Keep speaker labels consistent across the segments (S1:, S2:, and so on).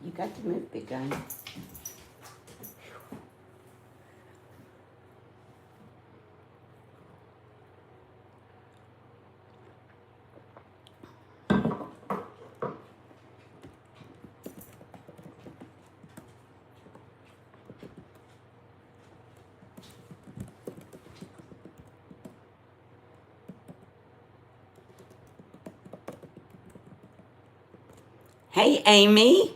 S1: You got to move, big guy. Hey, Amy.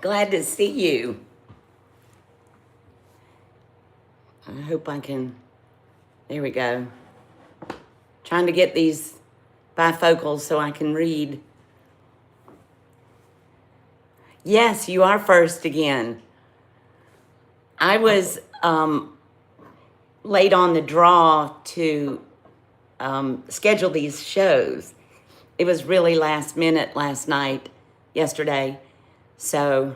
S1: Glad to see you. I hope I can. There we go. Trying to get these bifocals so I can read. Yes, you are first again. I was late on the draw to schedule these shows. It was really last minute last night, yesterday. So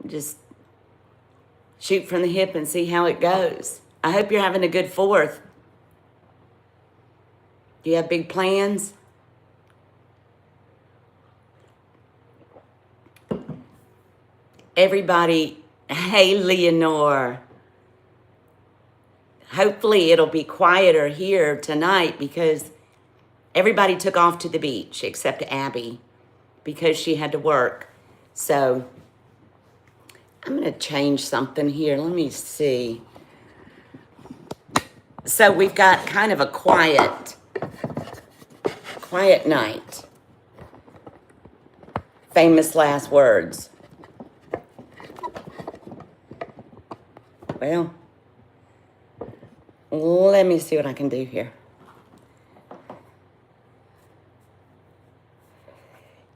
S1: just shoot from the hip and see how it goes. I hope you're having a good 4th. Do you have big plans? Everybody, hey, Leonore. Hopefully it'll be quieter here tonight because everybody took off to the beach except Abby because she had to work. So I'm going to change something here. Let me see. So we've got kind of a quiet night. Famous last words. Well, let me see what I can do here.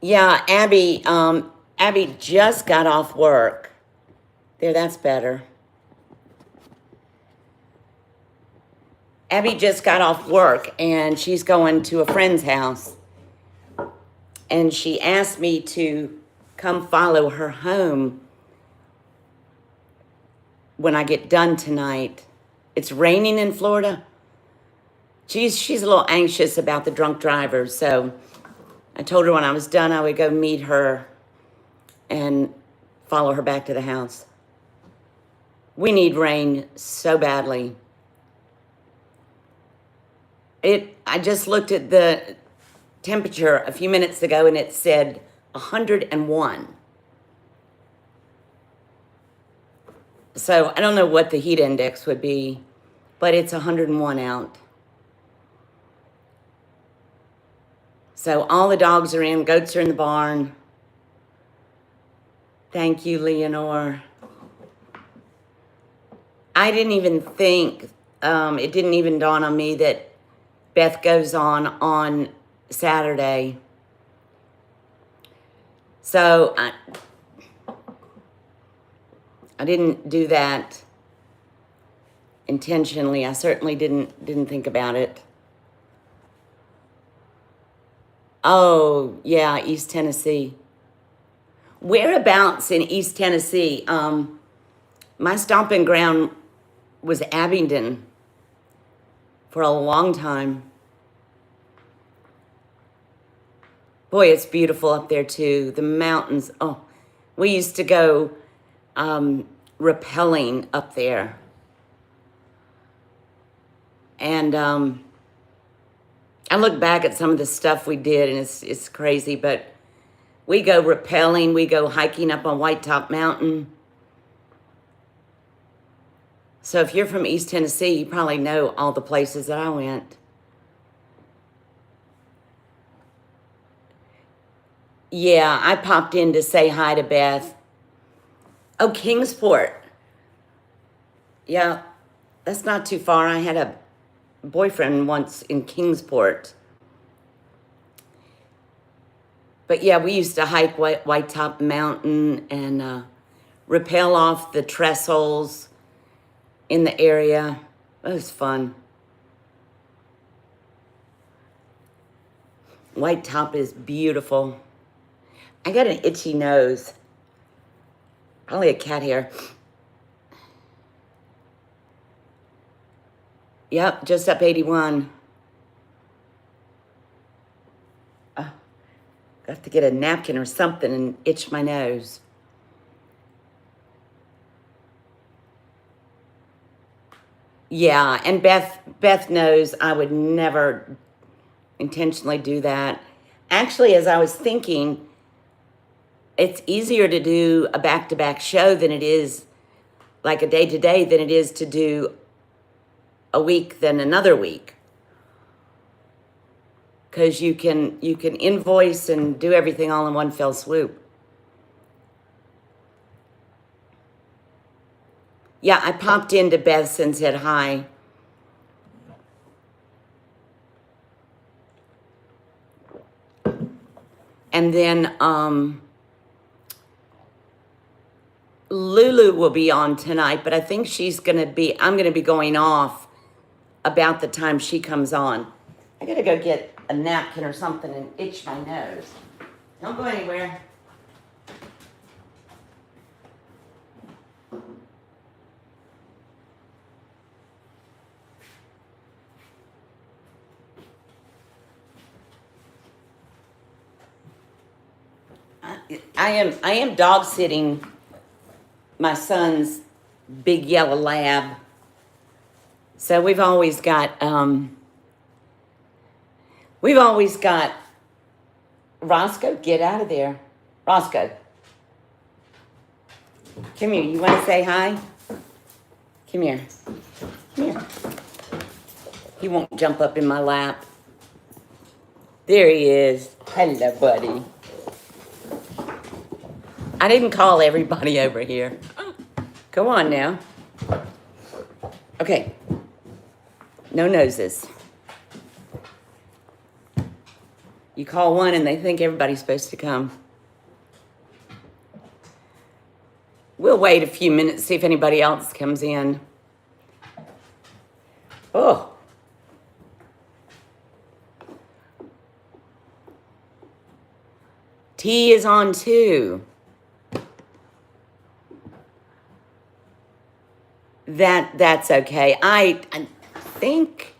S1: Yeah, Abby just got off work. There, that's better. Abby just got off work and she's going to a friend's house. And she asked me to come follow her home when I get done tonight. It's raining in Florida. She's a little anxious about the drunk driver, so I told her when I was done I would go meet her and follow her back to the house. We need rain so badly. I just looked at the temperature a few minutes ago and it said 101. So I don't know what the heat index would be, but it's 101 out. So all the dogs are in, goats are in the barn. Thank you, Leonore. I didn't even think, it didn't even dawn on me that Beth goes on Saturday. So I didn't do that intentionally. I certainly didn't think about it. Oh, yeah, East Tennessee. Whereabouts in East Tennessee? My stomping ground was Abingdon for a long time. Boy, it's beautiful up there too. The mountains. Oh, we used to go rappelling up there. And I look back at some of the stuff we did and it's crazy, but we go rappelling, we go hiking up on White Top Mountain. So if you're from East Tennessee, you probably know all the places that I went. Yeah, I popped in to say hi to Beth. Oh, Kingsport. Yeah, that's not too far. I had a boyfriend once in Kingsport. But yeah, we used to hike White Top Mountain and rappel off the trestles in the area. It was fun. White Top is beautiful. I got an itchy nose. Probably a cat hair. Yep, just up 81. I have to get a napkin or something and itch my nose. Yeah, and Beth knows I would never intentionally do that. Actually, as I was thinking, it's easier to do a back-to-back show than it is, like a day-to-day, than it is to do a week than another week. Because you can invoice and do everything all in one fell swoop. Yeah, I popped into Beth's and said hi. And then Lulu will be on tonight, but I think I'm gonna be going off about the time she comes on. I gotta go get a napkin or something and itch my nose. Don't go anywhere. I am dog sitting my son's big yellow lab. So we've always got Roscoe, get out of there. Roscoe. Come here. You want to say hi? Come here. Come here. He won't jump up in my lap. There he is. Hello, buddy. I didn't call everybody over here. Go on now. Okay. No noses. You call one and they think everybody's supposed to come. We'll wait a few minutes, see if anybody else comes in. Oh. Tea is on too. That's okay. I think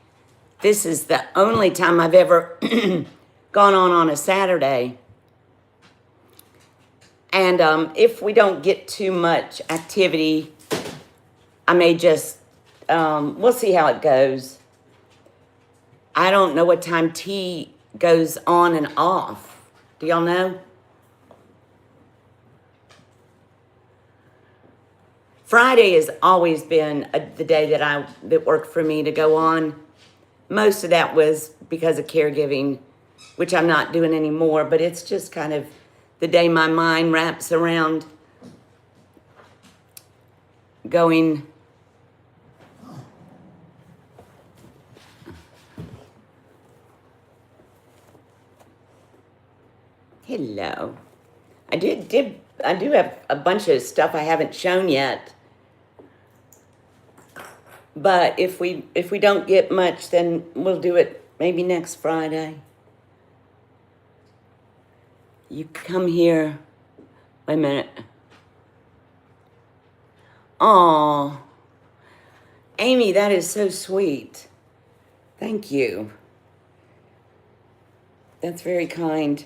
S1: this is the only time I've ever gone on a Saturday. And if we don't get too much activity, I may just, we'll see how it goes. I don't know what time tea goes on and off. Do y'all know? Friday has always been the day that worked for me to go on. Most of that was because of caregiving, which I'm not doing anymore, but it's just kind of the day my mind wraps around going. Hello. I do have a bunch of stuff I haven't shown yet. But if we don't get much, then we'll do it maybe next Friday. You come here. Wait a minute. Oh, Amy, that is so sweet. Thank you. That's very kind.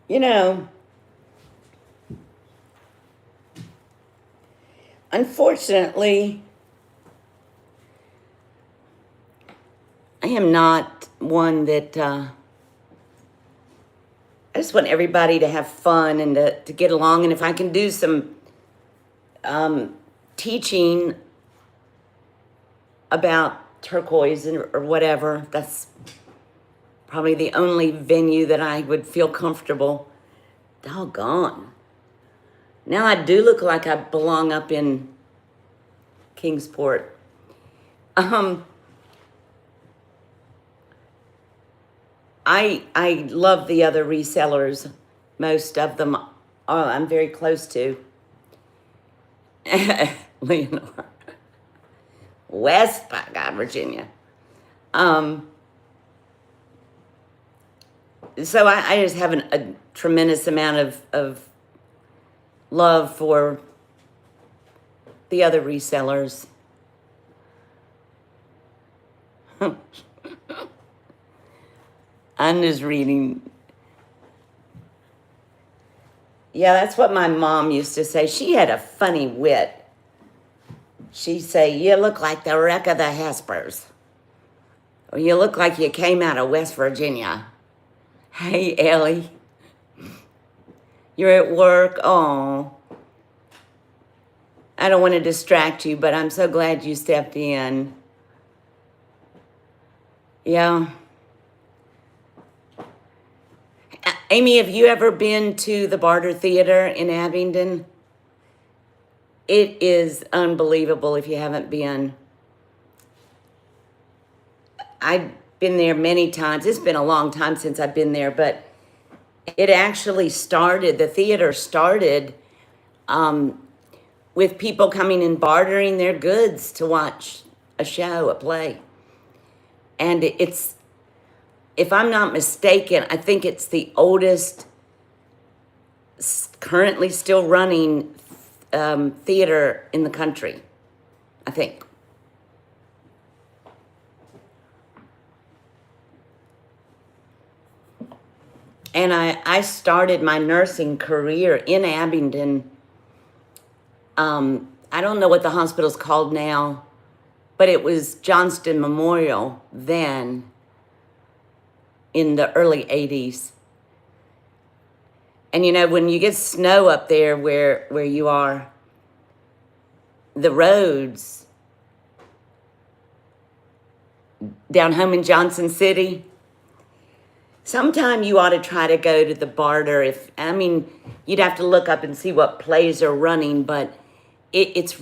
S1: You know, unfortunately, I am not one that, I just want everybody to have fun and to get along. And if I can do some teaching about turquoise or whatever, that's probably the only venue that I would feel comfortable. Doggone. Now I do look like I belong up in Kingsport. I love the other resellers. Most of them I'm very close to. Leonore. West, by God, Virginia. So I just have a tremendous amount of love for the other resellers. I'm just reading. Yeah, that's what my mom used to say. She had a funny wit. She'd say, you look like the wreck of the Hespers. Or you look like you came out of West Virginia. Hey, Ellie. You're at work? Oh. I don't want to distract you, but I'm so glad you stepped in. Yeah. Amy, have you ever been to the Barter Theater in Abingdon? It is unbelievable if you haven't been. I've been there many times. It's been a long time since I've been there, but it actually started, the theater started with people coming and bartering their goods to watch a show, a play. And it's, if I'm not mistaken, I think it's the oldest currently still running theater in the country, I think. And I started my nursing career in Abingdon. I don't know what the hospital's called now, but it was Johnston Memorial then in the early 80s. And you know, when you get snow up there where you are, the roads down home in Johnson City, sometime you ought to try to go to the Barter. You'd have to look up and see what plays are running, but it's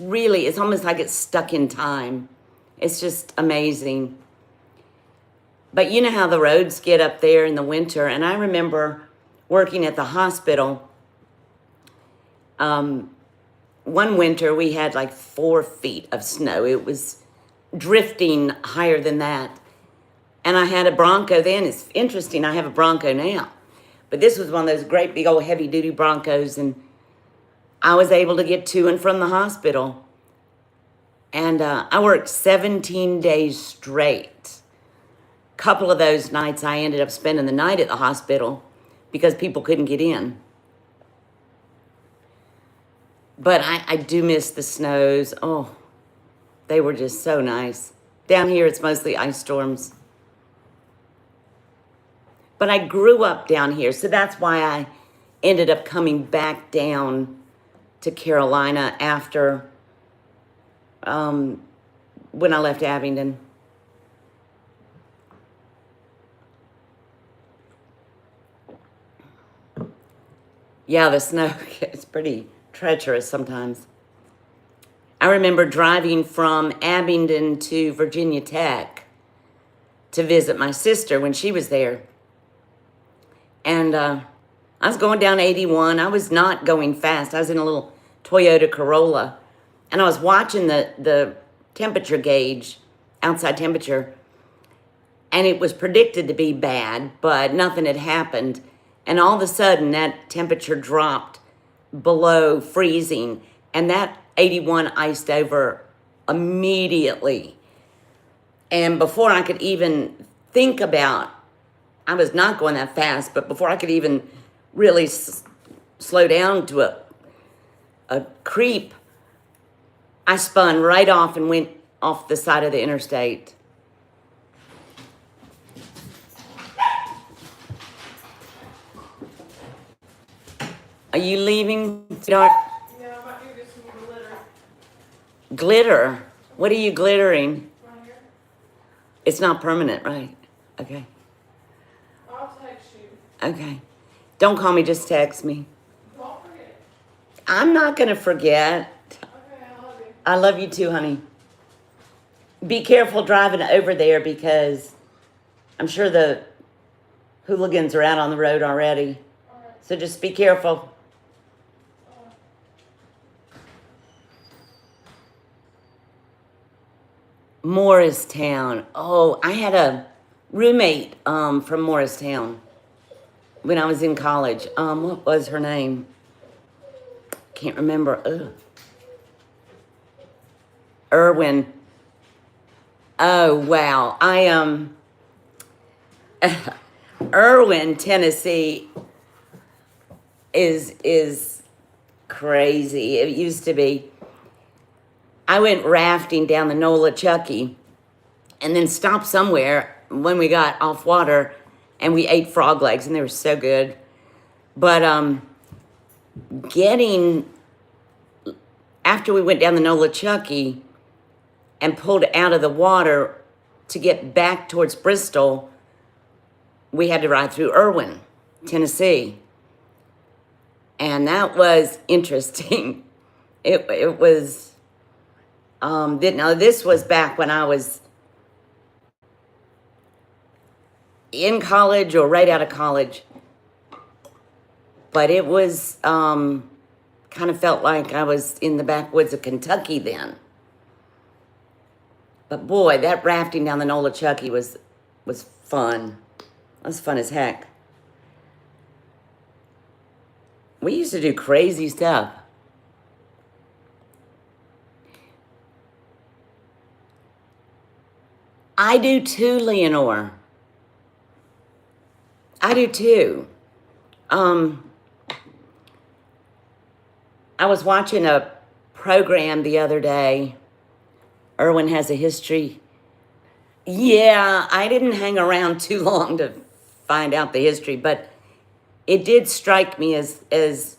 S1: almost like it's stuck in time. It's just amazing. But you know how the roads get up there in the winter, and I remember working at the hospital. One winter we had like 4 feet of snow. It was drifting higher than that. And I had a Bronco then. It's interesting, I have a Bronco now. But this was one of those great big old heavy duty Broncos, and I was able to get to and from the hospital. And I worked 17 days straight. A couple of those nights I ended up spending the night at the hospital because people couldn't get in. But I do miss the snows. Oh, they were just so nice. Down here it's mostly ice storms. But I grew up down here, so that's why I ended up coming back down to Carolina after when I left Abingdon. Yeah, the snow is pretty treacherous sometimes. I remember driving from Abingdon to Virginia Tech to visit my sister when she was there. And I was going down 81. I was not going fast. I was in a little Toyota Corolla. And I was watching the temperature gauge, outside temperature. And it was predicted to be bad, but nothing had happened. And all of a sudden, that temperature dropped below freezing. And that 81 iced over immediately. And before I could even think about, I was not going that fast, but before I could even really slow down to a creep, I spun right off and went off the side of the interstate. Are you leaving, sweetheart?
S2: Yeah, I'm about to get some glitter.
S1: Glitter? What are you glittering?
S2: Right here.
S1: It's not permanent, right? Okay.
S2: I'll text you.
S1: Okay. Don't call me, just text me.
S2: Don't forget.
S1: I'm not going to forget.
S2: Okay, I love you.
S1: I love you too, honey. Be careful driving over there because I'm sure the hooligans are out on the road already.
S2: Alright.
S1: So just be careful. Morristown. Oh, I had a roommate from Morristown when I was in college. What was her name? Can't remember. Ugh. Irwin. Oh, wow. Irwin, Tennessee is crazy. It used to be. I went rafting down the Nola Chucky and then stopped somewhere when we got off water and we ate frog legs and they were so good. But getting after we went down the Nola Chucky and pulled out of the water to get back towards Bristol, we had to ride through Irwin, Tennessee. And that was interesting. It was, this was back when I was in college or right out of college. But it was, kind of felt like I was in the backwoods of Kentucky then. But boy, that rafting down the Nola Chucky was fun. It was fun as heck. We used to do crazy stuff. I do too, Leonore. I do too. I was watching a program the other day. Irwin has a history. Yeah, I didn't hang around too long to find out the history, but it did strike me as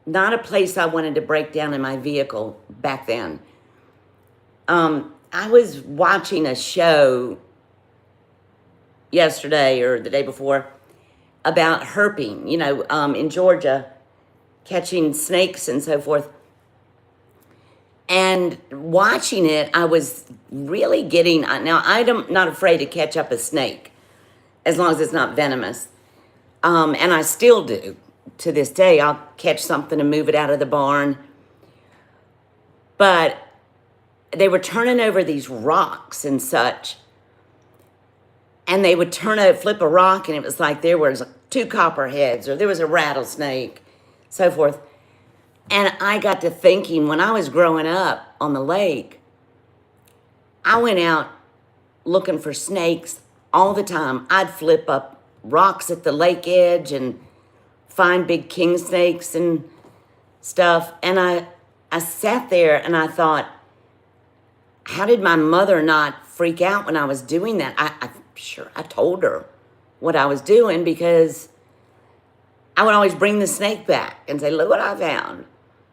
S1: not a place I wanted to break down in my vehicle back then. I was watching a show yesterday or the day before about herping, in Georgia, catching snakes and so forth. And watching it, I was really getting, now I'm not afraid to catch up a snake as long as it's not venomous. And I still do. To this day, I'll catch something and move it out of the barn. But they were turning over these rocks and such. And they would flip a rock, and it was like there was 2 copperheads, or there was a rattlesnake, so forth. And I got to thinking, when I was growing up on the lake, I went out looking for snakes all the time. I'd flip up rocks at the lake edge and find big king snakes and stuff. And I sat there and I thought, how did my mother not freak out when I was doing that? I'm sure I told her what I was doing, because I would always bring the snake back and say, look what I found.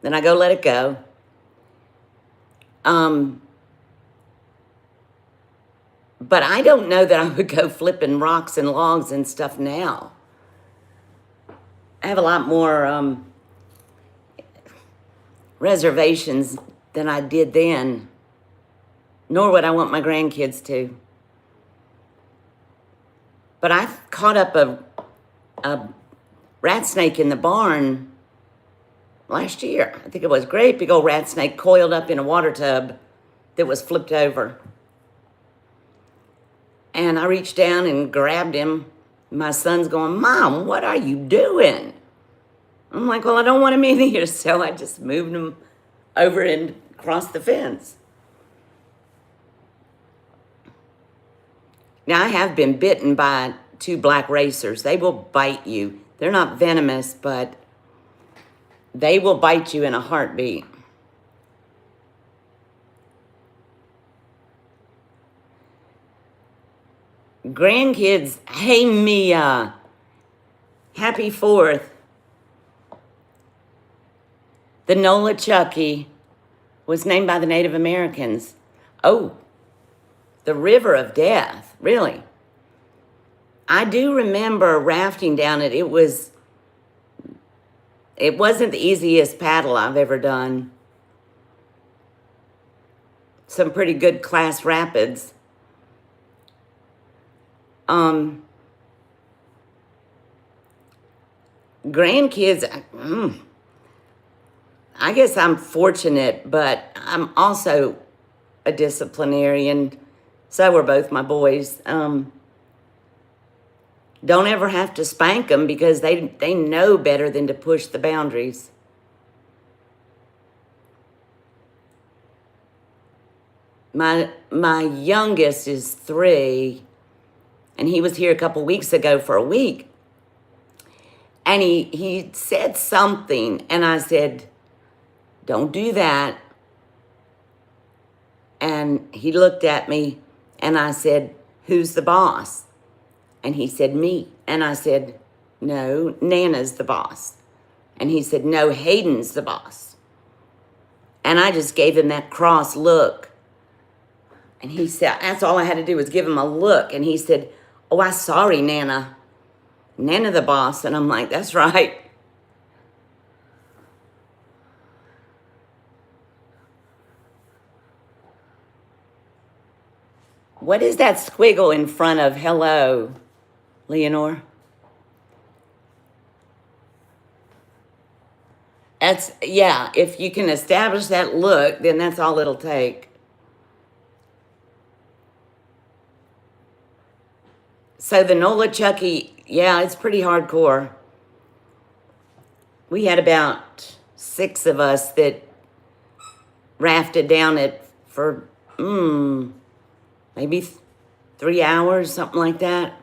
S1: Then I go let it go. But I don't know that I would go flipping rocks and logs and stuff now. I have a lot more reservations than I did then, nor would I want my grandkids to. But I caught up a rat snake in the barn last year. I think it was great big old rat snake coiled up in a water tub that was flipped over. And I reached down and grabbed him. My son's going, Mom, what are you doing? I'm like, well, I don't want him in here. So I just moved him over and across the fence. Now, I have been bitten by 2 black racers. They will bite you. They're not venomous, but they will bite you in a heartbeat. Grandkids, hey Mia, happy 4th. The Nola Chucky was named by the Native Americans. Oh, the River of Death, really. I do remember rafting down it. It wasn't the easiest paddle I've ever done. Some pretty good class rapids. Grandkids, I guess I'm fortunate, but I'm also a disciplinarian. So were both my boys. Don't ever have to spank them because they know better than to push the boundaries. my youngest is 3, and he was here a couple weeks ago for a week. And he said something, and I said, "Don't do that." And he looked at me, and I said, "Who's the boss?" And he said, "Me." And I said, "No, Nana's the boss." And he said, "No, Hayden's the boss." And I just gave him that cross look. And he said, that's all I had to do was give him a look. And he said, "Oh, I'm sorry, Nana. Nana the boss." And I'm like, "That's right." What is that squiggle in front of hello, Leonore? That's, yeah, if you can establish that look, then that's all it'll take. So the NOLA Chucky, yeah, it's pretty hardcore. We had about 6 of us that rafted down it for maybe 3 hours, something like that.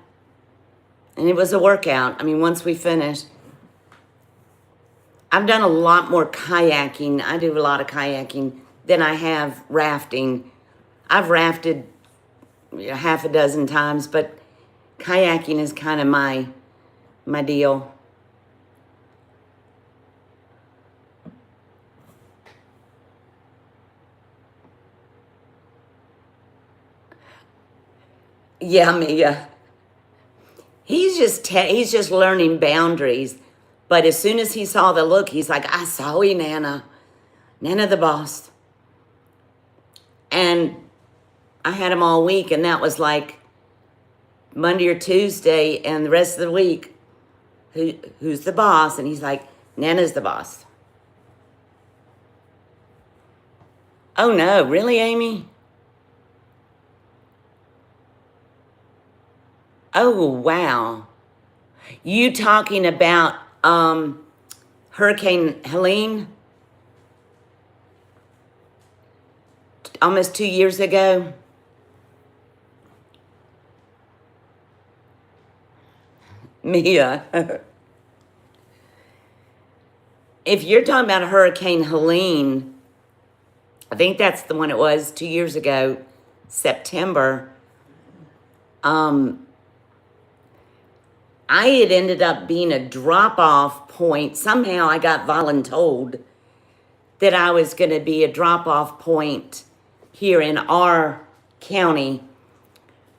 S1: And it was a workout. I mean, once we finished. I've done a lot more kayaking. I do a lot of kayaking than I have rafting. I've rafted half a dozen times, but kayaking is kind of my deal. Yeah, Mia. He's just learning boundaries. But as soon as he saw the look, he's like, "I saw you, Nana. Nana the boss." And I had him all week, and that was like Monday or Tuesday, and the rest of the week, who's the boss? And he's like, "Nana's the boss." Oh no, really, Amy? Oh, wow. You talking about Hurricane Helene? Almost 2 years ago? Mia. If you're talking about Hurricane Helene, I think that's the one it was 2 years ago, September. I had ended up being a drop-off point. Somehow I got voluntold that I was going to be a drop-off point here in our county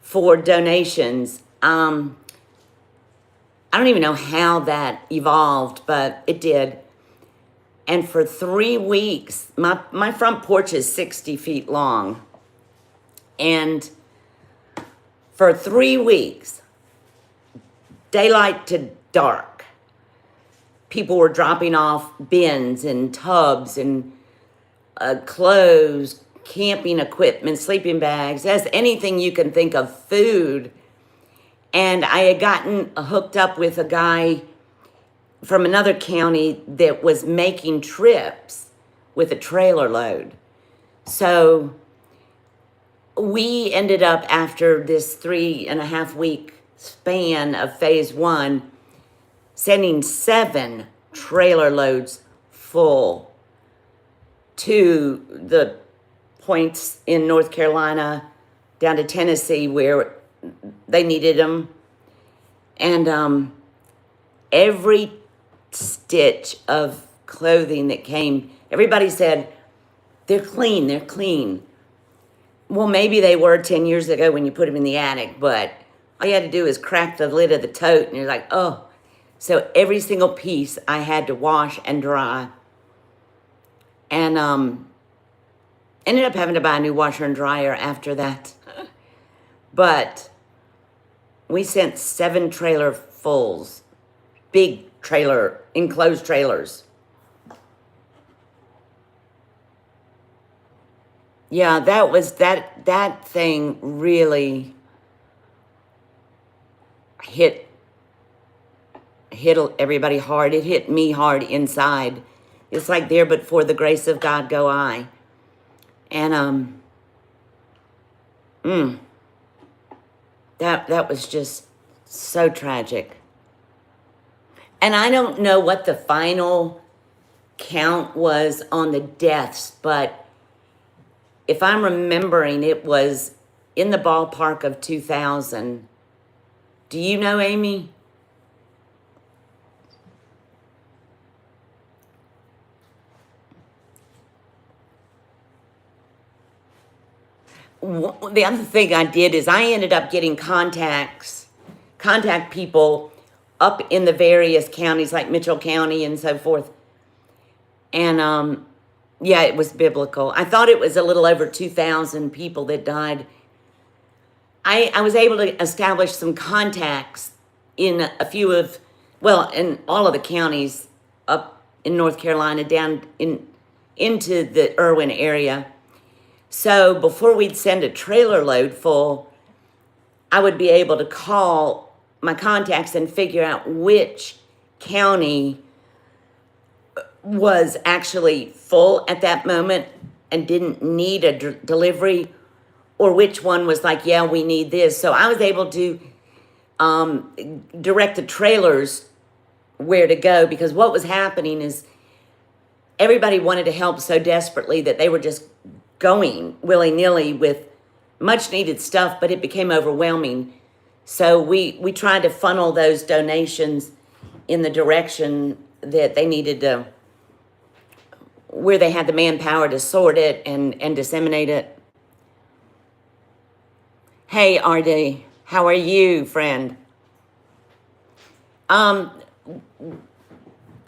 S1: for donations. I don't even know how that evolved, but it did. And for 3 weeks, my front porch is 60 feet long. And for 3 weeks, daylight to dark, people were dropping off bins and tubs and clothes, camping equipment, sleeping bags, as anything you can think of, food. And I had gotten hooked up with a guy from another county that was making trips with a trailer load. So we ended up, after this 3.5 week span of phase 1, sending 7 trailer loads full to the points in North Carolina, down to Tennessee where they needed them. And every stitch of clothing that came, everybody said, "They're clean, they're clean." Well, maybe they were 10 years ago when you put them in the attic, but all you had to do is crack the lid of the tote and you're like, oh. So every single piece I had to wash and dry. And ended up having to buy a new washer and dryer after that. But we sent 7 trailer fulls, big trailer, enclosed trailers. Yeah, that thing really hit everybody hard. It hit me hard inside. It's like, there but for the grace of God go I. And That was just so tragic. And I don't know what the final count was on the deaths, but if I'm remembering, it was in the ballpark of 2,000. Do you know, Amy? The other thing I did is I ended up getting contact people up in the various counties like Mitchell County and so forth. And yeah, it was biblical. I thought it was a little over 2,000 people that died. I was able to establish some contacts in a few of, well, in all of the counties up in North Carolina, down into the Irwin area. So before we'd send a trailer load full, I would be able to call my contacts and figure out which county was actually full at that moment and didn't need a delivery, or which one was like, yeah, we need this. So I was able to direct the trailers where to go, because what was happening is everybody wanted to help so desperately that they were just going willy-nilly with much needed stuff, but it became overwhelming. So we tried to funnel those donations in the direction that they needed to, where they had the manpower to sort it and disseminate it. Hey, RD, how are you, friend? I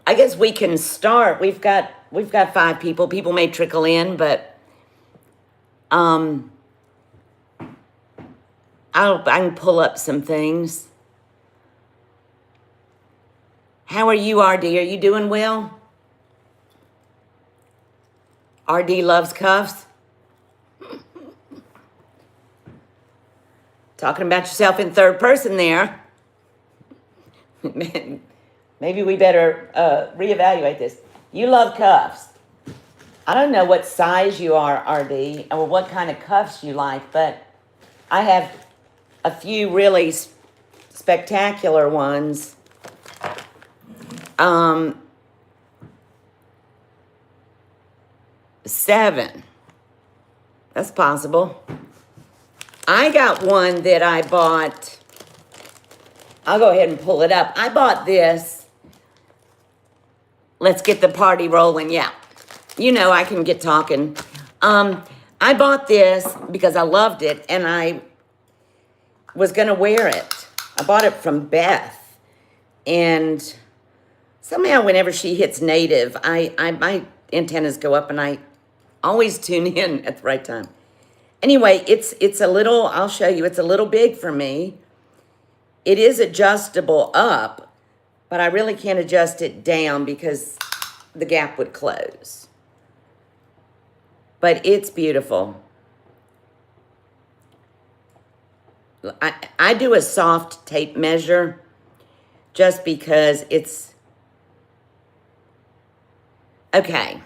S1: guess we can start. We've got 5 people. People may trickle in, but I can pull up some things. How are you, RD? Are you doing well? RD loves cuffs. Talking about yourself in third person there. Maybe we better reevaluate this. You love cuffs. I don't know what size you are, RD, or what kind of cuffs you like, but I have a few really spectacular ones. 7. That's possible. I got one that I bought. I'll go ahead and pull it up. I bought this. Let's get the party rolling. Yeah. You know, I can get talking. I bought this because I loved it and I was going to wear it. I bought it from Beth. And somehow whenever she hits native, my antennas go up and I always tune in at the right time. Anyway, it's a little, I'll show you, it's a little big for me. It is adjustable up, but I really can't adjust it down because the gap would close. But it's beautiful. I do a soft tape measure just because it's, okay.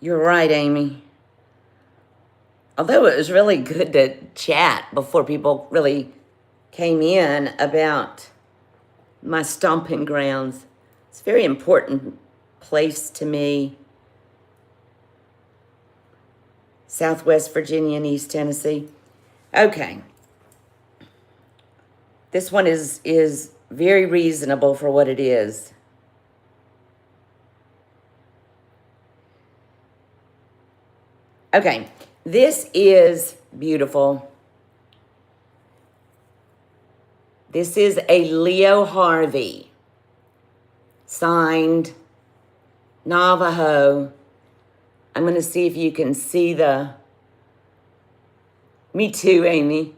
S1: You're right, Amy. Although it was really good to chat before people really came in about my stomping grounds. It's a very important place to me. Southwest Virginia and East Tennessee. Okay. This one is very reasonable for what it is. Okay, this is beautiful. This is a Leo Harvey, signed Navajo. I'm going to see if you can see the, me too, Amy.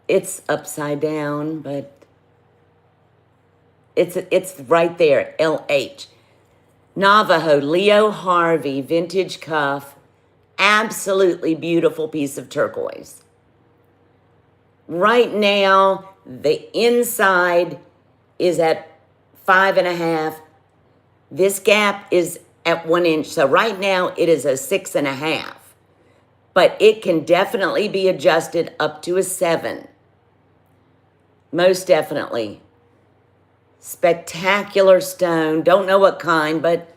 S1: It's upside down, but it's right there, LH. Navajo, Leo Harvey, vintage cuff. Absolutely beautiful piece of turquoise. Right now, the inside is at 5.5. This gap is at 1 inch. So right now it is a 6.5, but it can definitely be adjusted up to a 7. Most definitely. Spectacular stone. Don't know what kind, but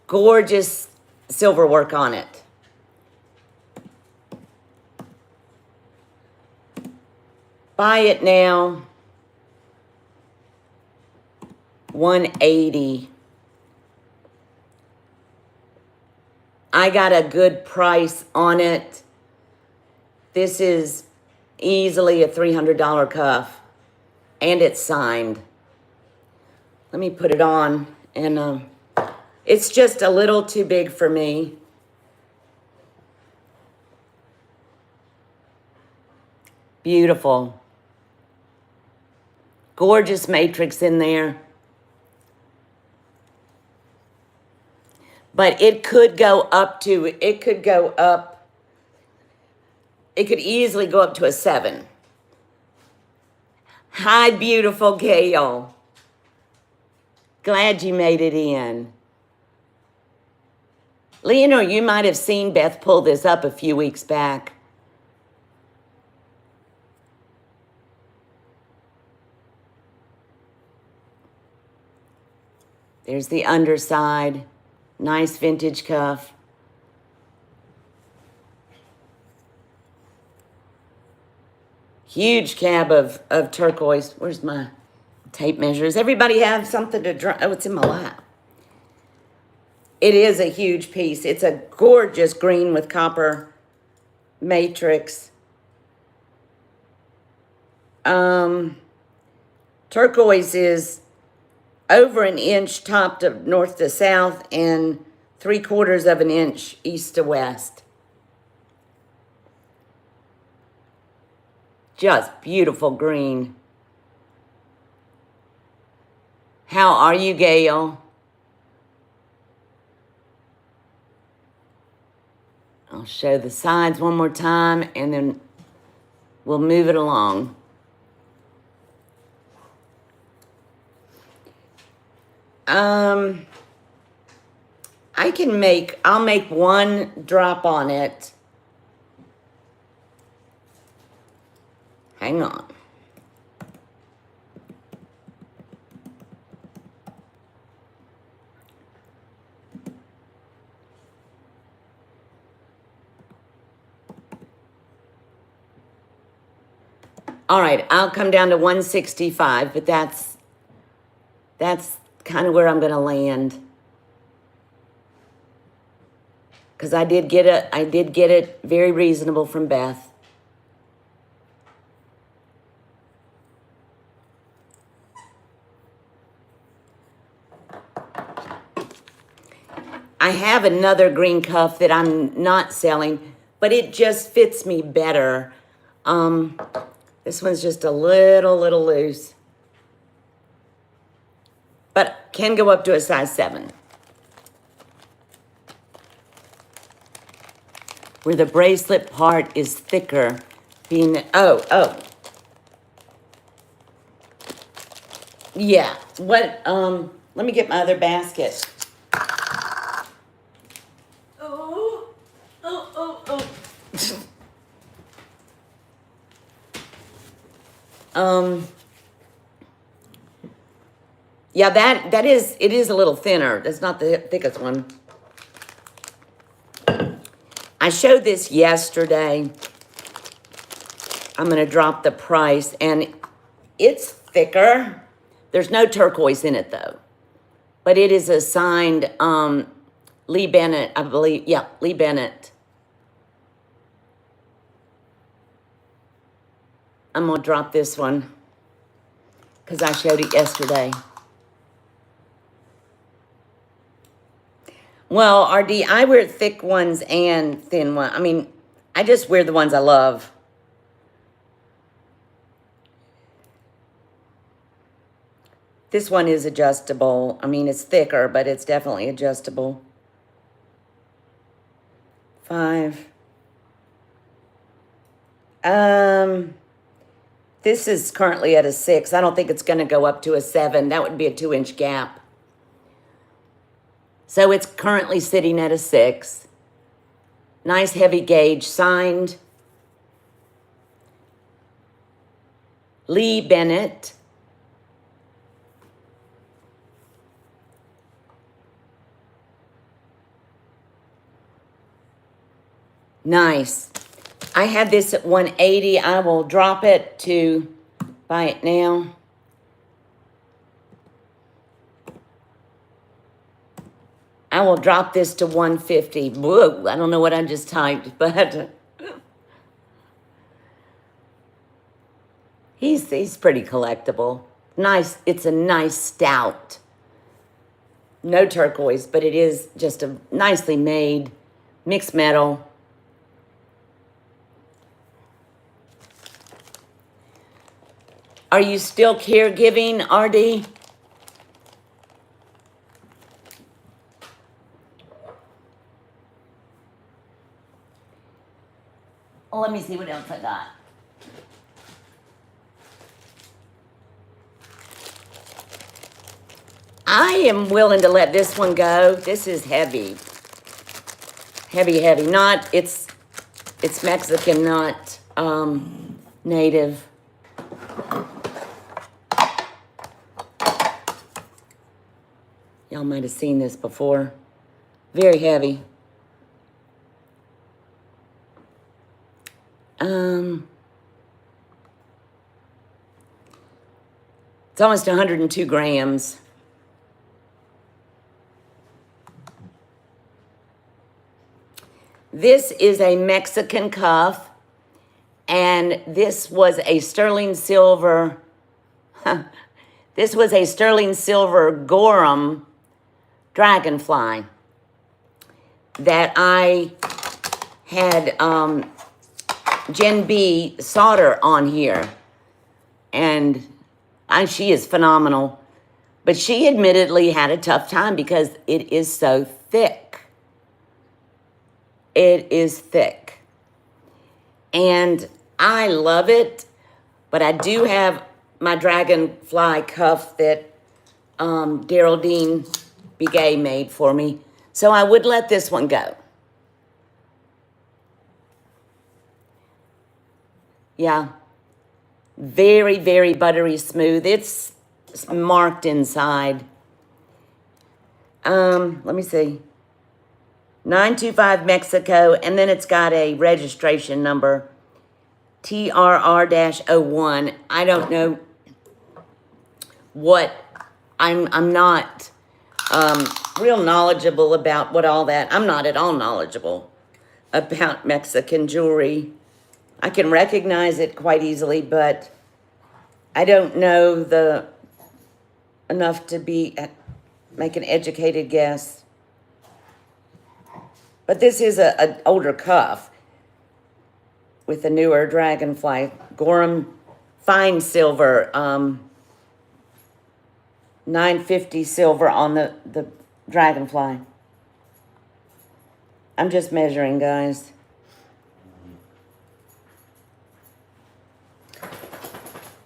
S1: gorgeous silver work on it. Buy it now. $180. I got a good price on it. This is easily a $300 cuff, and it's signed. Let me put it on, and it's just a little too big for me. Beautiful. Gorgeous matrix in there. But it could go up to, it could easily go up to a 7. Hi, beautiful Gail. Glad you made it in. Leonor, you might have seen Beth pull this up a few weeks back. There's the underside. Nice vintage cuff. Huge cab of turquoise. Where's my tape measures? Everybody have something to draw? Oh, it's in my lap. It is a huge piece. It's a gorgeous green with copper matrix. Turquoise is over an inch top to north to south and 3/4 of an inch east to west. Just beautiful green. How are you, Gail? I'll show the sides one more time and then we'll move it along. I'll make one drop on it. Hang on. All right, I'll come down to 165, but that's kind of where I'm going to land. Because I did get it very reasonable from Beth. I have another green cuff that I'm not selling, but it just fits me better. This one's just a little loose, but can go up to a size 7. Where the bracelet part is thicker, being, oh. Yeah, what, let me get my other basket. Yeah, it is a little thinner. That's not the thickest one. I showed this yesterday. I'm going to drop the price, and it's thicker. There's no turquoise in it, though. But it is a signed Lee Bennett, I believe. Yeah, Lee Bennett. I'm going to drop this one because I showed it yesterday. Well, RD, I wear thick ones and thin ones. I mean, I just wear the ones I love. This one is adjustable. I mean, it's thicker, but it's definitely adjustable. 5. This is currently at a 6. I don't think it's going to go up to a 7. That would be a 2-inch gap. So it's currently sitting at a 6. Nice heavy gauge, signed Lee Bennett. Nice. I had this at 180. I will drop it to buy it now. I will drop this to 150. Whoa, I don't know what I just typed, but he's pretty collectible. Nice, it's a nice stout. No turquoise, but it is just a nicely made mixed metal. Are you still caregiving, RD? Oh, let me see what else I got. I am willing to let this one go. This is heavy. Heavy, heavy. Not, it's Mexican, not native. Y'all might have seen this before. Very heavy. It's almost 102 grams. This is a Mexican cuff, and this was a sterling silver, this was a sterling silver Gorham Dragonfly that I had Jen B solder on here, and she is phenomenal, but she admittedly had a tough time because it is so thick. It is thick, and I love it, but I do have my Dragonfly cuff that Geraldine Begay made for me, so I would let this one go. Yeah, very, very buttery smooth. It's marked inside. Let me see. 925 Mexico, and then it's got a registration number, TRR-01. I don't know what, I'm not real knowledgeable about what all that, I'm not at all knowledgeable about Mexican jewelry. I can recognize it quite easily, but I don't know enough to make an educated guess. But this is an older cuff with a newer Dragonfly. Gorham fine silver, 950 silver on the Dragonfly. I'm just measuring, guys.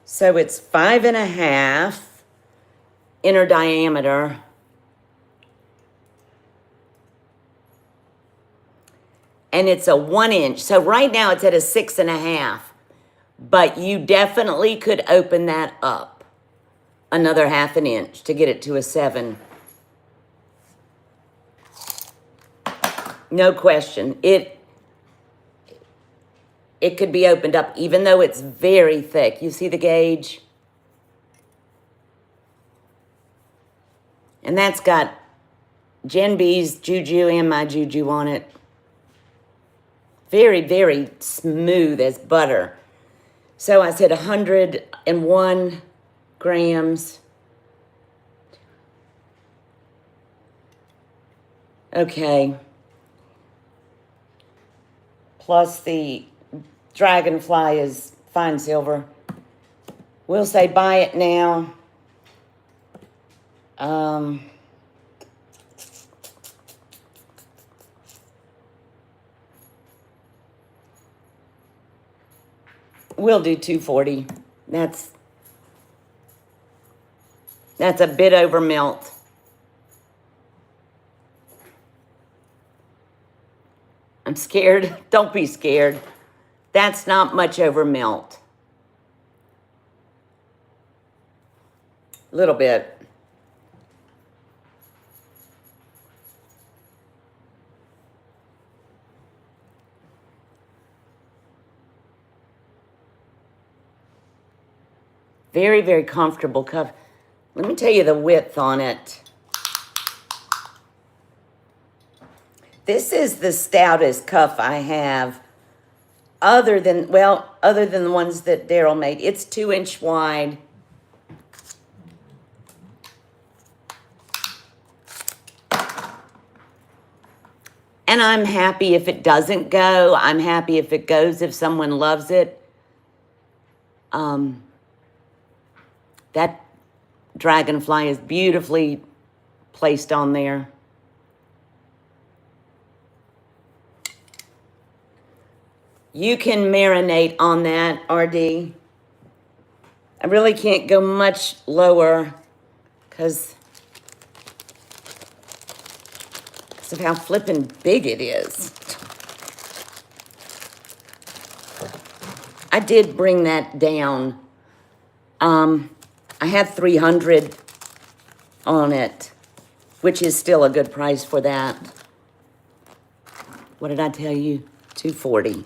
S1: So it's 5.5 inner diameter. And it's a 1 inch. So right now it's at a 6.5, but you definitely could open that up another 1/2 inch to get it to a 7. No question. It could be opened up, even though it's very thick. You see the gauge? And that's got Jen B's juju and my juju on it. Very, very smooth as butter. So I said 101 grams. Okay. Plus the Dragonfly is fine silver. We'll say buy it now. We'll do 240. That's a bit over melt. I'm scared. Don't be scared. That's not much over melt. A little bit. Very, very comfortable cuff. Let me tell you the width on it. This is the stoutest cuff I have, other than the ones that Daryl made. It's 2-inch wide. And I'm happy if it doesn't go. I'm happy if it goes, if someone loves it. That Dragonfly is beautifully placed on there. You can marinate on that, RD. I really can't go much lower because of how flippin' big it is. I did bring that down. I had 300 on it, which is still a good price for that. What did I tell you? 240.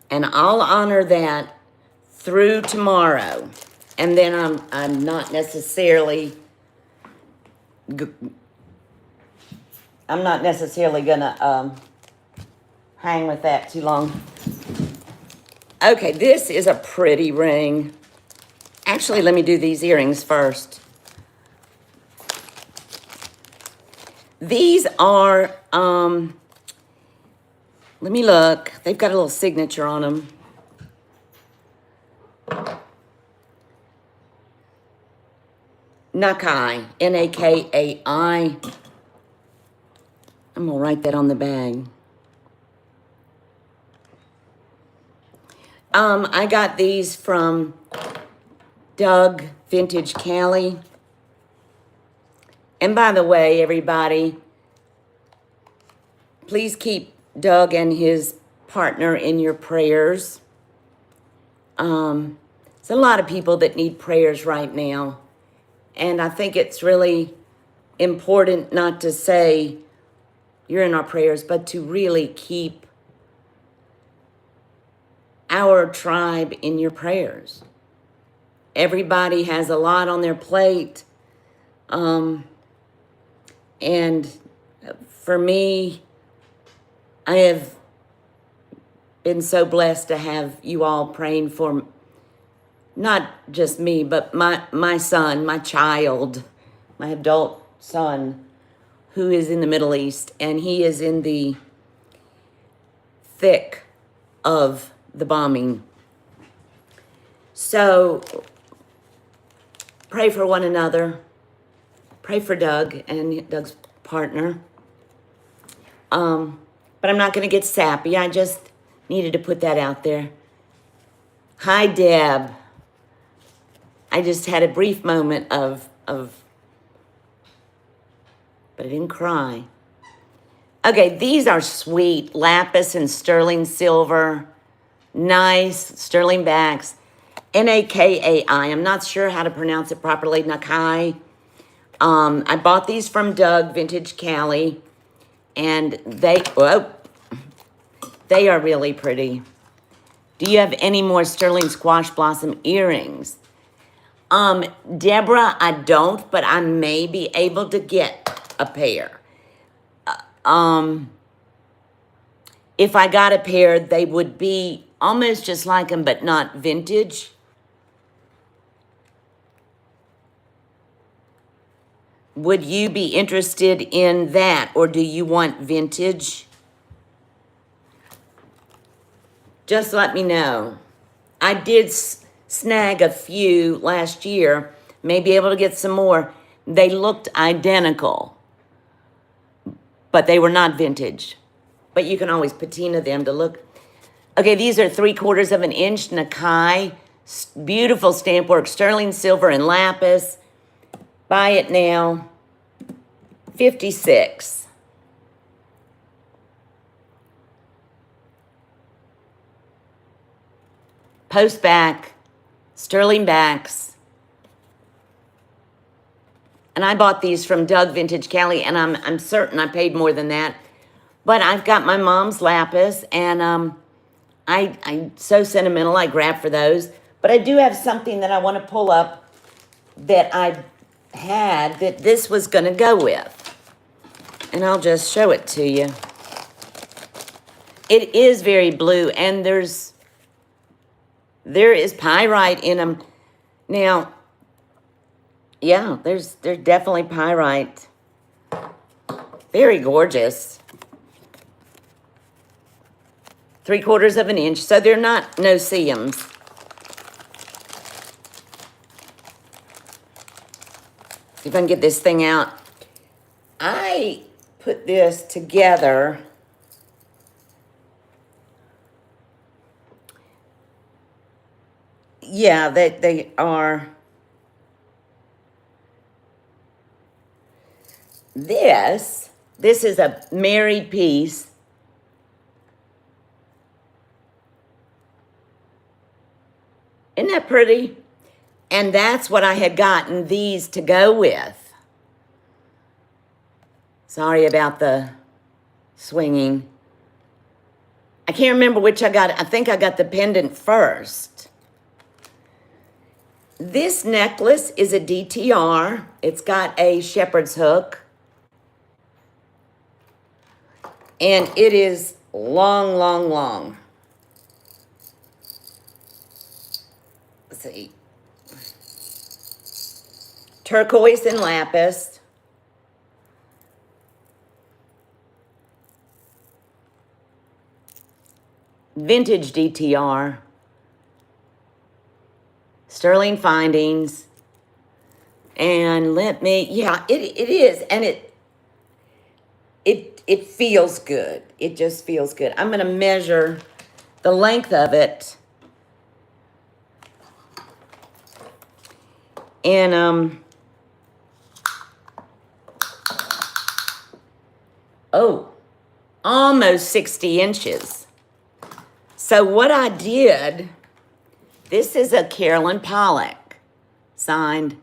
S1: And I'll honor that through tomorrow. And then I'm not necessarily gonna hang with that too long. Okay, this is a pretty ring. Actually, let me do these earrings first. These are, let me look. They've got a little signature on them. Nakai, N-A-K-A-I. I'm gonna write that on the bag. I got these from Doug Vintage Cali. And by the way, everybody, please keep Doug and his partner in your prayers. There's a lot of people that need prayers right now. And I think it's really important not to say you're in our prayers, but to really keep our tribe in your prayers. Everybody has a lot on their plate. And for me, I have been so blessed to have you all praying for not just me, but my son, my child, my adult son, who is in the Middle East, and he is in the thick of the bombing. So pray for one another. Pray for Doug and Doug's partner. But I'm not going to get sappy. I just needed to put that out there. Hi, Deb. I just had a brief moment of, but I didn't cry. Okay, these are sweet. Lapis and sterling silver. Nice sterling backs. N-A-K-A-I. I'm not sure how to pronounce it properly. Nakai. I bought these from Doug Vintage Cali. And they are really pretty. Do you have any more sterling squash blossom earrings? Deborah, I don't, but I may be able to get a pair. If I got a pair, they would be almost just like them, but not vintage. Would you be interested in that, or do you want vintage? Just let me know. I did snag a few last year, may be able to get some more. They looked identical, but they were not vintage. But you can always patina them to look. Okay, these are 3/4 of an inch Nakai. Beautiful stamp work, sterling silver and lapis. Buy it now. $56. Post back, sterling backs. And I bought these from Doug Vintage Cali, and I'm certain I paid more than that. But I've got my mom's lapis, and I'm so sentimental, I grab for those. But I do have something that I want to pull up that I had that this was going to go with. And I'll just show it to you. It is very blue, and there is pyrite in them. Now, yeah, there's definitely pyrite. Very gorgeous. 3/4 of an inch, so they're not no-see-ums. See if I can get this thing out. I put this together. Yeah, they are. This is a married piece. Isn't that pretty? And that's what I had gotten these to go with. Sorry about the swinging. I can't remember which I got. I think I got the pendant first. This necklace is a DTR. It's got a shepherd's hook. And it is long, long, long. Let's see. Turquoise and lapis. Vintage DTR. Sterling findings. And let me, yeah, it is. And it feels good. It just feels good. I'm going to measure the length of it. And, oh, almost 60 inches. So what I did, this is a Carolyn Pollock, signed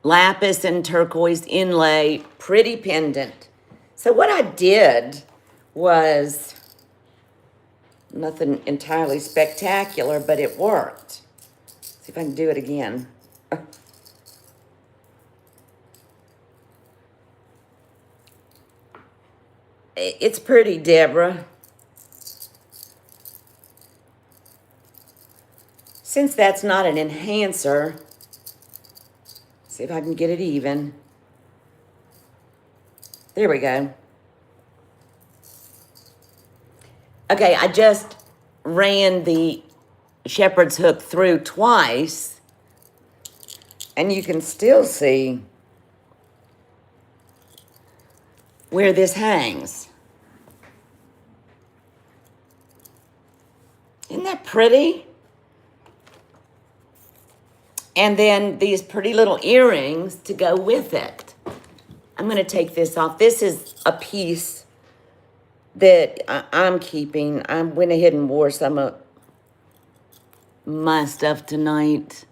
S1: lapis and turquoise inlay, pretty pendant. So what I did was nothing entirely spectacular, but it worked. See if I can do it again. It's pretty, Deborah. Since that's not an enhancer, see if I can get it even. There we go. Okay, I just ran the shepherd's hook through twice, and you can still see where this hangs. Isn't that pretty? And then these pretty little earrings to go with it. I'm going to take this off. This is a piece that I'm keeping. I went ahead and wore some of my stuff tonight.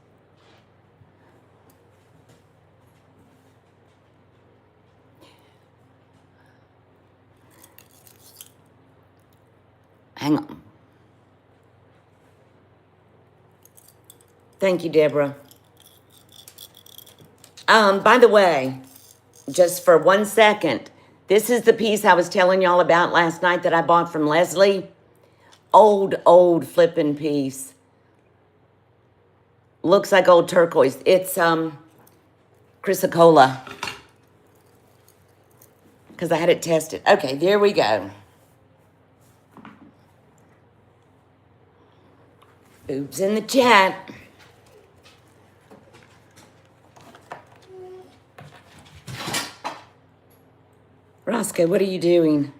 S1: Hang on. Thank you, Deborah. By the way, just for 1 second, this is the piece I was telling y'all about last night that I bought from Leslie. Old flipping piece. Looks like old turquoise. It's chrysocolla. Because I had it tested. Okay, there we go. Boobs in the chat. Roscoe, what are you doing?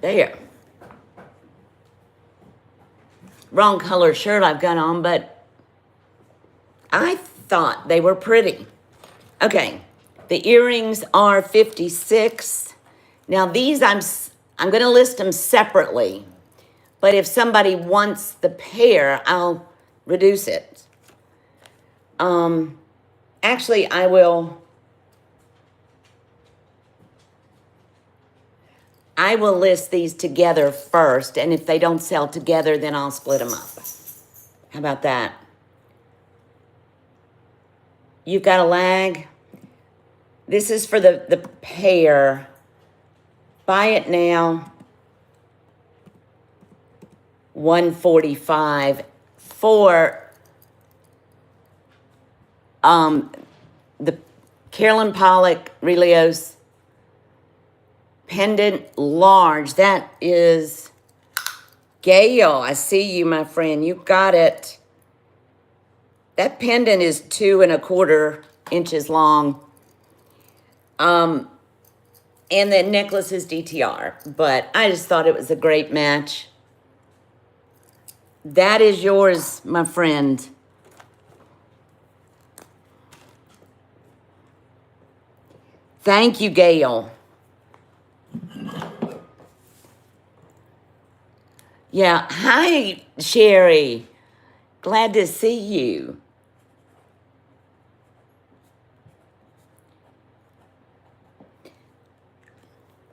S1: There. wrong color shirt I've got on, but I thought they were pretty. Okay, the earrings are 56. Now these I'm going to list them separately, but if somebody wants the pair, I'll reduce it. Actually, I will list these together first, and if they don't sell together, then I'll split them up. How about that? You've got a lag. This is for the pair. Buy it now. $145 for the Carolyn Pollock Relios pendant large. That is Gail. I see you, my friend. You got it. That pendant is 2¼ inches long. And the necklace is DTR, but I just thought it was a great match. That is yours, my friend. Thank you, Gail. Yeah, hi, Sherry. Glad to see you.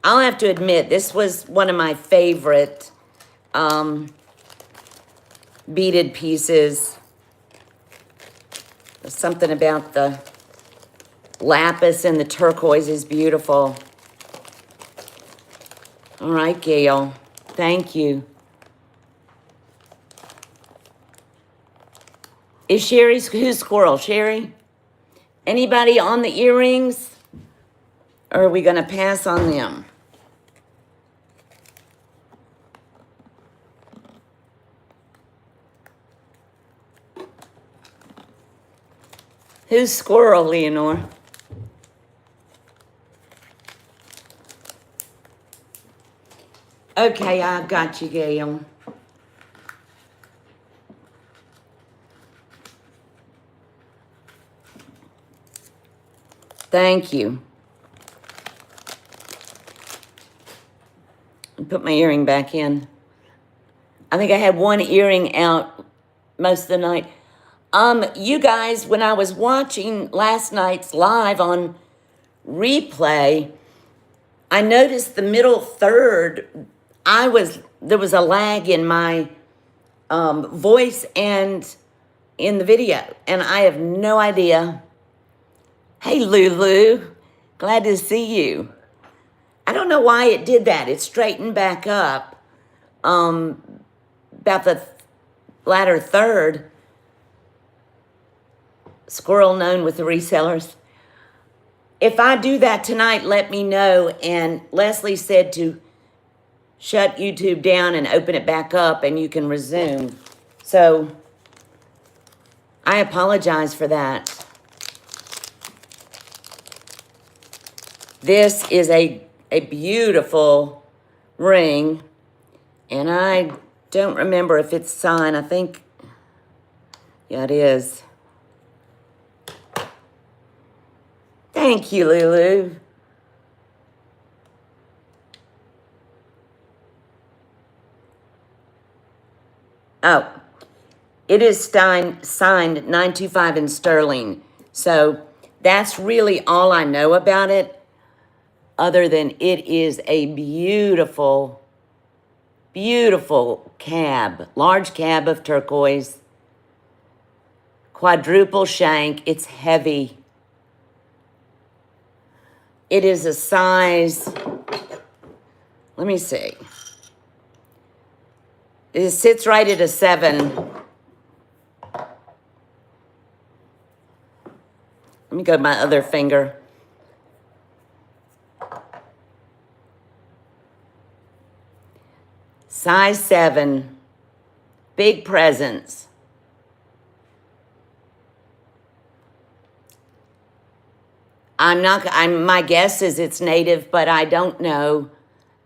S1: I'll have to admit, this was one of my favorite beaded pieces. There's something about the lapis and the turquoise is beautiful. All right, Gail. Thank you. Is Sherry's, who's Squirrel? Sherry? Anybody on the earrings? Or are we going to pass on them? Who's Squirrel, Leonore? Okay, I got you, Gail. Thank you. Put my earring back in. I think I had one earring out most of the night. You guys, when I was watching last night's live on replay, I noticed the middle third, there was a lag in my voice and in the video, and I have no idea. Hey, Lulu, glad to see you. I don't know why it did that. It straightened back up about the latter third. Squirrel known with the resellers. If I do that tonight, let me know. And Leslie said to shut YouTube down and open it back up and you can resume. So I apologize for that. This is a beautiful ring. And I don't remember if it's signed. I think, yeah, it is. Thank you, Lulu. Oh, it is signed 925 in sterling. So that's really all I know about it, other than it is a beautiful, beautiful cab, large cab of turquoise, quadruple shank. It's heavy. It is a size, let me see. It sits right at a 7. Let me go to my other finger. Size 7, big presence. My guess is it's native, but I don't know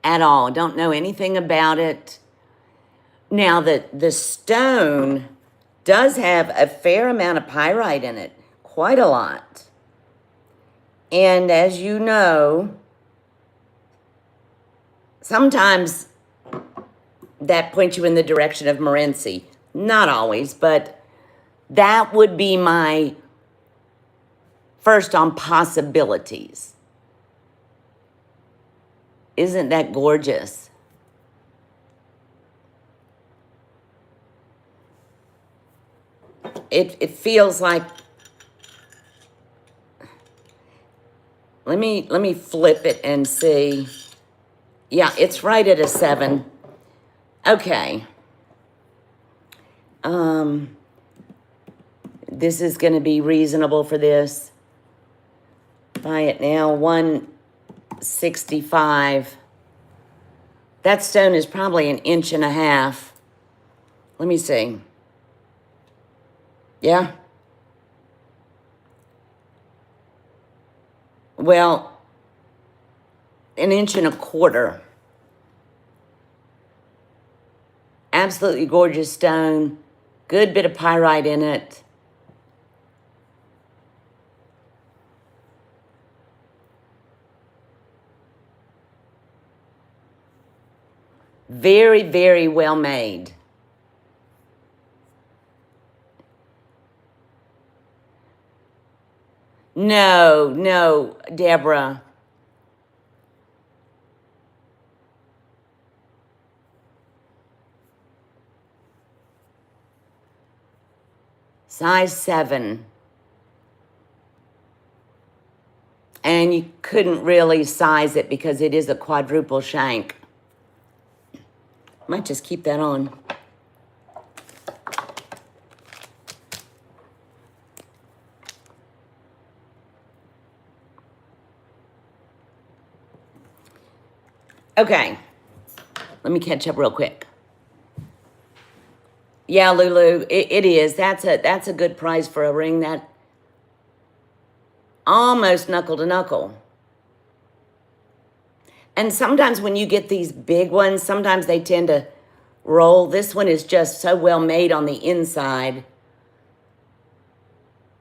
S1: at all. Don't know anything about it. Now, the stone does have a fair amount of pyrite in it, quite a lot. And as you know, sometimes that points you in the direction of Morenci. Not always, but that would be my first on possibilities. Isn't that gorgeous? It feels like, let me flip it and see. Yeah, it's right at a 7. Okay. This is going to be reasonable for this. Buy it now, 165. That stone is probably 1.5 inches. Let me see. Yeah. Well, 1.25 inches. Absolutely gorgeous stone. Good bit of pyrite in it. Very, very well made. No, Deborah. Size 7. And you couldn't really size it because it is a quadruple shank. Might just keep that on. Okay, let me catch up real quick. Yeah, Lulu, it is. That's a good price for a ring that almost knuckle to knuckle. And sometimes when you get these big ones, sometimes they tend to roll. This one is just so well made on the inside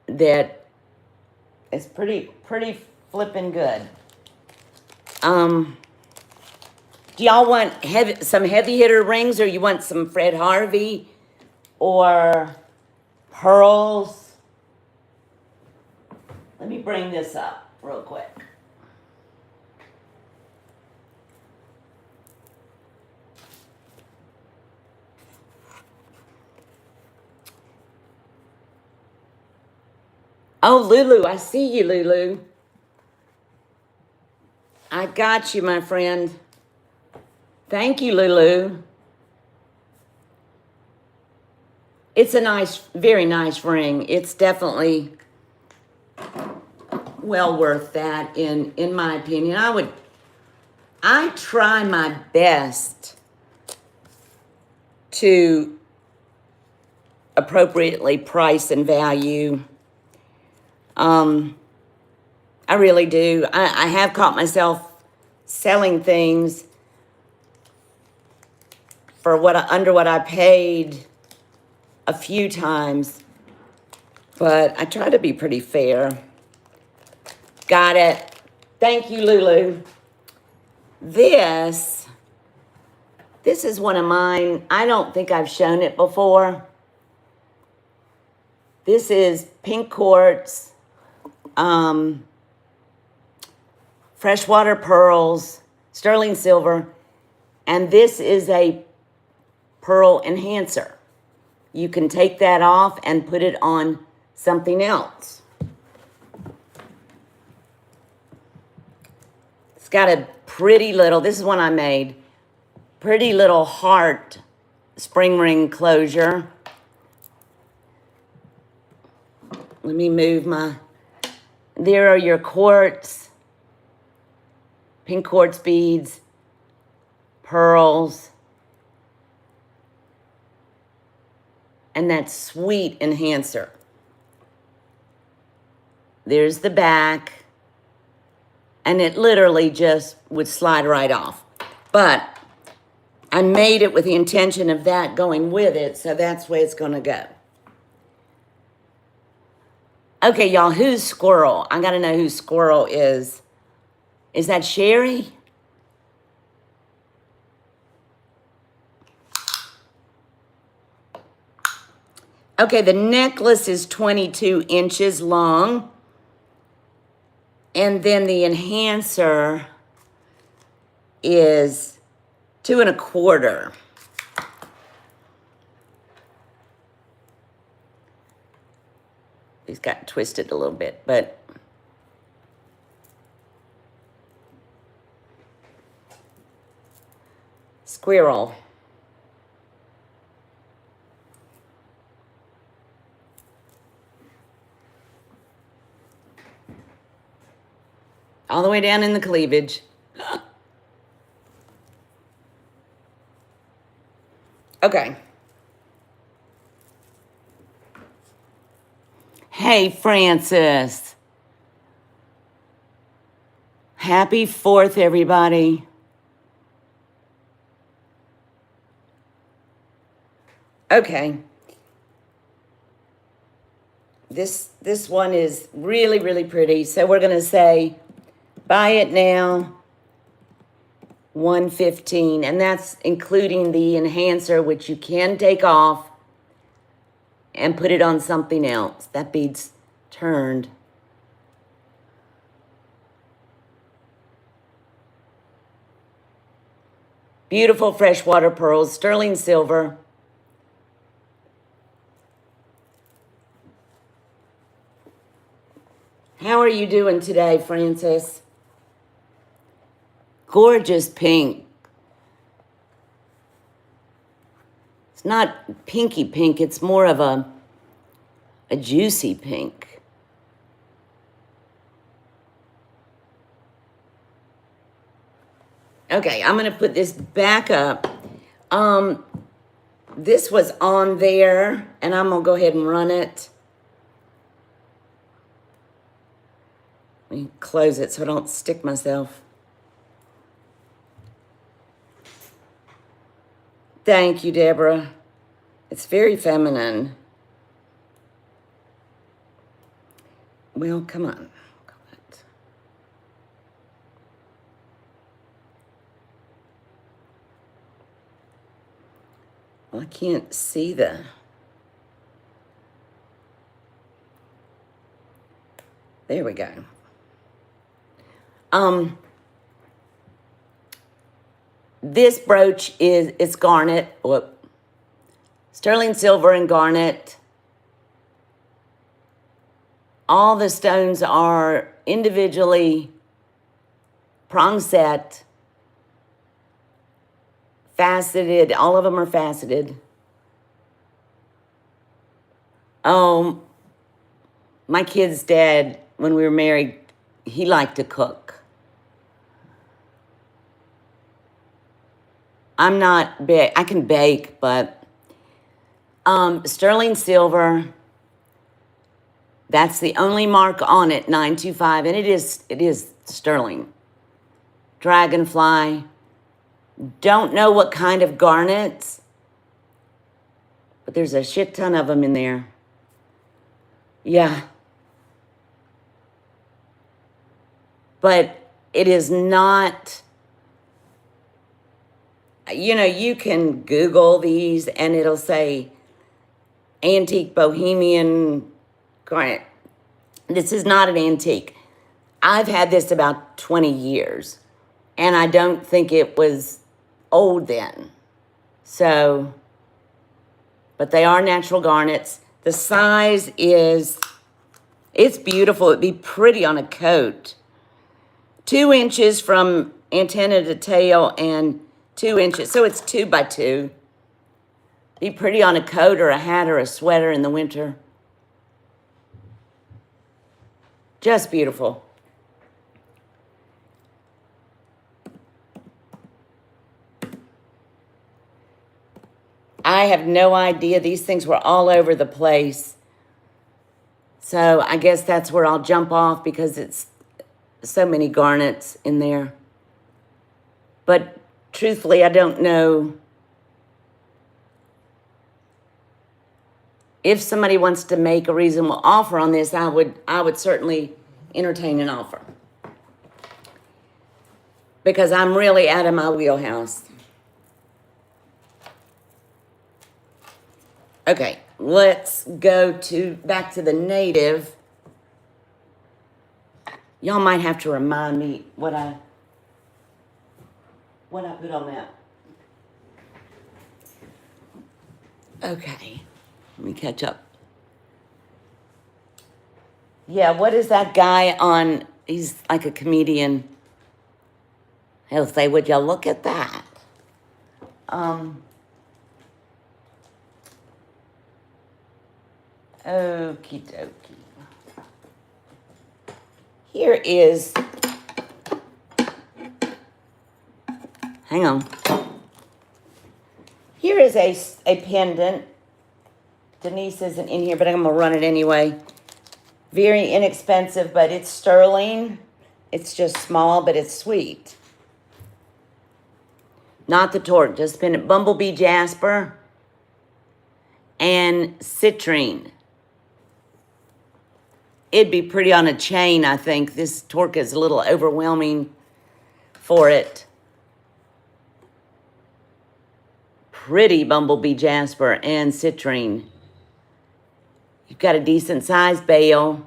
S1: that it's pretty flipping good. Do y'all want some heavy hitter rings, or you want some Fred Harvey or pearls? Let me bring this up real quick. Oh, Lulu, I see you, Lulu. I got you, my friend. Thank you, Lulu. It's a nice, very nice ring. It's definitely well worth that, in my opinion. I try my best to appropriately price and value. I really do. I have caught myself selling things for under what I paid a few times, but I try to be pretty fair. Got it. Thank you, Lulu. This is one of mine. I don't think I've shown it before. This is pink quartz, freshwater pearls, sterling silver, and this is a pearl enhancer. You can take that off and put it on something else. It's got a pretty little, this is one I made, pretty little heart spring ring closure. Let me move there are your quartz, pink quartz beads, pearls, and that sweet enhancer. There's the back, and it literally just would slide right off. But I made it with the intention of that going with it, so that's where it's gonna go. Okay, y'all, who's Squirrel? I gotta know who Squirrel is. Is that Sherry? Okay, the necklace is 22 inches long. And then the enhancer is 2¼ inches. These got twisted a little bit, but squirrel. All the way down in the cleavage. Okay. Hey, Francis. Happy 4th, everybody. Okay. This one is really, really pretty. So we're going to say, buy it now, $115, and that's including the enhancer, which you can take off and put it on something else. That bead's turned. Beautiful freshwater pearls, sterling silver. How are you doing today, Francis? Gorgeous pink. It's not pinky pink, it's more of a juicy pink. Okay, I'm going to put this back up. This was on there, and I'm going to go ahead and run it. Let me close it so I don't stick myself. Thank you, Deborah. It's very feminine. Well, come on. Well, I can't see the... There we go. This brooch it's garnet, sterling silver and garnet. All the stones are individually prong set, faceted. All of them are faceted. My kid's dad, when we were married, he liked to cook. I'm not big. I can bake, but sterling silver. That's the only mark on it, 925, and it is sterling. Dragonfly. Don't know what kind of garnets, but there's a shit ton of them in there. Yeah. But it is not, you know, you can Google these and it'll say antique bohemian garnet. This is not an antique. I've had this about 20 years and I don't think it was old then. So, but they are natural garnets. The size is, it's beautiful. It'd be pretty on a coat. 2 inches from antenna to tail and 2 inches. So it's 2 by 2. Be pretty on a coat or a hat or a sweater in the winter. Just beautiful. I have no idea. These things were all over the place. So I guess that's where I'll jump off because it's so many garnets in there. But truthfully, I don't know if somebody wants to make a reasonable offer on this. I would certainly entertain an offer, because I'm really out of my wheelhouse. Okay, let's go back to the native. Y'all might have to remind me what I put on that. Okay, let me catch up. Yeah, what is that guy on? He's like a comedian. He'll say, "Would you look at that?" Okie dokie. Here is, hang on. Here is a pendant. Denise isn't in here, but I'm gonna run it anyway. Very inexpensive, but it's sterling. It's just small, but it's sweet. Not the torque, just pendant. Bumblebee jasper and citrine. It'd be pretty on a chain, I think. This torque is a little overwhelming for it. Pretty bumblebee jasper and citrine. You've got a decent sized bale.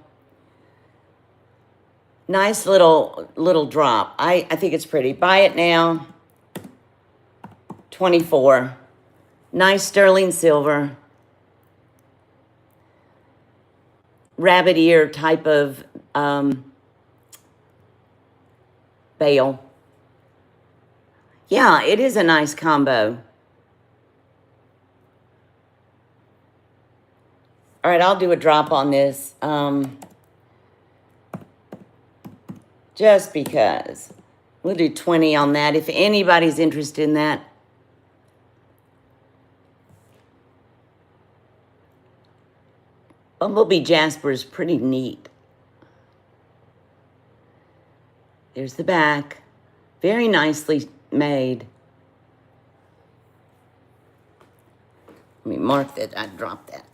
S1: Nice little drop. I think it's pretty. Buy it now. $24. Nice sterling silver. Rabbit ear type of bale. Yeah, it is a nice combo. All right, I'll do a drop on this. Just because. We'll do 20 on that. If anybody's interested in that. Bumblebee jasper is pretty neat. There's the back. Very nicely made. Let me mark that. I dropped that.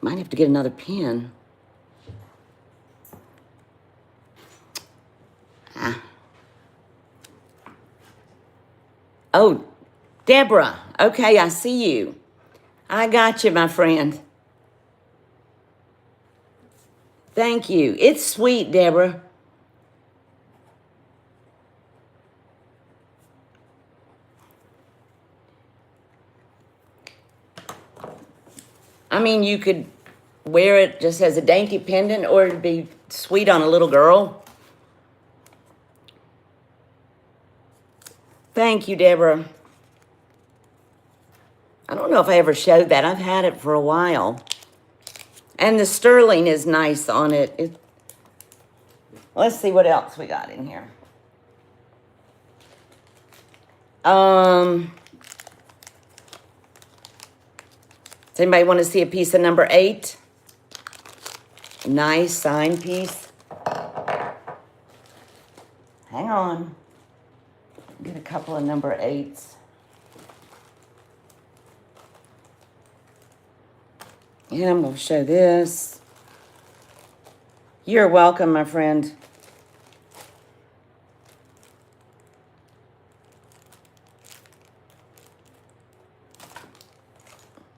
S1: Might have to get another pen. Oh, Deborah. Okay, I see you. I got you, my friend. Thank you. It's sweet, Deborah. I mean, you could wear it just as a dainty pendant, or it'd be sweet on a little girl. Thank you, Deborah. I don't know if I ever showed that. I've had it for a while. And the sterling is nice on it. Let's see what else we got in here. Does anybody want to see a piece of number 8? Nice sign piece. Hang on. Get a couple of number 8s. Yeah, I'm going to show this. You're welcome, my friend.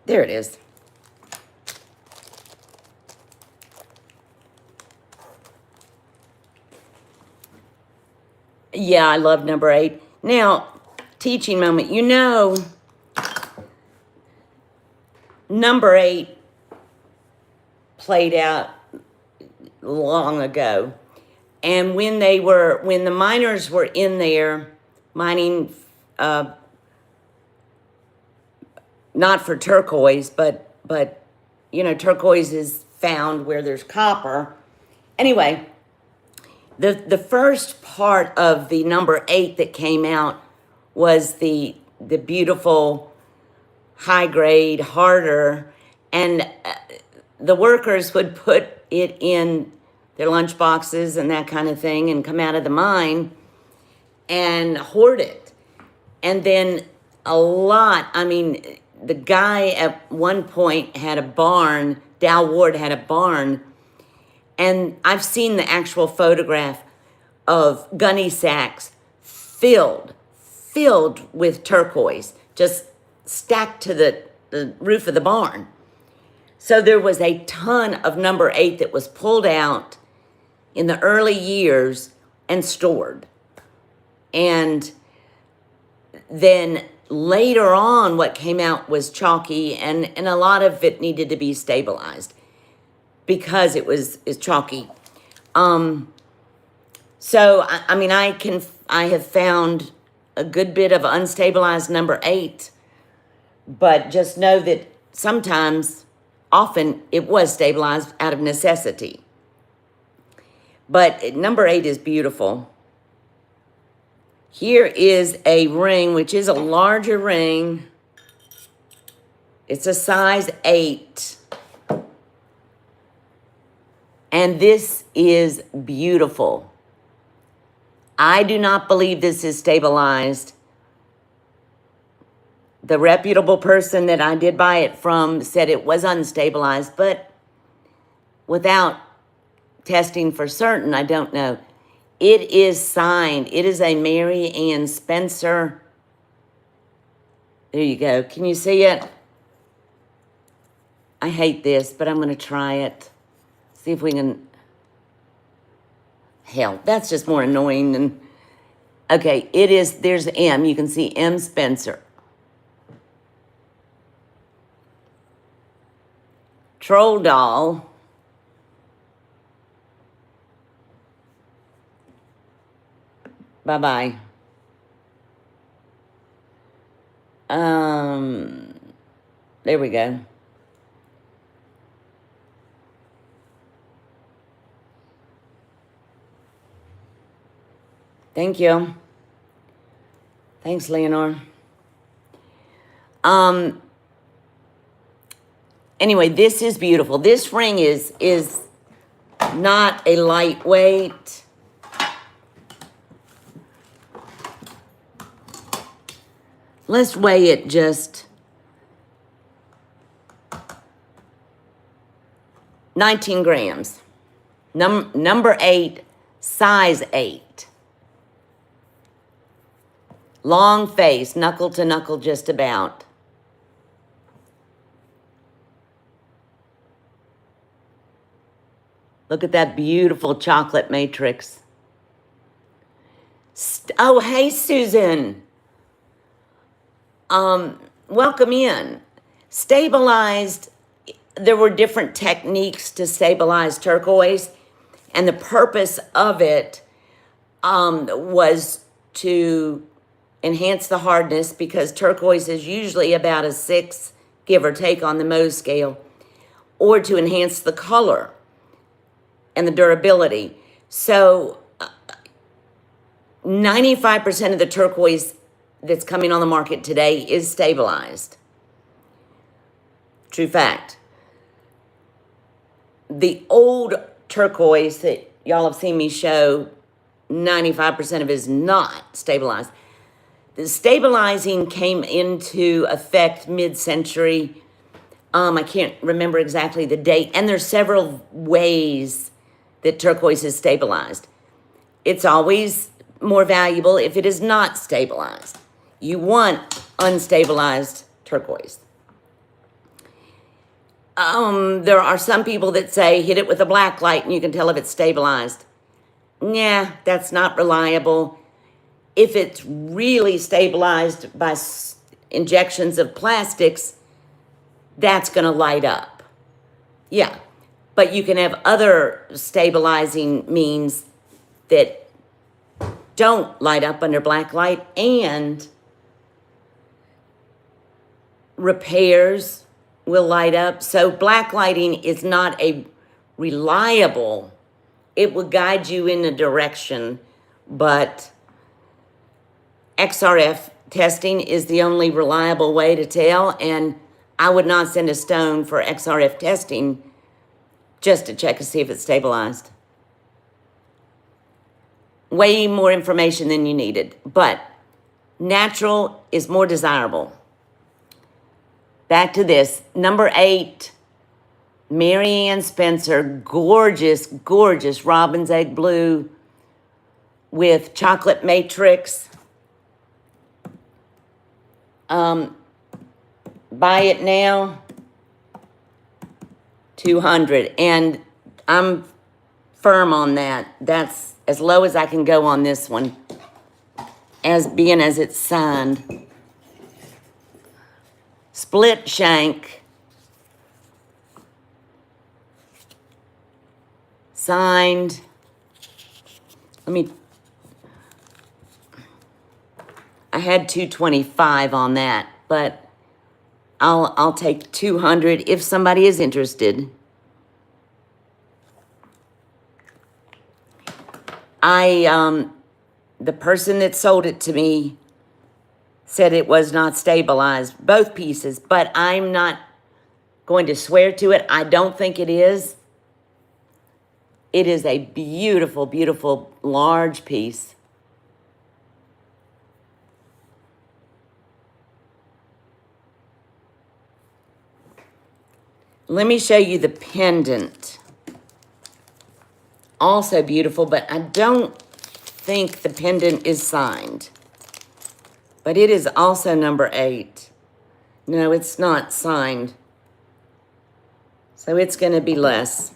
S1: There it is. Yeah, I love number 8. Now, teaching moment. You know, number 8 played out long ago. And when the miners were in there mining, not for turquoise, but you know, turquoise is found where there's copper. Anyway, the first part of the number 8 that came out was the beautiful, high grade, harder, and the workers would put it in their lunch boxes and that kind of thing and come out of the mine and hoard it. And then a lot, I mean, the guy at one point had a barn, Dow Ward had a barn, and I've seen the actual photograph of gunny sacks filled with turquoise, just stacked to the roof of the barn. So there was a ton of number 8 that was pulled out in the early years and stored. And then later on, what came out was chalky, and a lot of it needed to be stabilized because it's chalky. So, I mean, I have found a good bit of unstabilized number 8, but just know that sometimes, often, it was stabilized out of necessity. But number 8 is beautiful. Here is a ring, which is a larger ring. It's a size 8. And this is beautiful. I do not believe this is stabilized. The reputable person that I did buy it from said it was unstabilized, but without testing for certain, I don't know. It is signed. It is a Mary Ann Spencer. There you go. Can you see it? I hate this, but I'm going to try it. See if we can... Hell, that's just more annoying than... Okay, it is... There's M. You can see M. Spencer. Troll doll. Bye-bye. There we go. Thank you. Thanks, Leonore. Anyway, this is beautiful. This ring is not a lightweight. Let's weigh it just 19 grams. Number 8, size 8. Long face, knuckle to knuckle just about. Look at that beautiful chocolate matrix. Oh, hey, Susan. Welcome in. Stabilized, there were different techniques to stabilize turquoise, and the purpose of it was to enhance the hardness, because turquoise is usually about a 6, give or take, on the Mohs scale, or to enhance the color and the durability. So 95% of the turquoise that's coming on the market today is stabilized. True fact. The old turquoise that y'all have seen me show, 95% of it is not stabilized. The stabilizing came into effect mid-century. I can't remember exactly the date. And there's several ways that turquoise is stabilized. It's always more valuable if it is not stabilized. You want unstabilized turquoise. There are some people that say hit it with a black light and you can tell if it's stabilized. Nah, that's not reliable. If it's really stabilized by injections of plastics, that's going to light up. Yeah, but you can have other stabilizing means that don't light up under black light, and repairs will light up. So black lighting is not a reliable, it will guide you in a direction, but XRF testing is the only reliable way to tell, and I would not send a stone for XRF testing just to check to see if it's stabilized. way more information than you needed. But natural is more desirable. Back to this. Number 8, Mary Ann Spencer. Gorgeous, gorgeous robin's egg blue with chocolate matrix. Buy it now, $200. And I'm firm on that. That's as low as I can go on this one, as being as it's signed. Split shank. Signed. I had $225 on that, but I'll take $200 if somebody is interested. The person that sold it to me said it was not stabilized, both pieces, but I'm not going to swear to it. I don't think it is. It is a beautiful, beautiful, large piece. Let me show you the pendant. Also beautiful, but I don't think the pendant is signed. But it is also number 8. No, it's not signed. So it's going to be less.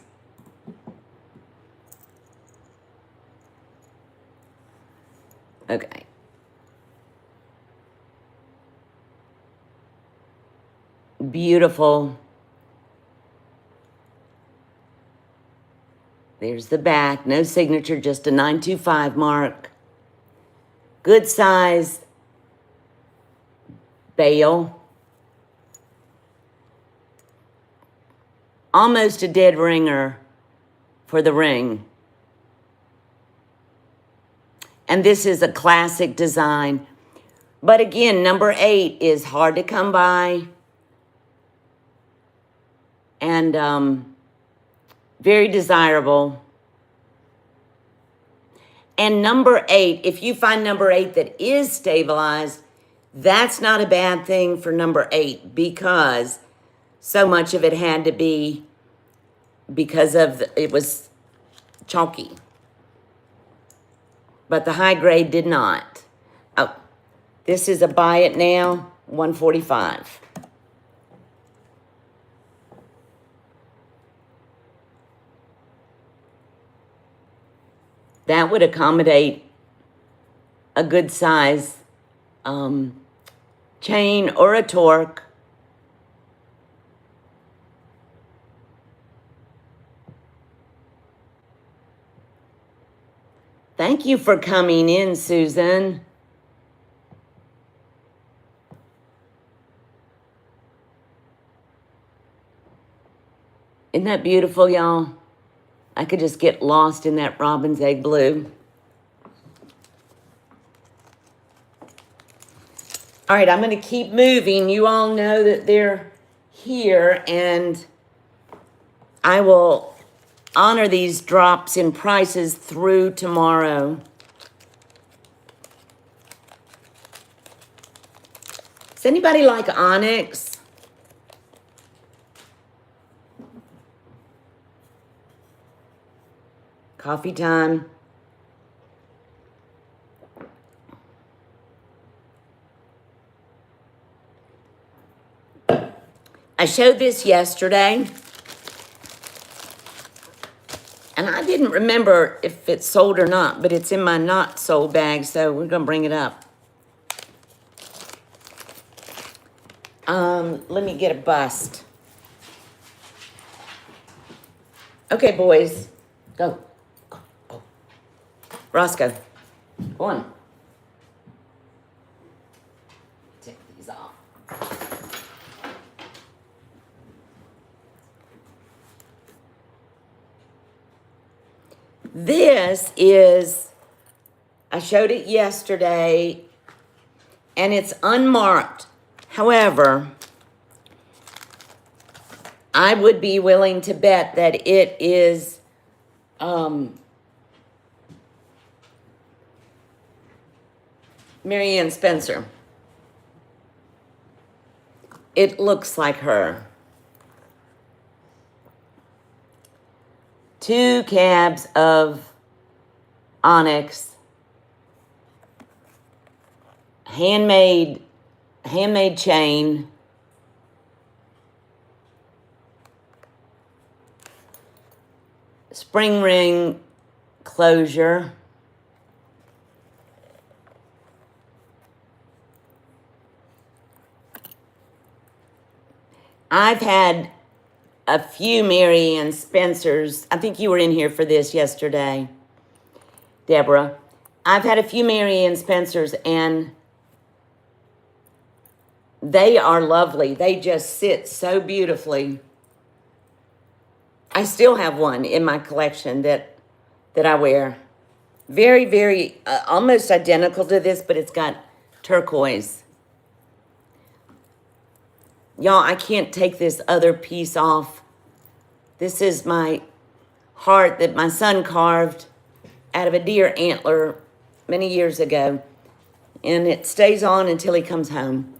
S1: Okay. Beautiful. There's the back. No signature, just a 925 mark. Good size bail. Almost a dead ringer for the ring. And this is a classic design. But again, number 8 is hard to come by. And very desirable. And number 8, if you find number 8 that is stabilized, that's not a bad thing for number 8, because so much of it had to be because of it was chalky. But the high grade did not. Oh, this is a buy it now, $145. That would accommodate a good size chain or a torque. Thank you for coming in, Susan. Isn't that beautiful, y'all? I could just get lost in that robin's egg blue. All right, I'm going to keep moving. You all know that they're here, and I will honor these drops in prices through tomorrow. Does anybody like onyx? Coffee time. I showed this yesterday, and I didn't remember if it sold or not, but it's in my not sold bag, so we're gonna bring it up. Let me get a bust. Okay, boys, go. Roscoe, go on. Take these off. This is, I showed it yesterday, and it's unmarked. However, I would be willing to bet that it is Mary Ann Spencer. It looks like her. 2 cabs of onyx. Handmade chain. Spring ring closure. I've had a few Mary Ann Spencers. I think you were in here for this yesterday, Deborah. I've had a few Mary Ann Spencers, and they are lovely. They just sit so beautifully. I still have one in my collection that I wear. Very, very, almost identical to this, but it's got turquoise. Y'all, I can't take this other piece off. This is my heart that my son carved out of a deer antler many years ago. And it stays on until he comes home.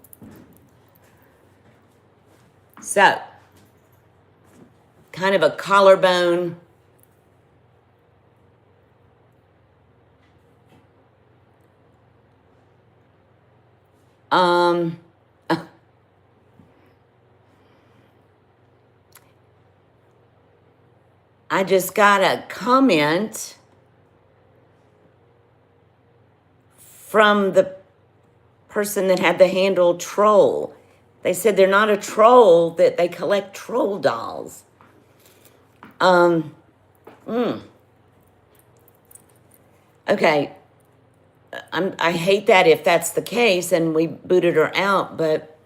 S1: So, kind of a collarbone. I just got a comment from the person that had the handle troll. They said they're not a troll, that they collect troll dolls. Okay. I hate that if that's the case and we booted her out, but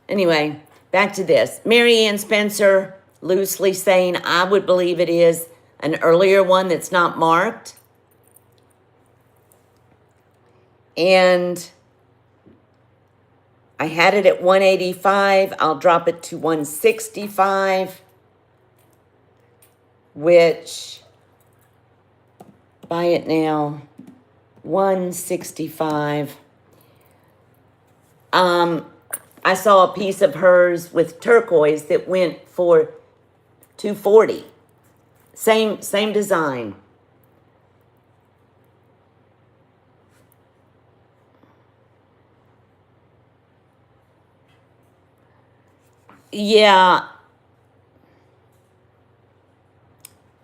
S1: anyway, back to this. Mary Ann Spencer, loosely saying, I would believe it is an earlier one that's not marked. And I had it at 185. I'll drop it to 165, which, buy it now, 165. I saw a piece of hers with turquoise that went for 240. Same design. Yeah.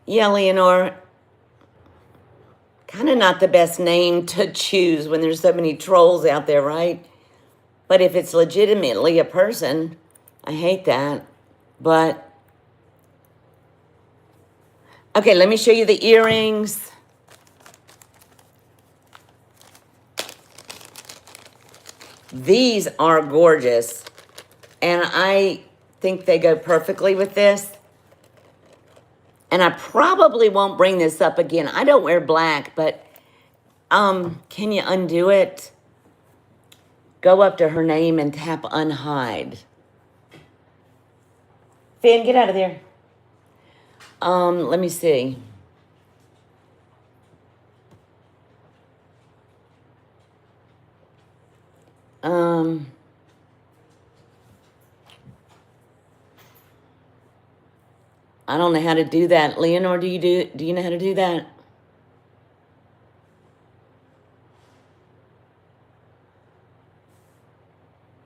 S1: Yeah, Leonore. Kind of not the best name to choose when there's so many trolls out there, right? But if it's legitimately a person, I hate that. But, okay, let me show you the earrings. These are gorgeous. And I think they go perfectly with this. And I probably won't bring this up again. I don't wear black, but can you undo it? Go up to her name and tap unhide. Finn, get out of there. Let me see. I don't know how to do that. Leonore, do you know how to do that?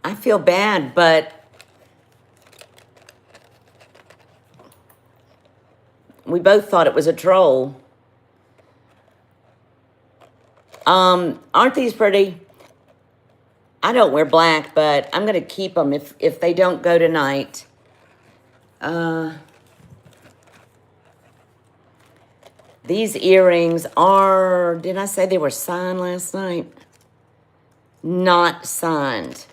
S1: I feel bad, but we both thought it was a troll. Aren't these pretty? I don't wear black, but I'm gonna keep them if they don't go tonight. These earrings are, did I say they were signed last night? Not signed.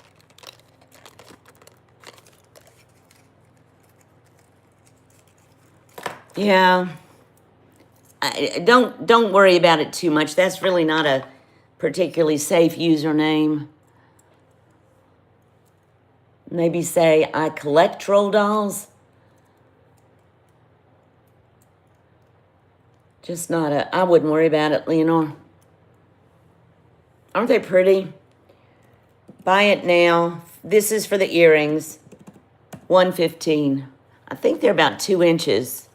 S1: Yeah. Don't worry about it too much. That's really not a particularly safe username. Maybe say, I collect troll dolls. Just not I wouldn't worry about it, Leonore. Aren't they pretty? Buy it now. This is for the earrings. $115. I think they're about 2 inches.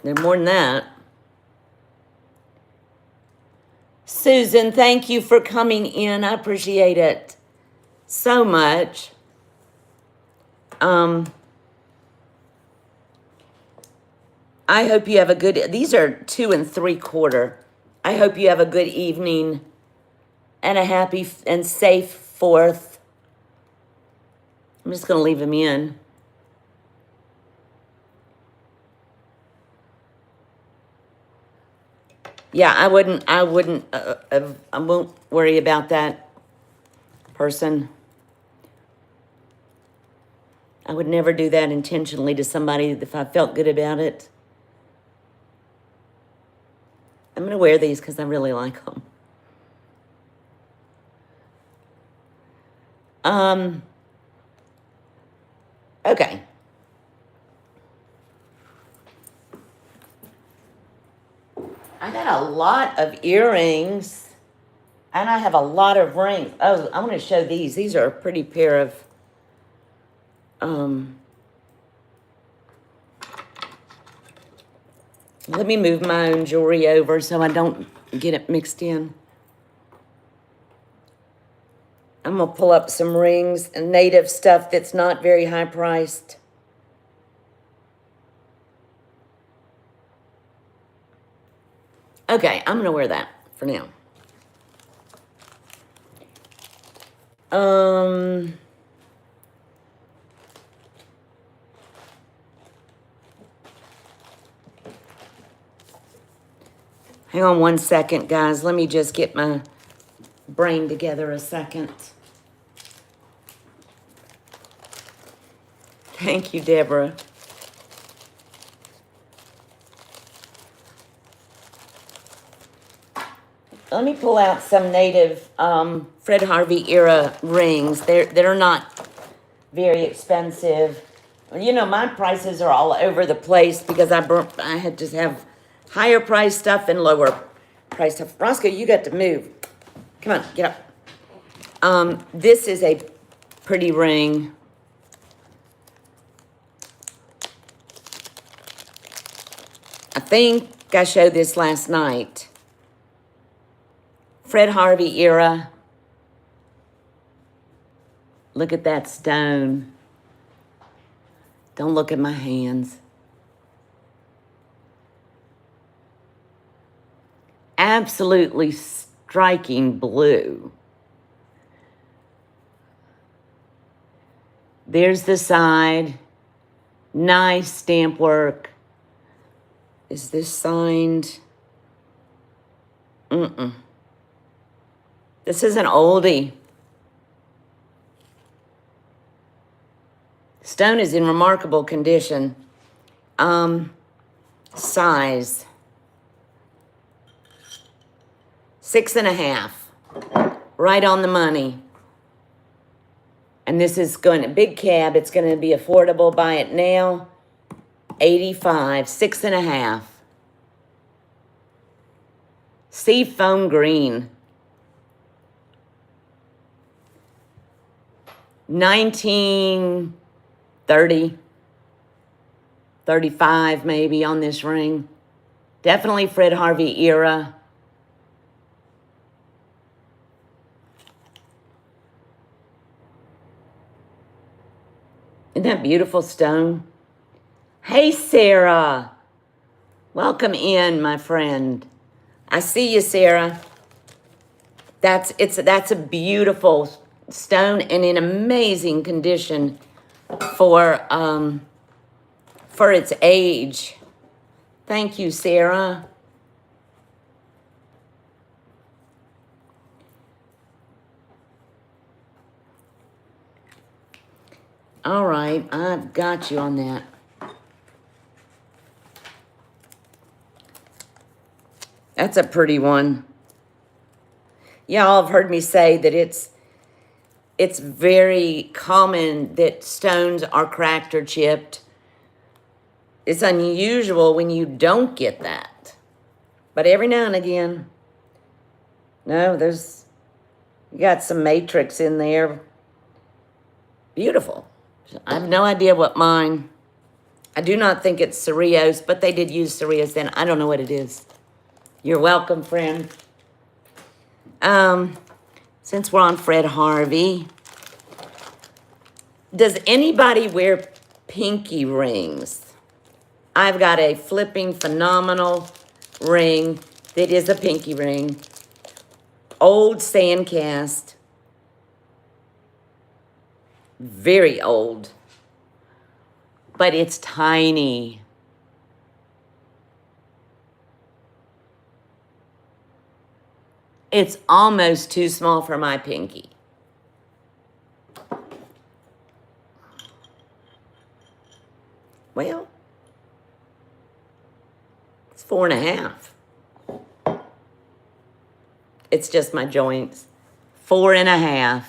S1: They're more than that. Susan, thank you for coming in. I appreciate it so much. I hope you have a good, these are 2 3/4. I hope you have a good evening and a happy and safe 4th. I'm just going to leave them in. Yeah, I won't worry about that person. I would never do that intentionally to somebody if I felt good about it. I'm going to wear these because I really like them. Okay. I got a lot of earrings, and I have a lot of rings. Oh, I want to show these. These are a pretty pair of, let me move my own jewelry over so I don't get it mixed in. I'm going to pull up some rings and native stuff that's not very high priced. Okay, I'm going to wear that for now. Hang on one second, guys. Let me just get my brain together a second. Thank you, Deborah. Let me pull out some native Fred Harvey era rings. They're not very expensive. You know, my prices are all over the place because I had to have higher price stuff and lower price stuff. Roscoe, you got to move. Come on, get up. This is a pretty ring. I think I showed this last night. Fred Harvey era. Look at that stone. Don't look at my hands. Absolutely striking blue. There's the side. Nice stamp work. Is this signed? This is an oldie. Stone is in remarkable condition. Size. 6.5. Right on the money. And this is going to, big cab, it's going to be affordable. Buy it now. 85, 6.5. Sea foam green. 1930, 35 maybe on this ring. Definitely Fred Harvey era. Isn't that beautiful stone? Hey, Sarah. Welcome in, my friend. I see you, Sarah. That's a beautiful stone and in amazing condition for its age. Thank you, Sarah. All right, I've got you on that. That's a pretty one. Y'all have heard me say that it's very common that stones are cracked or chipped. It's unusual when you don't get that. But every now and again, no, you got some matrix in there. Beautiful. I have no idea what mine, I do not think it's Cerritos, but they did use Cerritos then. I don't know what it is. You're welcome, friend. Since we're on Fred Harvey, does anybody wear pinky rings? I've got a flipping phenomenal ring that is a pinky ring. Old sand cast. Very old. But it's tiny. It's almost too small for my pinky. Well, it's 4.5. It's just my joints. 4.5.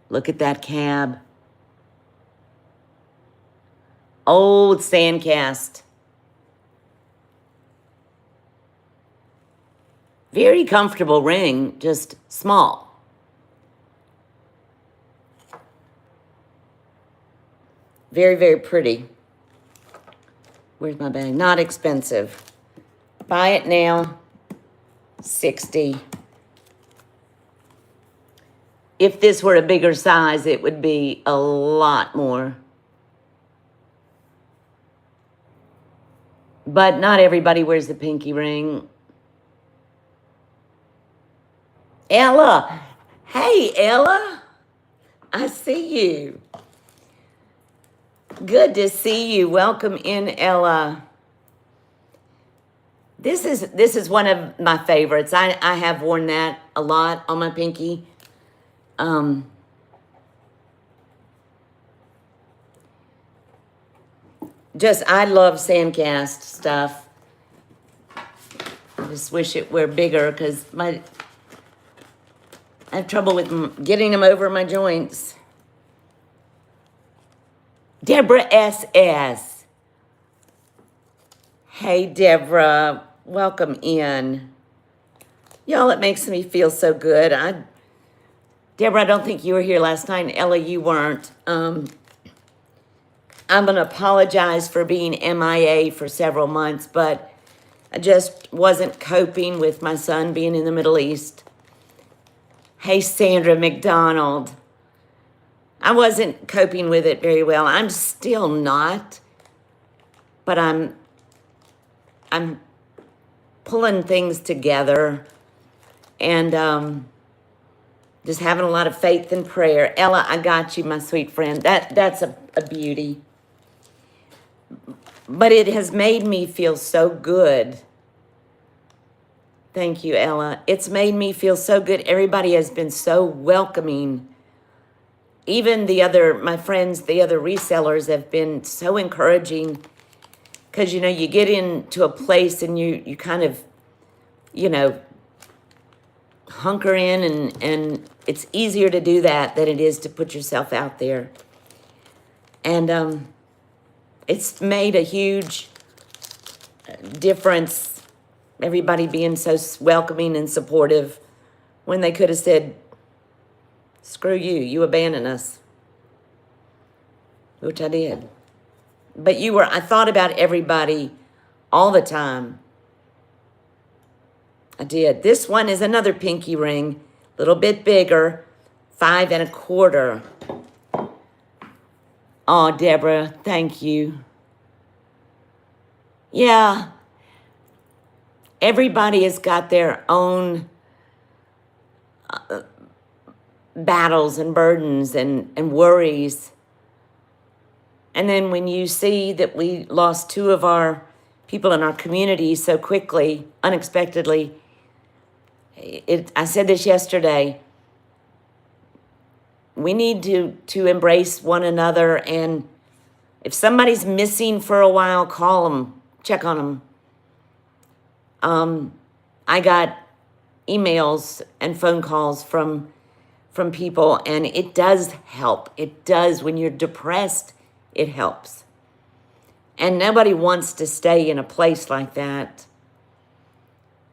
S1: Look at that cab. Old sand cast. Very comfortable ring, just small. Very, very pretty. Where's my bag? Not expensive. Buy it now, $60. If this were a bigger size, it would be a lot more. But not everybody wears the pinky ring. Ella. Hey, Ella. I see you. Good to see you. Welcome in, Ella. This is one of my favorites. I have worn that a lot on my pinky. I love sandcast stuff. I just wish it were bigger because I have trouble with getting them over my joints. Deborah S.S. Hey, Deborah. Welcome in. Y'all, it makes me feel so good. Deborah, I don't think you were here last night. And Ella, you weren't. I'm going to apologize for being MIA for several months, but I just wasn't coping with my son being in the Middle East. Hey, Sandra McDonald. I wasn't coping with it very well. I'm still not, but I'm pulling things together and just having a lot of faith and prayer. Ella, I got you, my sweet friend. That's a beauty. But it has made me feel so good. Thank you, Ella. It's made me feel so good. Everybody has been so welcoming. Even my friends, the other resellers have been so encouraging because, you get into a place and you kind of, hunker in and it's easier to do that than it is to put yourself out there. And it's made a huge difference, everybody being so welcoming and supportive when they could have said, screw you, you abandon us. Which I did. But I thought about everybody all the time. I did. This one is another pinky ring, a little bit bigger, 5.25. Oh, Deborah, thank you. Yeah. Everybody has got their own battles and burdens and worries. And then when you see that we lost 2 of our people in our community so quickly, unexpectedly, I said this yesterday, we need to embrace one another, and if somebody's missing for a while, call them, check on them. I got emails and phone calls from people, and it does help. It does. When you're depressed, it helps. And nobody wants to stay in a place like that.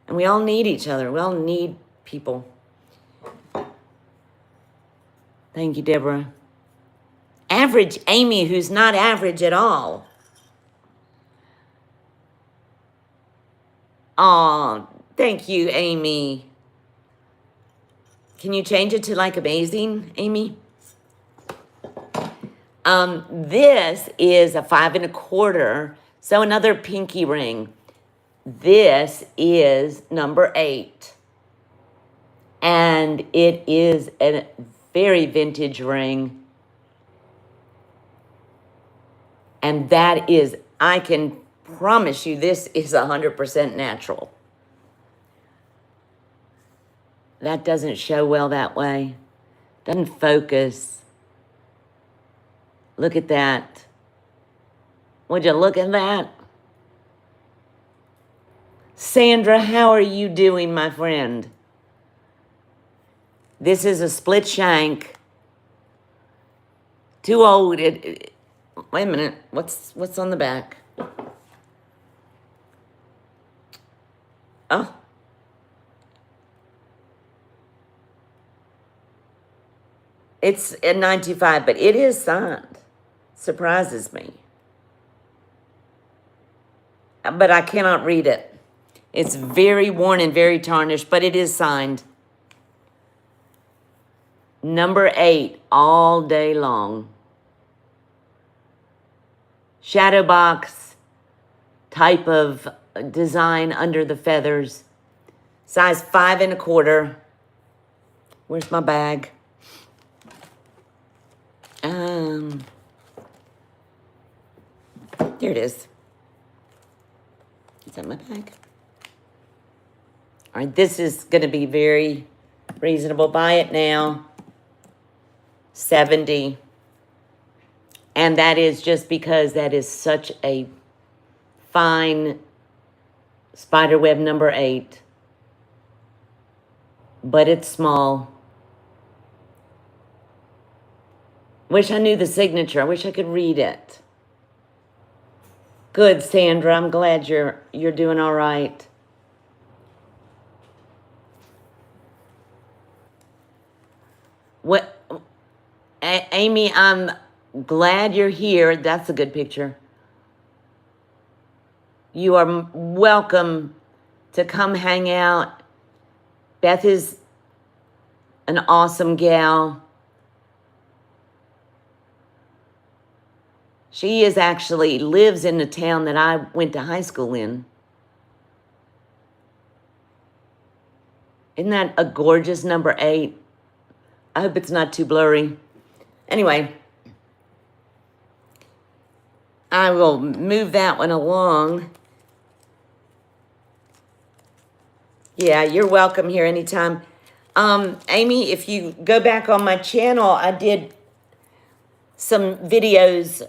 S1: And we all need each other. We all need people. Thank you, Deborah. Average Amy, who's not average at all. Aw, thank you, Amy. Can you change it to like amazing, Amy? This is a 5 1/4, so another pinky ring. This is number 8. And it is a very vintage ring. And that is, I can promise you, this is 100% natural. That doesn't show well that way. Doesn't focus. Look at that. Would you look at that? Sandra, how are you doing, my friend? This is a split shank. Too old. Wait a minute. What's on the back? Oh. It's a 95, but it is signed. Surprises me. But I cannot read it. It's very worn and very tarnished, but it is signed. Number 8, all day long. Shadow box type of design under the feathers. Size 5 1/4. Where's my bag? There it is. Is that my bag? All right, this is going to be very reasonable. Buy it now. 70. And that is just because that is such a fine spiderweb number 8. But it's small. Wish I knew the signature. I wish I could read it. Good, Sandra. I'm glad you're doing all right. What, Amy, I'm glad you're here. That's a good picture. You are welcome to come hang out. Beth is an awesome gal. She is actually lives in the town that I went to high school in. Isn't that a gorgeous number 8? I hope it's not too blurry. Anyway, I will move that one along. Yeah, you're welcome here anytime. Amy, if you go back on my channel, I did some videos,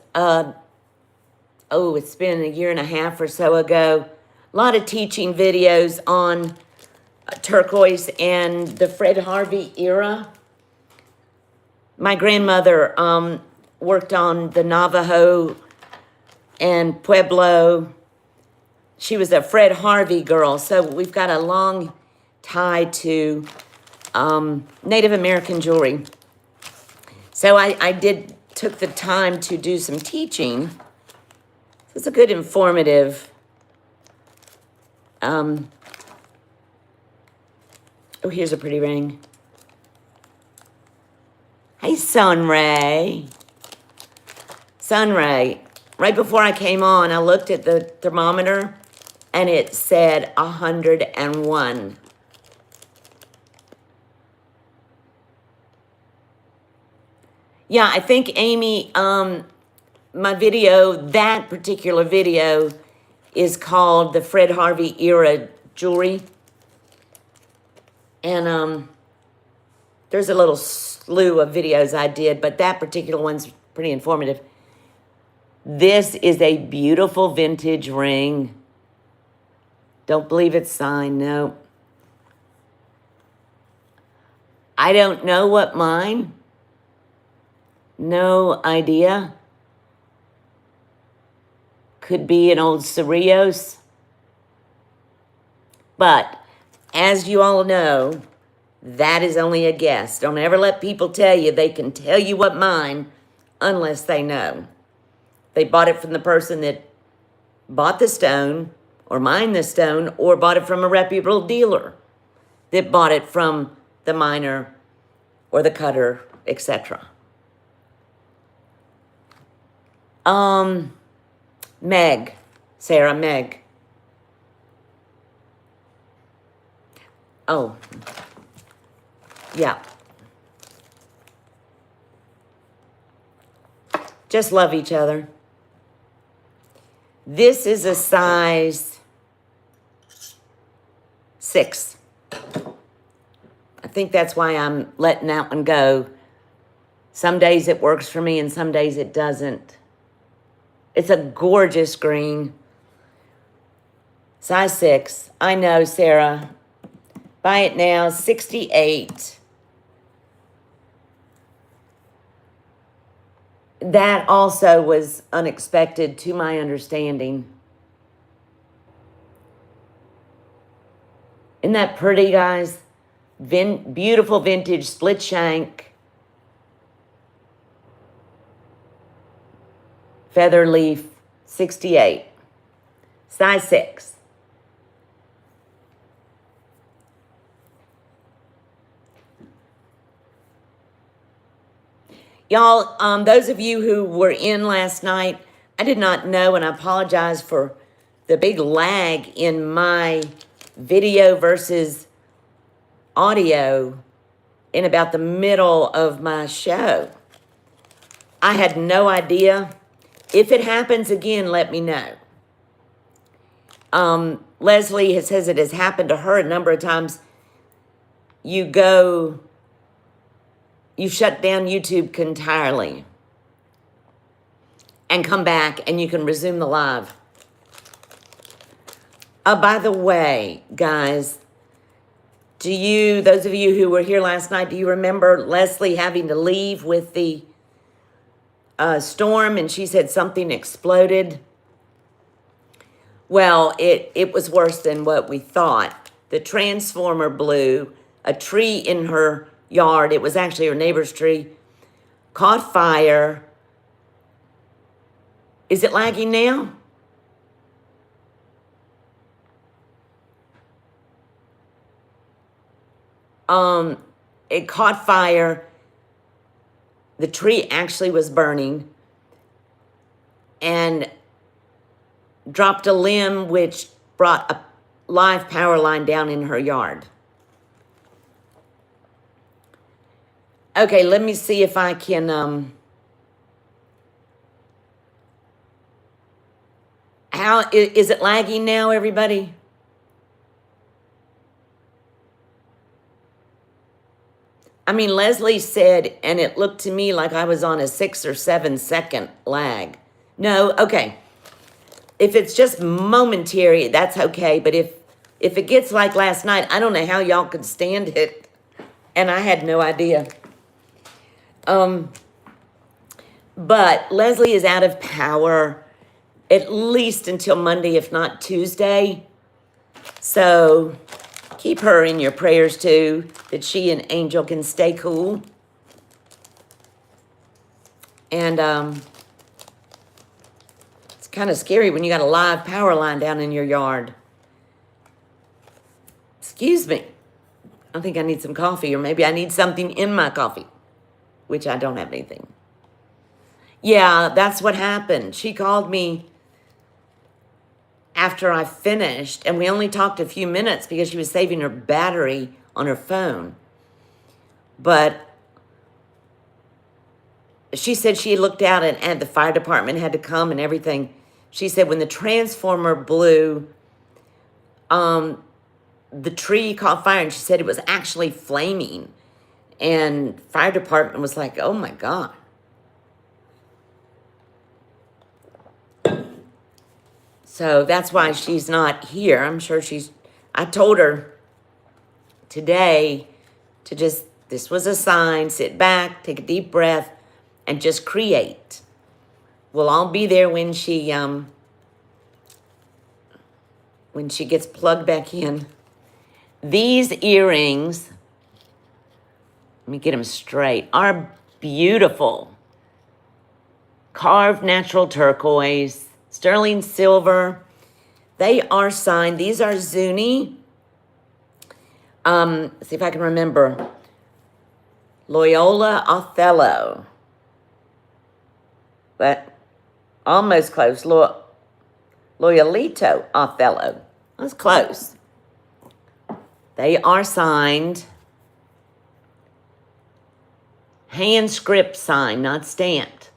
S1: it's been 1.5 years or so ago. A lot of teaching videos on turquoise and the Fred Harvey era. My grandmother worked on the Navajo and Pueblo. She was a Fred Harvey girl, so we've got a long tie to Native American jewelry. So I took the time to do some teaching. It's a good informative. Oh, here's a pretty ring. Hey, Sunray. Sunray. Right before I came on, I looked at the thermometer and it said 101. Yeah, I think, Amy, my video, that particular video is called the Fred Harvey era jewelry. And there's a little slew of videos I did, but that particular one's pretty informative. This is a beautiful vintage ring. Don't believe it's signed, no. I don't know what mine. No idea. could be an old Cerritos. But as you all know, that is only a guess. Don't ever let people tell you they can tell you what mine unless they know. They bought it from the person that bought the stone or mined the stone, or bought it from a reputable dealer that bought it from the miner or the cutter, etc. Meg, Sarah, Meg. Oh, yeah. Just love each other. This is a size 6. I think that's why I'm letting that one go. Some days it works for me and some days it doesn't. It's a gorgeous green. Size 6. I know, Sarah. Buy it now, 68. That also was unexpected to my understanding. Isn't that pretty, guys? Beautiful vintage split shank. Feather leaf, 68. Size 6. Y'all, those of you who were in last night, I did not know, and I apologize for the big lag in my video versus audio in about the middle of my show. I had no idea. If it happens again, let me know. Leslie says it has happened to her a number of times. You shut down YouTube entirely and come back and you can resume the live. By the way, guys, those of you who were here last night, do you remember Leslie having to leave with the storm and she said something exploded? Well, it was worse than what we thought. The transformer blew, a tree in her yard, it was actually her neighbor's tree, caught fire. Is it lagging now? It caught fire. The tree actually was burning and dropped a limb, which brought a live power line down in her yard. Okay, let me see if I can, how, is it lagging now, everybody? I mean, Leslie said, and it looked to me like I was on a 6 or 7 second lag. No, okay. If it's just momentary, that's okay. But if it gets like last night, I don't know how y'all could stand it. And I had no idea. But Leslie is out of power at least until Monday, if not Tuesday. So keep her in your prayers too, that she and Angel can stay cool. And it's kind of scary when you got a live power line down in your yard. Excuse me. I think I need some coffee, or maybe I need something in my coffee, which I don't have anything. Yeah, that's what happened. She called me after I finished, and we only talked a few minutes because she was saving her battery on her phone. But she said she looked out and the fire department had to come and everything. She said when the transformer blew, the tree caught fire, and she said it was actually flaming. And fire department was like, oh my God. So that's why she's not here. I'm sure I told her today to this was a sign, sit back, take a deep breath, and just create. We'll all be there when she when she gets plugged back in. These earrings, let me get them straight, are beautiful. Carved natural turquoise, sterling silver. They are signed. These are Zuni. See if I can remember. Loyola Othello. But almost close. Loyolito Othello. That's close. They are signed. Hand script signed, not stamped.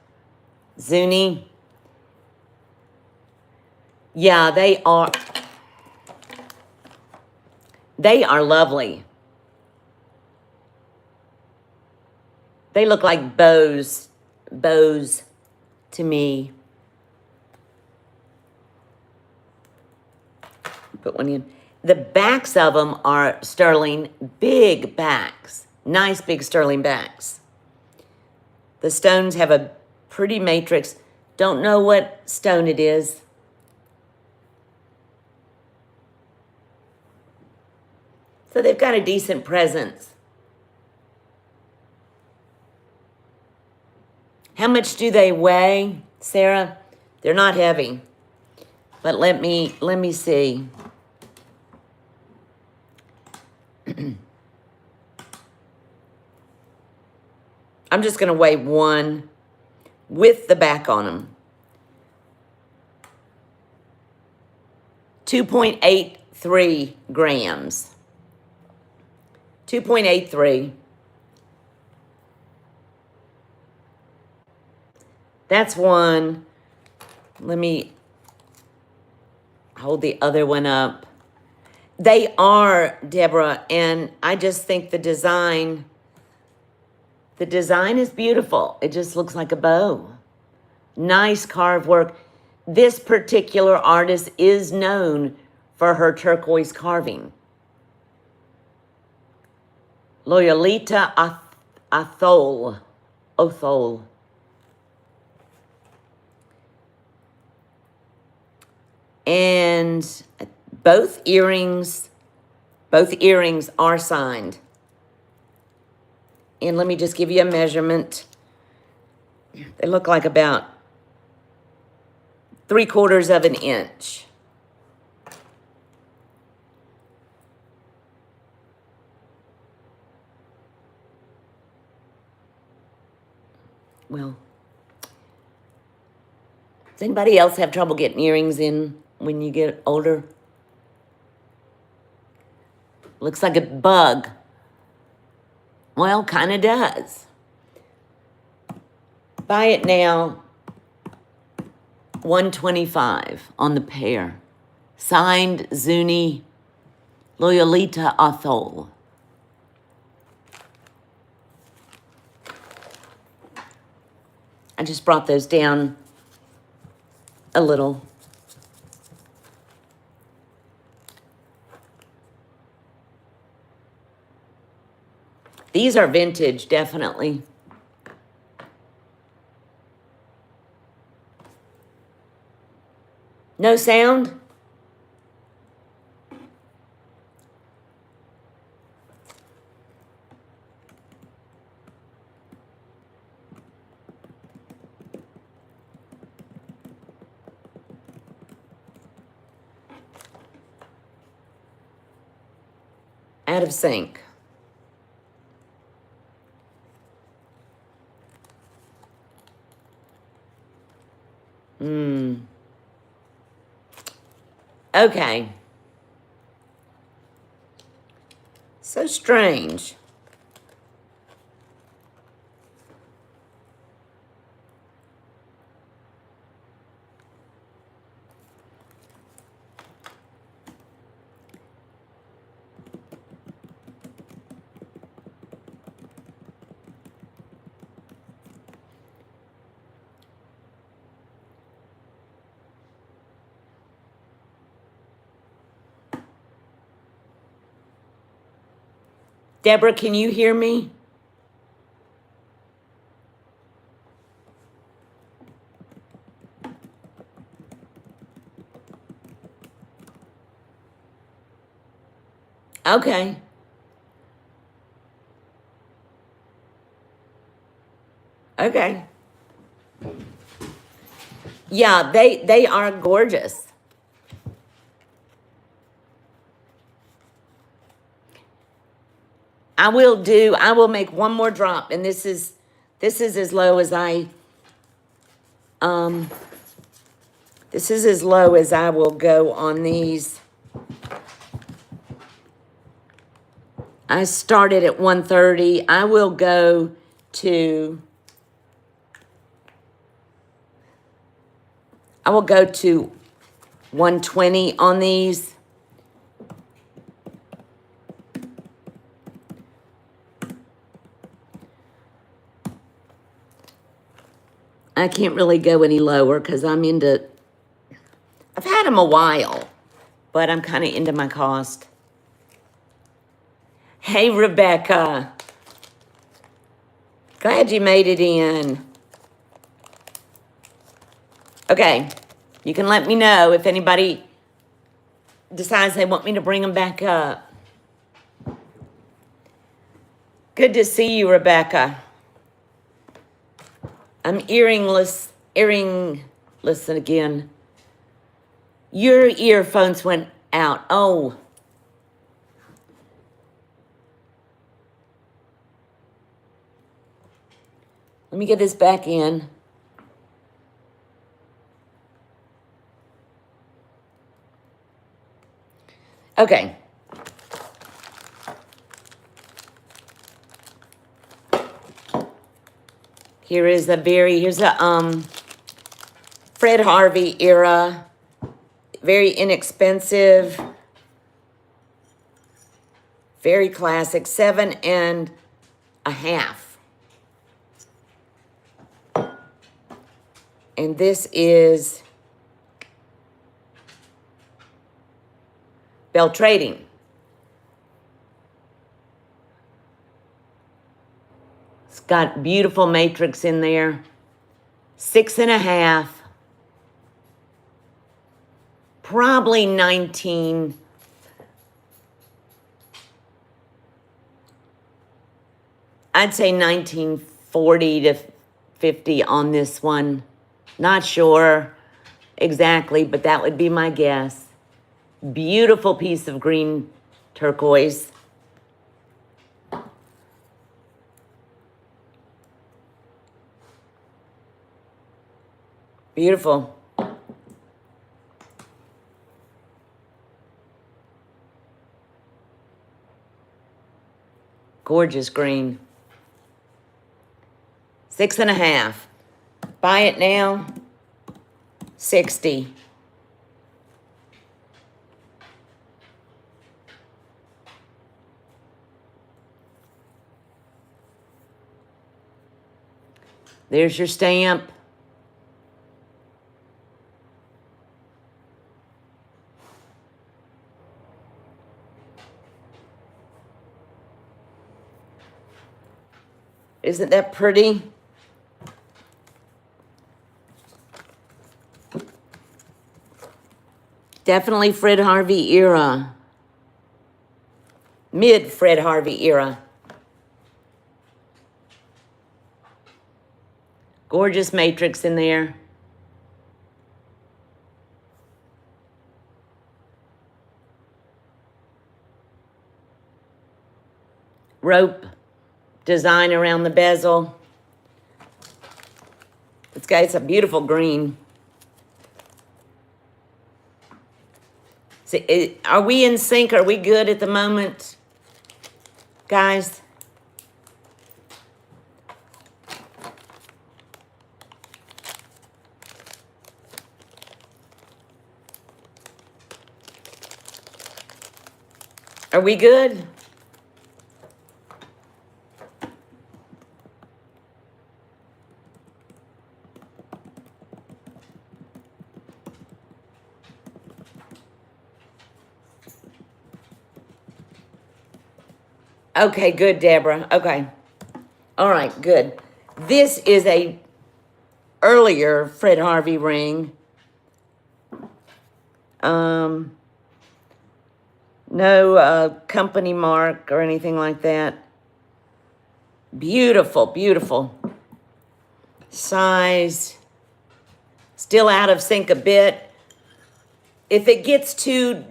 S1: Zuni. Yeah, they are. They are lovely. They look like bows to me. Put one in. The backs of them are sterling, big backs. Nice big sterling backs. The stones have a pretty matrix. Don't know what stone it is. So they've got a decent presence. How much do they weigh, Sarah? They're not heavy. But let me see. I'm just going to weigh one with the back on them. 2.83 grams. 2.83. That's one. Let me hold the other one up. They are, Deborah, and I just think the design is beautiful. It just looks like a bow. Nice carved work. This particular artist is known for her turquoise carving. Loyolita Othol. And both earrings are signed. And let me just give you a measurement. They look like about 3/4 of an inch. Well, does anybody else have trouble getting earrings in when you get older? Looks like a bug. Well, kind of does. Buy it now. $125 on the pair. Signed, Zuni, Loyolita Othol. I just brought those down a little. These are vintage, definitely. No sound? Out of sync. Okay. So strange. Deborah, can you hear me? Okay. Okay. Yeah, they are gorgeous. I will make one more drop, and this is as low as um this is as low as I will go on these. I started at 130. I will go to 120 on these. I can't really go any lower because I've had them a while, but I'm kind of into my cost. Hey, Rebecca. Glad you made it in. Okay, you can let me know if anybody decides they want me to bring them back up. Good to see you, Rebecca. I'm earringless again. Your earphones went out. Oh. Let me get this back in. Okay. Here's a Fred Harvey era, very inexpensive, very classic, 7.5. And this is Bell Trading. It's got beautiful matrix in there. 6.5. Probably 19. I'd say 1940 to 50 on this one. Not sure exactly, but that would be my guess. Beautiful piece of green turquoise. Beautiful. Gorgeous green. 6.5. Buy it now. 60. There's your stamp. Isn't that pretty? Definitely Fred Harvey era. Mid Fred Harvey era. Gorgeous matrix in there. Rope design around the bezel. It's a beautiful green. See, are we in sync? Are we good at the moment, guys? Are we good? Okay, good, Deborah. Okay. All right, good. This is a earlier Fred Harvey ring. No company mark or anything like that. Beautiful, beautiful. Size. Still out of sync a bit. If it gets too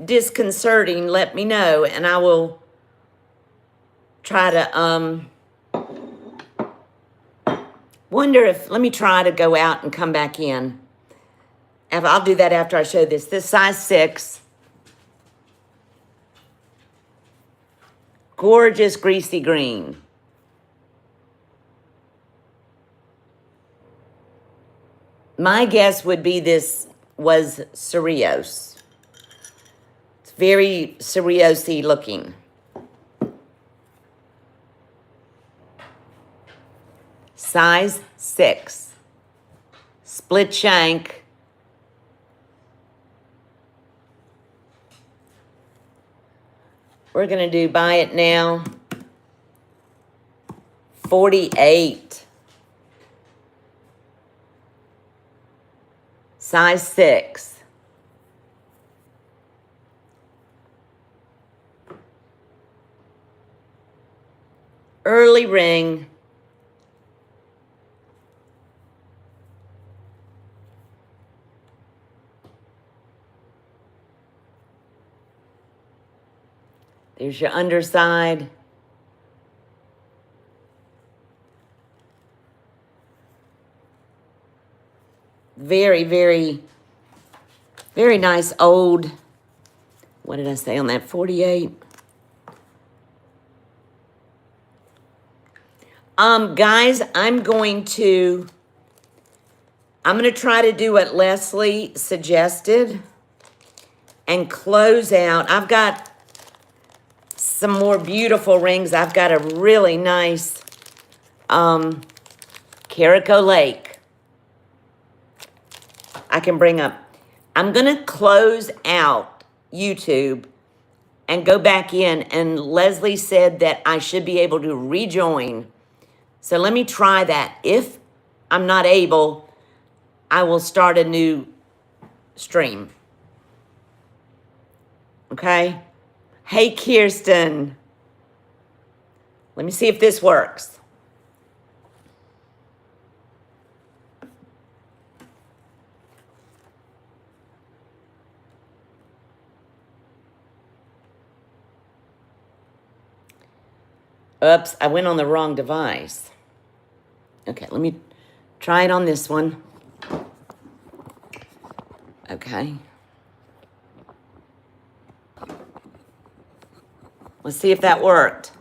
S1: disconcerting, let me know and I will try to wonder if, let me try to go out and come back in. I'll do that after I show this. This size 6. Gorgeous greasy green. My guess would be this was Cereos. It's very Cereos-y looking. Size 6. Split shank. We're going to do buy it now. 48. Size 6. Early ring. There's your underside. Very, very, very nice old, what did I say on that, 48? Guys, I'm going to try to do what Leslie suggested and close out. I've got some more beautiful rings. I've got a really nice Carico Lake. I can bring up. I'm going to close out YouTube and go back in. And Leslie said that I should be able to rejoin. So let me try that. If I'm not able, I will start a new stream. Okay? Hey, Kirsten. Let me see if this works. Oops, I went on the wrong device. Okay, let me try it on this one. Okay. Let's see if that worked.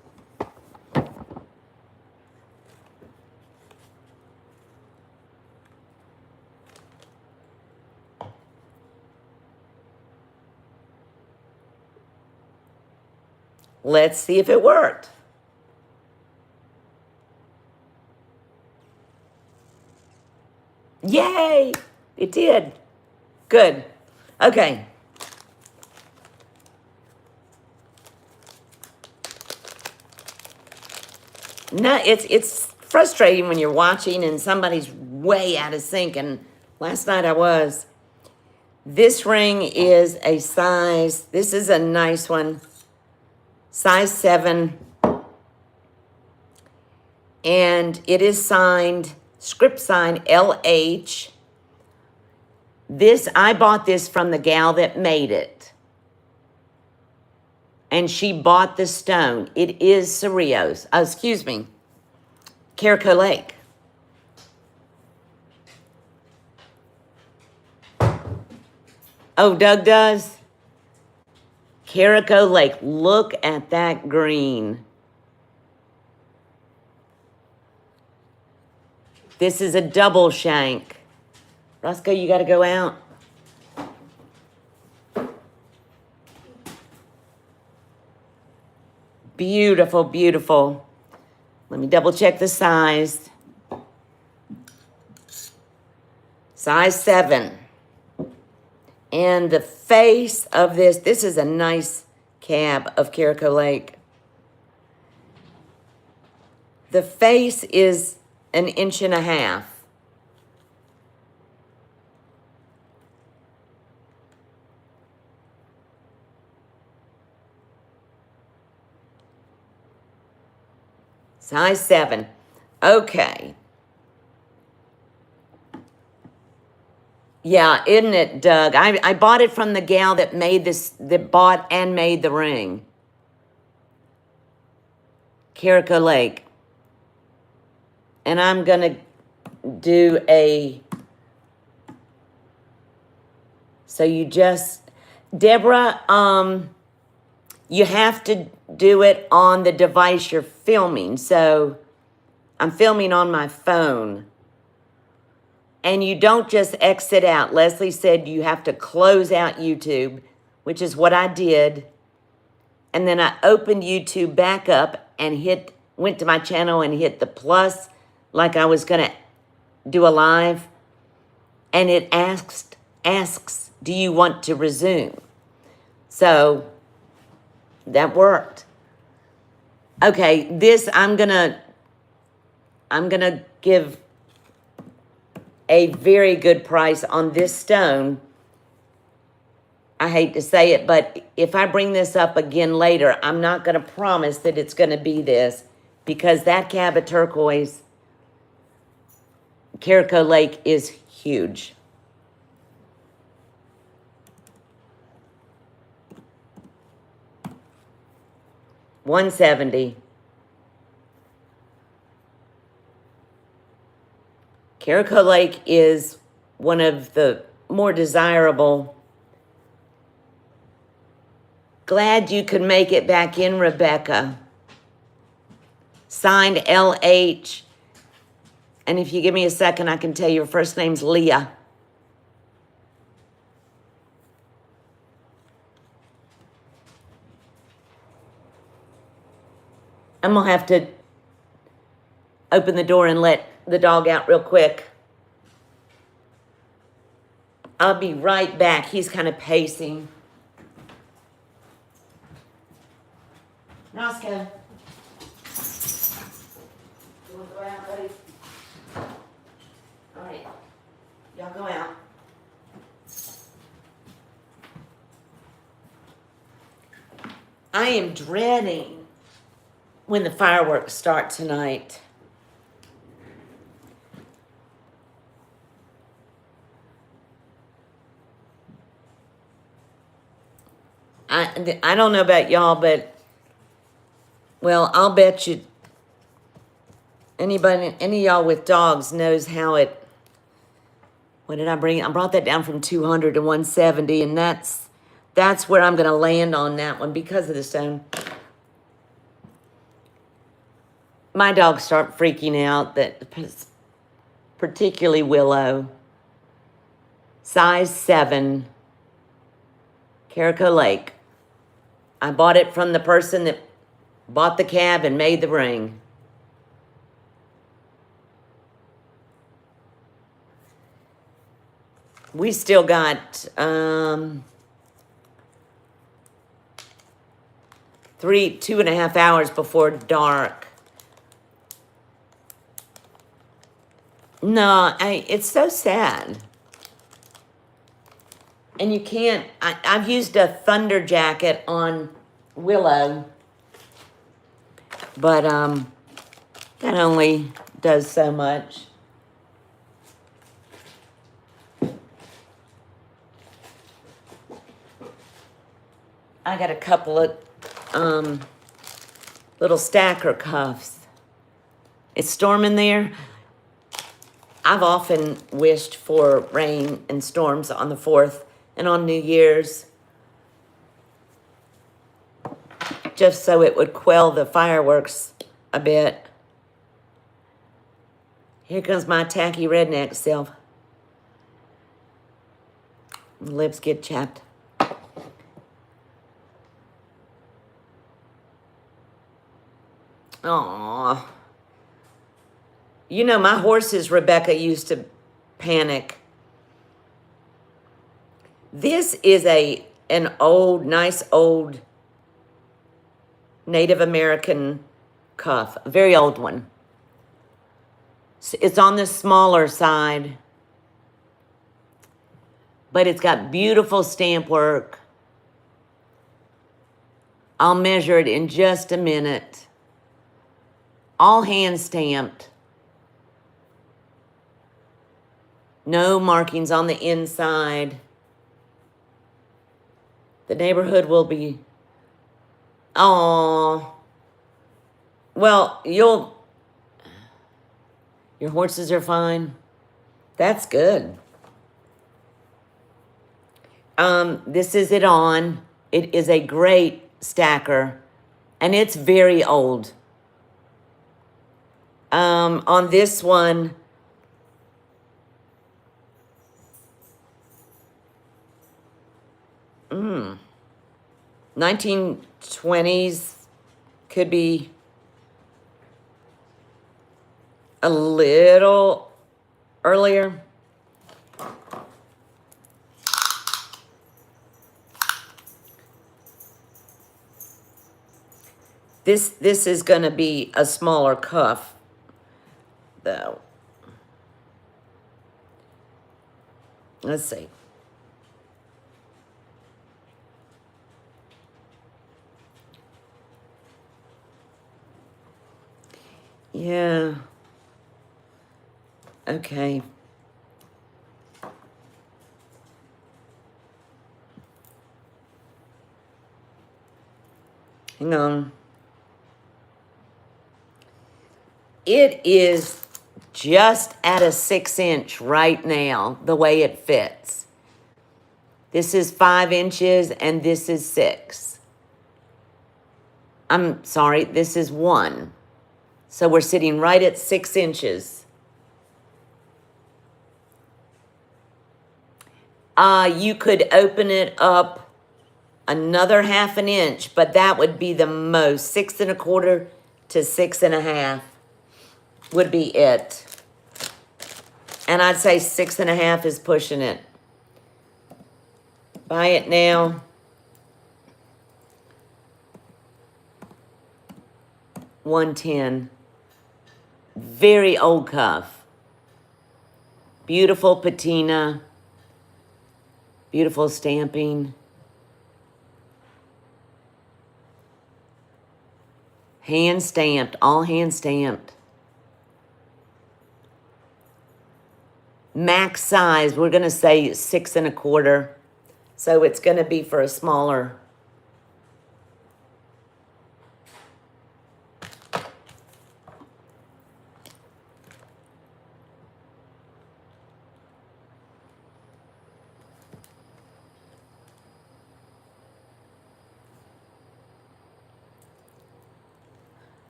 S1: Let's see if it worked. Yay! It did. Good. Okay. No, it's frustrating when you're watching and somebody's way out of sync, and last night I was. This ring is a size, this is a nice one, size 7, and it is signed, script sign LH. This, I bought this from the gal that made it. And she bought the stone. It is Cereos. Excuse me. Carico Lake. Oh, Doug does? Carico Lake. Look at that green. This is a double shank. Roscoe, you got to go out. Beautiful, beautiful. Let me double check the size. Size 7. And the face of this is a nice cab of Carico Lake. The face is 1.5 inches. Size 7. Okay. Yeah, isn't it, Doug? I bought it from the gal that made this, that bought and made the ring. Carico Lake. And I'm going to do a... So you just... Deborah, you have to do it on the device you're filming. So I'm filming on my phone. And you don't just exit out. Leslie said you have to close out YouTube, which is what I did. And then I opened YouTube back up and went to my channel and hit the plus like I was going to do a live. And it asks, do you want to resume? So that worked. Okay, this I'm gonna give a very good price on this stone. I hate to say it, but if I bring this up again later, I'm not going to promise that it's going to be this, because that Cabot turquoise, Carico Lake, is huge. $170. Carico Lake is one of the more desirable. Glad you could make it back in, Rebecca. Signed LH. And if you give me a second, I can tell you your first name's Leah. I'm going to have to open the door and let the dog out real quick. I'll be right back. He's kind of pacing. Roscoe. You want to go out, buddy? All right. Y'all go out. I am dreading when the fireworks start tonight. I don't know about y'all, but, well, I'll bet you any of y'all with dogs knows how it, what did I bring? I brought that down from 200 to 170, and that's where I'm going to land on that one because of the stone. My dogs start freaking out, that particularly Willow. Size 7, Carico Lake. I bought it from the person that bought the cab and made the ring. We still got 2.5 hours before dark. No, it's so sad. And you can't, I've used a thunder jacket on Willow, but that only does so much. I got a couple of little stacker cuffs. It's storming there. I've often wished for rain and storms on the 4th and on New Year's, just so it would quell the fireworks a bit. Here comes my tacky redneck self. The lips get chapped. Aww. You know, my horses, Rebecca, used to panic. This is an old, nice old Native American cuff, a very old one. It's on the smaller side, but it's got beautiful stamp work. I'll measure it in just a minute. All hand stamped. No markings on the inside. The neighborhood will be... Oh, well, your horses are fine. That's good. This is it on. It is a great stacker, and it's very old. On this one, mm, 1920s, could be a little earlier. This is going to be a smaller cuff, though. Let's see. Yeah. Okay. Hang on. It is just at a 6-inch right now, the way it fits. This is 5 inches and this is 6. I'm sorry, this is 1. So we're sitting right at 6 inches. You could open it up another 1/2 inch, but that would be the most. 6 1/4 to 6 1/2 would be it. And I'd say 6 1/2 is pushing it. Buy it now. $110. Very old cuff. Beautiful patina. Beautiful stamping. Hand stamped, all hand stamped. Max size, we're going to say 6 1/4. So it's going to be for a smaller.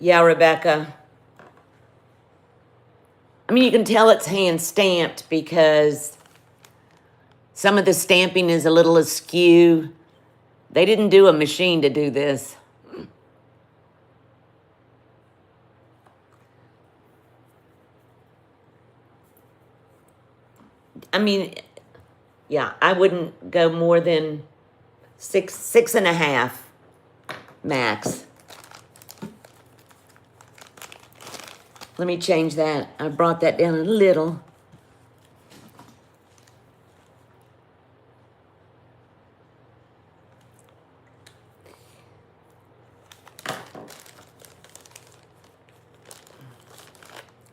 S1: Yeah, Rebecca. I mean, you can tell it's hand stamped because some of the stamping is a little askew. They didn't do a machine to do this. I mean, yeah, I wouldn't go more than 6 1/2 max. Let me change that. I brought that down a little.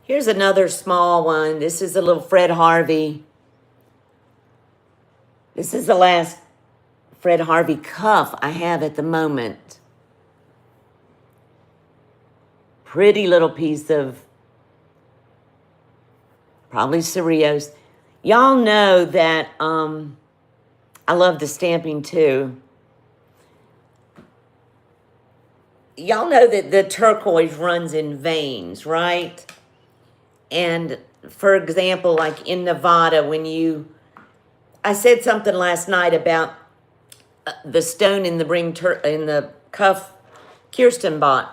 S1: Here's another small one. This is a little Fred Harvey. This is the last Fred Harvey cuff I have at the moment. Pretty little piece of probably Cerrillos. Y'all know that I love the stamping too. Y'all know that the turquoise runs in veins, right? And for example, like in Nevada, when I said something last night about the stone in the in the cuff Kirsten bought,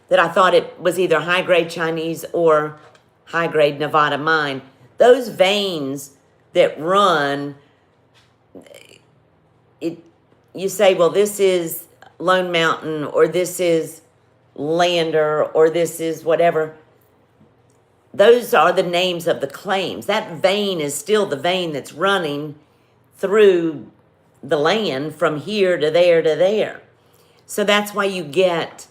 S1: that I thought it was either high-grade Chinese or high-grade Nevada mine. Those veins that run, you say, well, this is Lone Mountain, or this is Lander, or this is whatever. Those are the names of the claims. That vein is still the vein that's running through the land from here to there to there. So that's why you get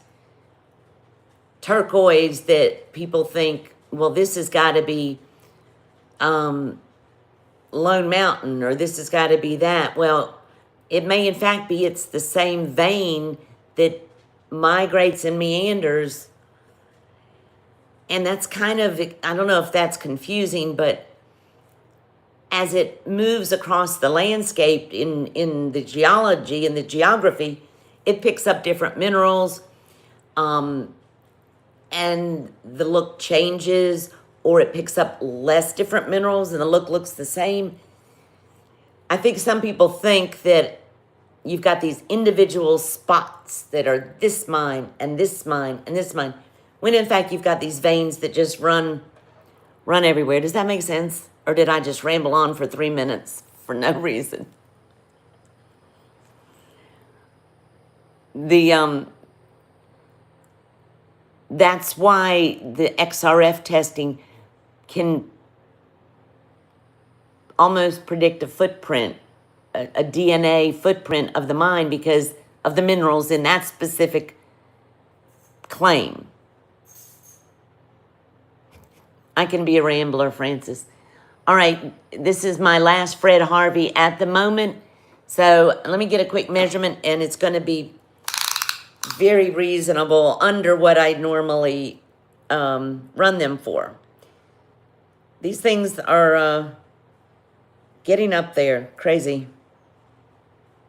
S1: turquoise that people think, well, this has got to be Lone Mountain, or this has got to be that. Well, it may in fact be it's the same vein that migrates and meanders. And that's kind of, I don't know if that's confusing, but as it moves across the landscape in the geology and the geography, it picks up different minerals, and the look changes, or it picks up less different minerals and the look looks the same. I think some people think that you've got these individual spots that are this mine and this mine and this mine, when in fact you've got these veins that just run everywhere. Does that make sense? Or did I just ramble on for 3 minutes for no reason? That's why the XRF testing can almost predict a footprint, a DNA footprint of the mine because of the minerals in that specific claim. I can be a rambler, Francis. All right, this is my last Fred Harvey at the moment. So let me get a quick measurement, and it's going to be very reasonable, under what I normally run them for. These things are getting up there, crazy.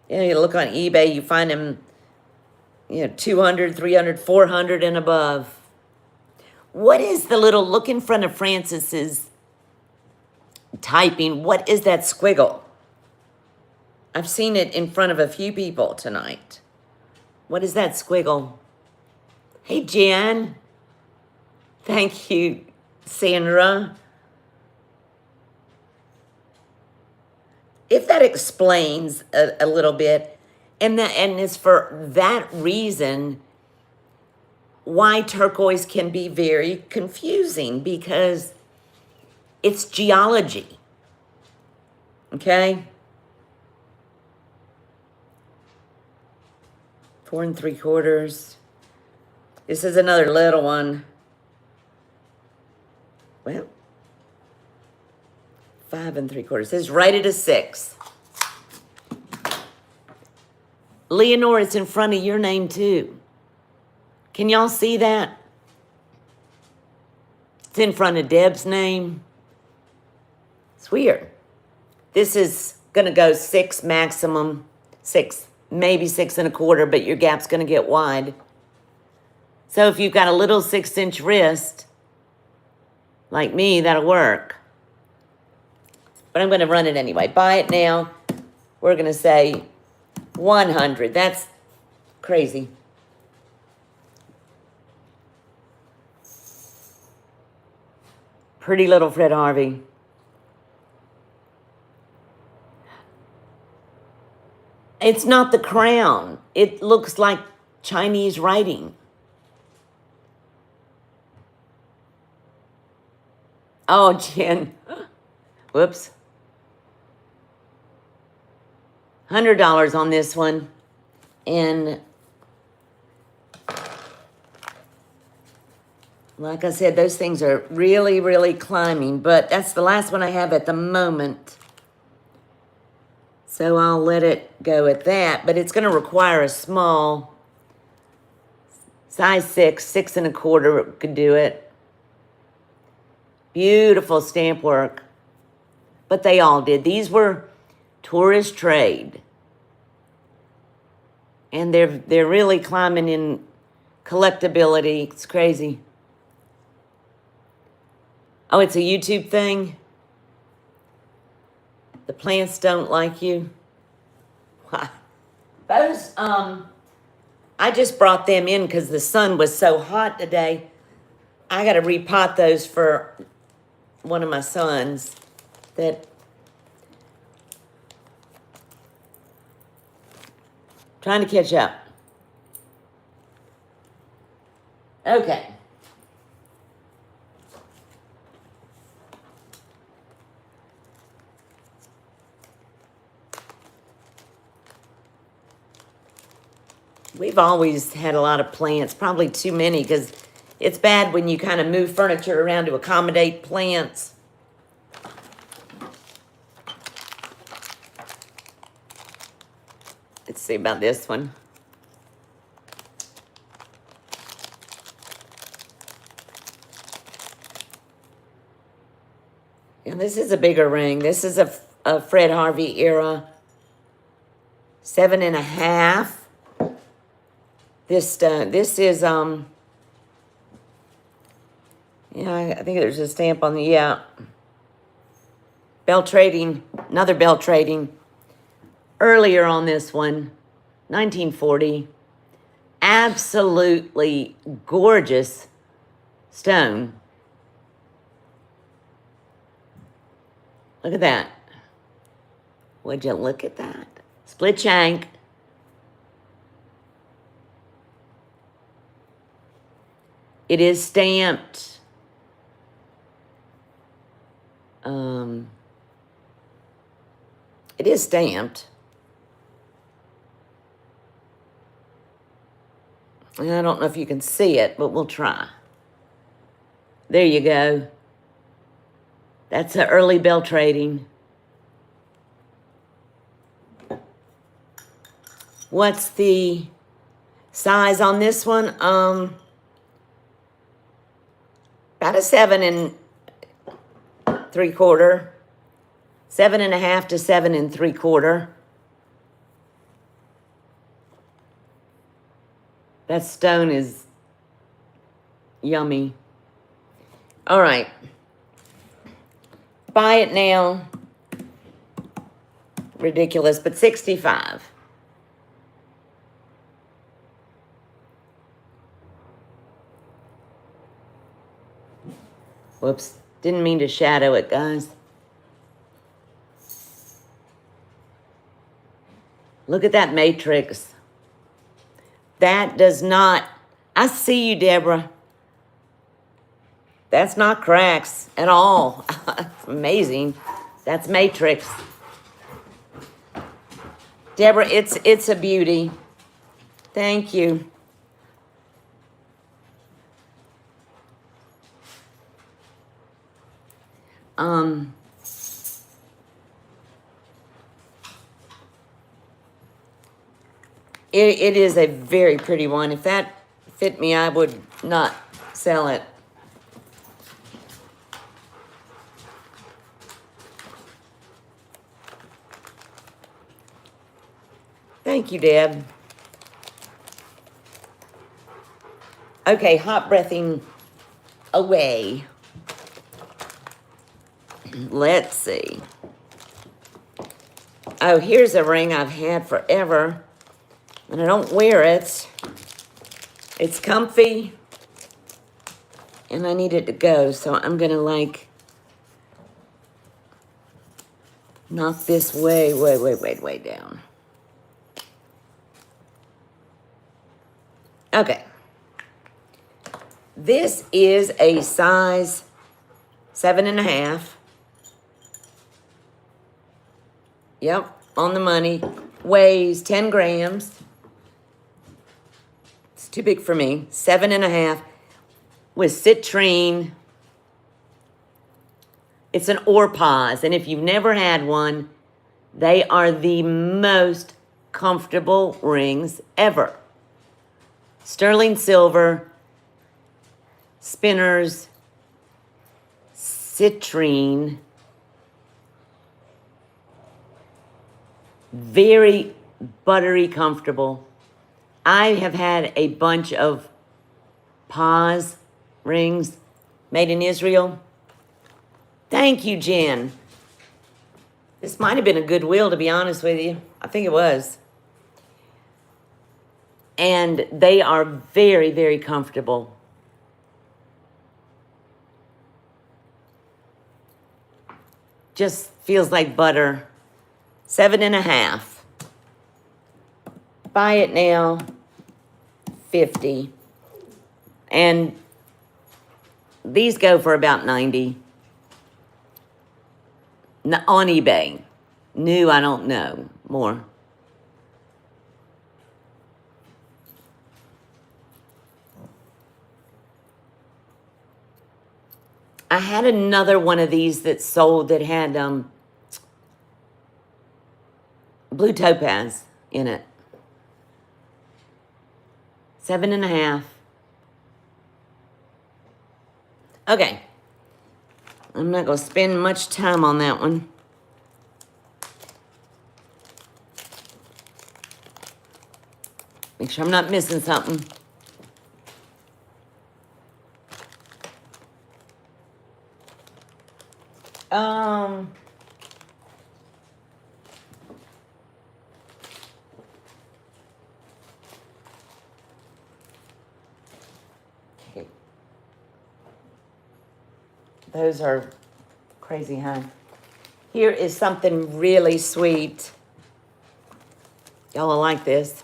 S1: You know, you look on eBay, you find them, 200, 300, 400 and above. What is the little, look in front of Francis's typing, what is that squiggle? I've seen it in front of a few people tonight. What is that squiggle? Hey, Jen. Thank you, Sandra. If that explains a little bit, and it's for that reason why turquoise can be very confusing, because it's geology, okay? 4 3/4. This is another little one. Well, 5 3/4. It says right at a 6. Leonore, it's in front of your name too. Can y'all see that? It's in front of Deb's name. It's weird. This is going to go 6 maximum, 6, maybe 6 1/4, but your gap's going to get wide. So if you've got a little 6-inch wrist, like me, that'll work. But I'm going to run it anyway. Buy it now. We're going to say 100. That's crazy. Pretty little Fred Harvey. It's not the crown. It looks like Chinese writing. Oh, Jen. Whoops. $100 on this one. And like I said, those things are really, really climbing. But that's the last one I have at the moment. So I'll let it go at that. But it's going to require a small size 6, 6 1/4 could do it. Beautiful stamp work. But they all did. These were tourist trade. And they're really climbing in collectability. It's crazy. Oh, it's a YouTube thing? The plants don't like you? Those, I just brought them in because the sun was so hot today. I got to repot those for one of my sons that trying to catch up. Okay. We've always had a lot of plants, probably too many, because It's bad when you kind of move furniture around to accommodate plants. Let's see about this one. And this is a bigger ring. This is a Fred Harvey era. 7.5. This is yeah, I think there's a stamp on the, yeah. Bell trading, another bell trading. Earlier on this one, 1940. Absolutely gorgeous stone. Look at that. Would you look at that? Split shank. It is stamped. It is stamped. And I don't know if you can see it, but we'll try. There you go. That's the early bell trading. What's the size on this one? About a 7 3/4. 7.5 to 7 3/4. That stone is yummy. All right. Buy it now. Ridiculous, but 65. Whoops. Didn't mean to shadow it, guys. Look at that matrix. That does not... I see you, Deborah. That's not cracks at all. It's amazing. That's matrix. Deborah, it's a beauty. Thank you. It is a very pretty one. If that fit me, I would not sell it. Thank you, Deb. Okay, hot breathing away. Let's see. Oh, here's a ring I've had forever, and I don't wear it. It's comfy, and I need it to go, so I'm gonna like knock this way down. Okay. This is a size 7.5. Yep, on the money. Weighs 10 grams. It's too big for me. 7.5 with citrine. It's an ore pause, and if you've never had one, they are the most comfortable rings ever. Sterling silver, spinners, citrine. Very buttery comfortable. I have had a bunch of pause rings made in Israel. Thank you, Jen. This might have been a Goodwill, to be honest with you. I think it was. And they are very, very comfortable. Just feels like butter. 7.5. Buy it now. 50. And these go for about 90. On eBay. New, I don't know. More. I had another one of these that sold that had blue topaz in it. 7.5. Okay. I'm not going to spend much time on that one. Make sure I'm not missing something. Okay. Those are crazy, huh? Here is something really sweet. Y'all will like this.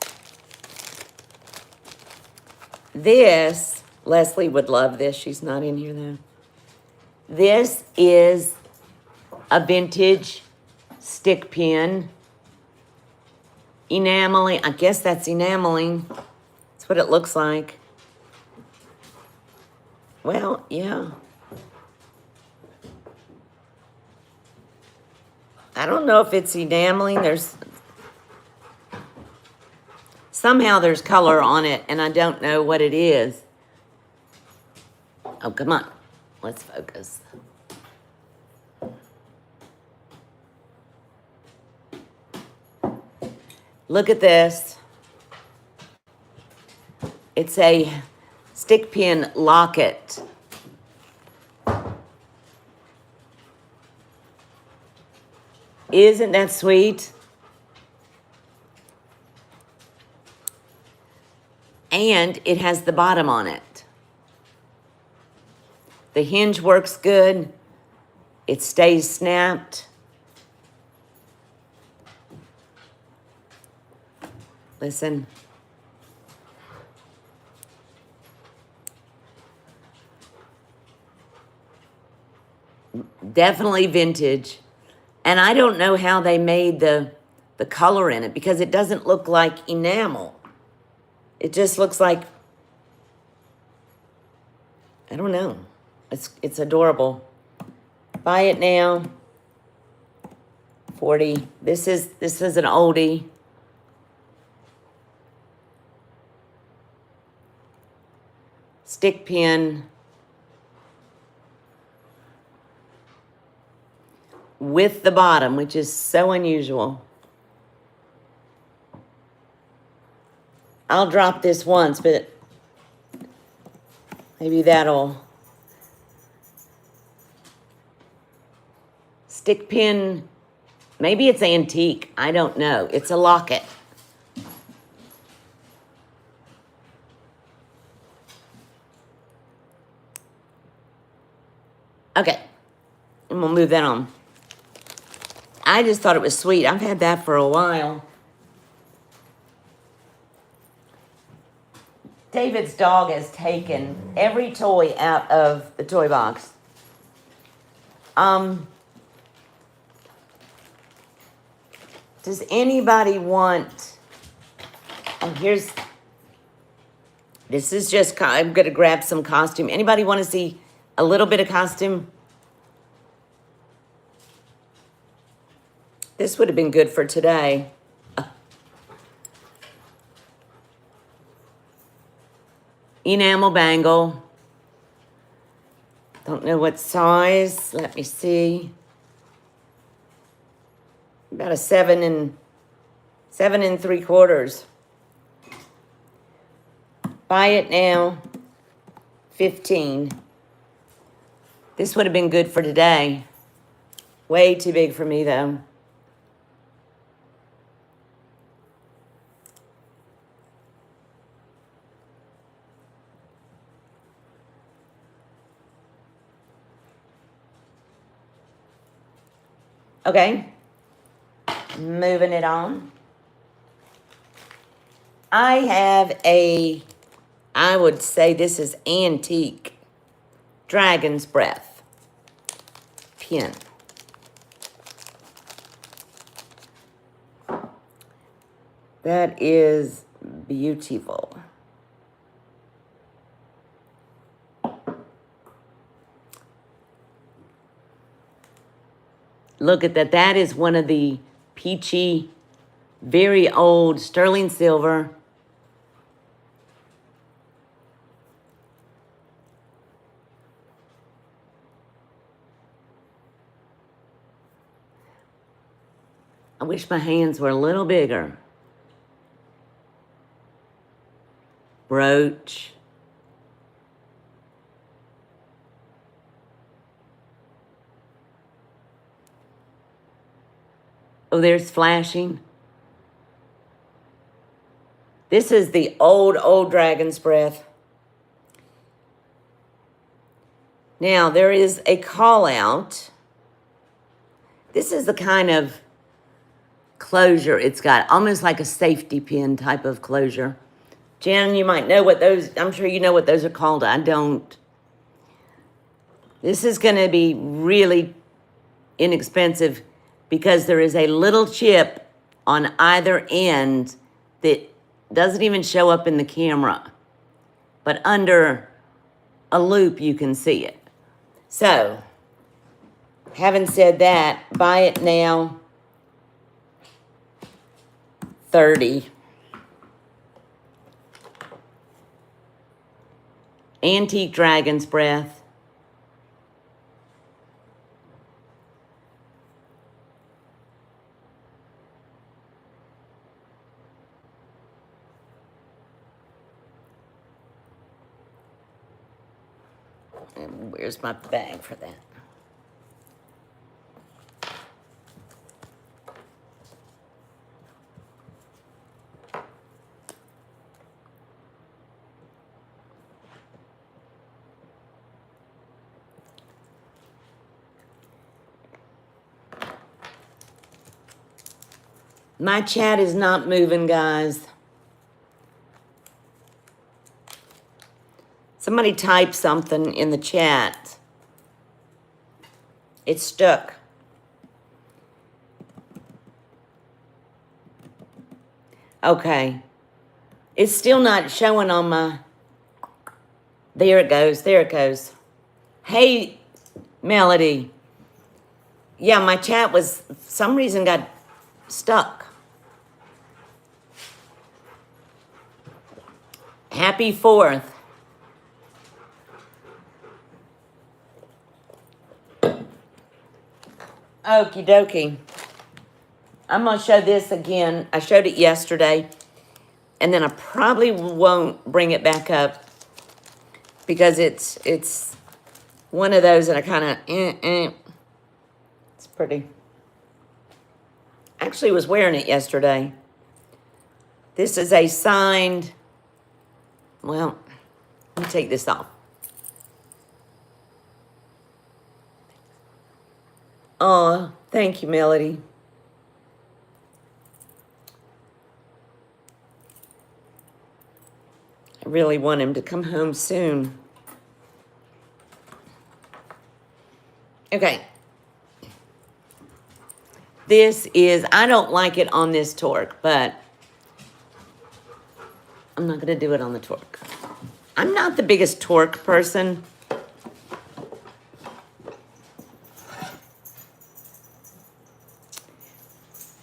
S1: This, Leslie would love this. She's not in here though. This is a vintage stick pin. Enameling, I guess that's enameling. That's what it looks like. Well, yeah. I don't know if it's enameling. Somehow there's color on it, and I don't know what it is. Oh, come on. Let's focus. Look at this. It's a stick pin locket. Isn't that sweet? And it has the bottom on it. The hinge works good. It stays snapped. Listen. Definitely vintage. And I don't know how they made the color in it because it doesn't look like enamel. It just looks like, I don't know. It's adorable. Buy it now. 40. This is an oldie. Stick pin with the bottom, which is so unusual. I'll drop this once, but maybe that'll... Stick pin, maybe it's antique. I don't know. It's a locket. Okay, I'm gonna move that on. I just thought it was sweet. I've had that for a while. David's dog has taken every toy out of the toy box. Does anybody want... Oh, this is just... I'm going to grab some costume. Anybody want to see a little bit of costume? This would have been good for today. Enamel bangle. Don't know what size. Let me see. About a 7 3/4. Buy it now. 15. This would have been good for today. Way too big for me though. Okay. Moving it on. I have I would say this is antique, Dragon's Breath pin. That is beautiful. Look at that. That is one of the peachy, very old sterling silver. I wish my hands were a little bigger. Brooch. Oh, there's flashing. This is the old dragon's breath. Now, there is a call out. This is the kind of closure it's got, almost like a safety pin type of closure. Jan, you might know what those, I'm sure you know what those are called. I don't. This is going to be really inexpensive because there is a little chip on either end that doesn't even show up in the camera. But under a loop, you can see it. So, having said that, buy it now. 30. Antique dragon's breath. And where's my bag for that? My chat is not moving, guys. Somebody type something in the chat. It's stuck. Okay. It's still not showing on my... There it goes. There it goes. Hey, Melody. Yeah, my chat was... For some reason got stuck. Happy 4th. Okie dokie. I'm going to show this again. I showed it yesterday. And then I probably won't bring it back up. Because it's one of those that I kind of... It's pretty. Actually was wearing it yesterday. This is a signed... Well, let me take this off. Oh, thank you, Melody. I really want him to come home soon. Okay. This is, I don't like it on this torque, but I'm not going to do it on the torque. I'm not the biggest torque person.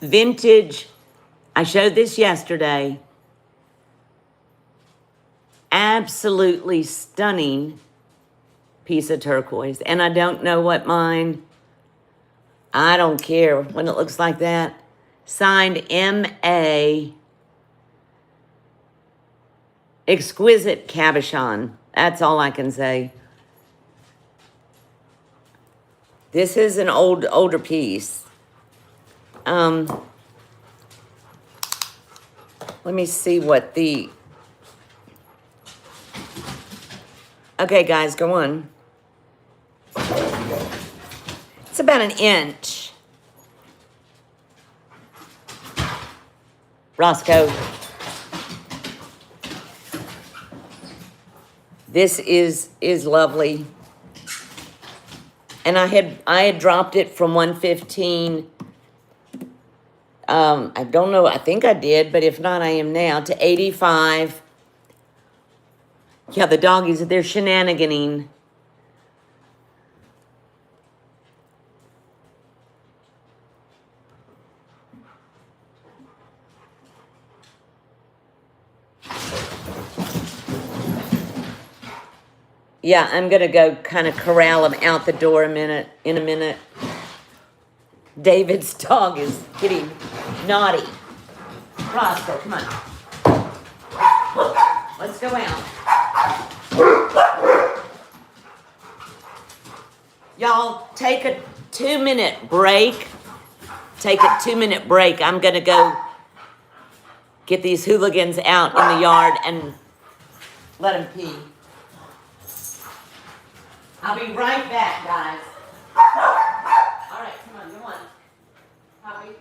S1: Vintage, I showed this yesterday. Absolutely stunning piece of turquoise. And I don't know what mine, I don't care when it looks like that. Signed M.A. Exquisite Cabochon. That's all I can say. This is an older piece. Let me see what the... Okay, guys, go on. It's about an inch. Roscoe. This is lovely. And I had dropped it from 115. I don't know, I think I did, but if not, I am now, to 85. Yeah, the doggies, they're shenaniganing. Yeah, I'm gonna go kind of corral him out the door in a minute. David's dog is getting naughty. Roscoe, come on. Let's go out. Y'all, take a 2-minute break. Take a 2-minute break. I'm gonna go get these hooligans out in the yard and let them pee. I'll be right back, guys. All right, come on, come on. Poppy.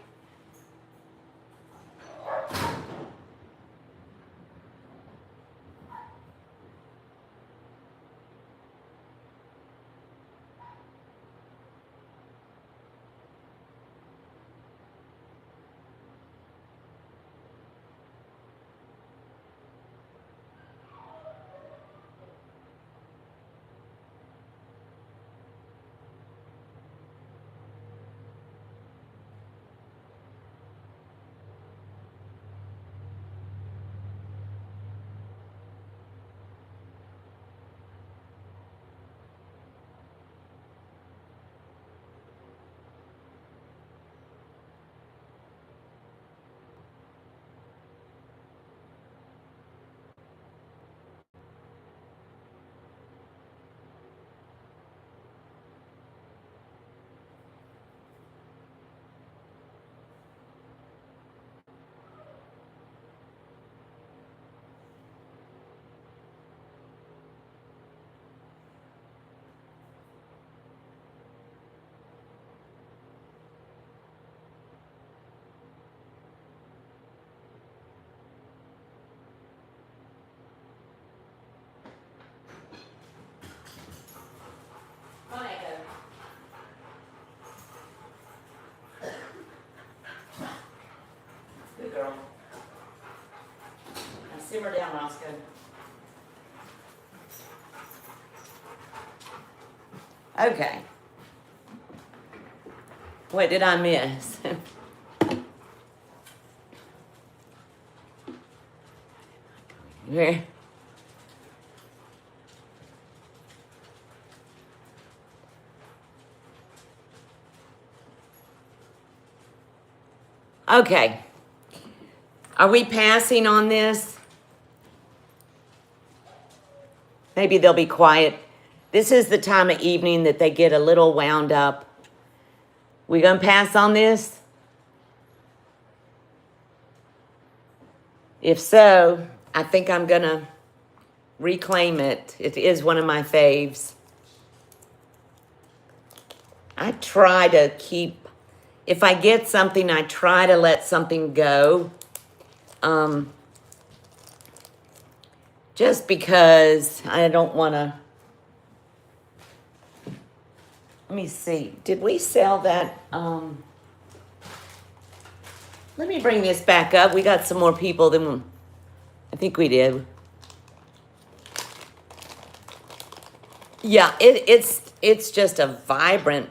S1: Come on, Echo. Good girl. Now simmer down, Roscoe. Okay. What did I miss? Where? Okay. Are we passing on this? Maybe they'll be quiet. This is the time of evening that they get a little wound up. We gonna pass on this? If so, I think I'm gonna reclaim it. It is one of my faves. I try to keep, if I get something, I try to let something go. Just because I don't want to. Let me see. Did we sell that? Let me bring this back up. We got some more people than I think we did. Yeah, it's just a vibrant.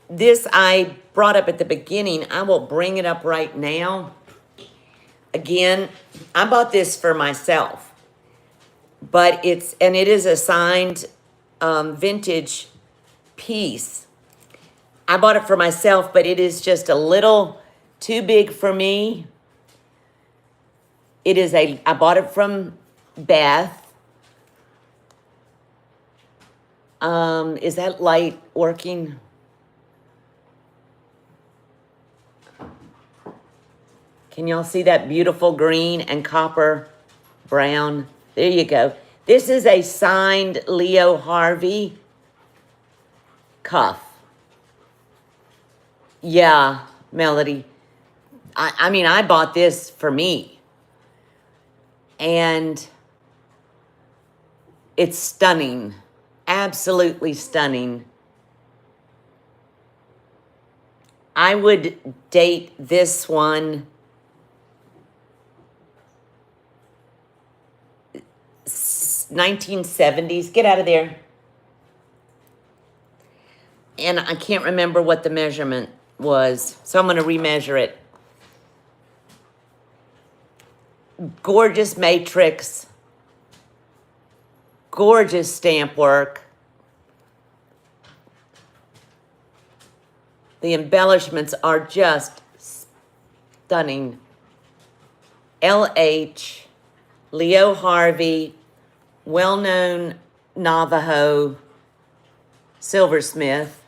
S1: This I brought up at the beginning. I will bring it up right now. Again, I bought this for myself, but it is a signed vintage piece. I bought it for myself, but it is just a little too big for me. I bought it from Beth. Is that light working? Can y'all see that beautiful green and copper brown? There you go. This is a signed Leo Harvey cuff. Yeah, Melody. I mean, I bought this for me. And it's stunning. Absolutely stunning. I would date this one 1970s. Get out of there. And I can't remember what the measurement was, so I'm going to remeasure it. Gorgeous matrix. Gorgeous stamp work. The embellishments are just stunning. LH, Leo Harvey, well-known Navajo silversmith.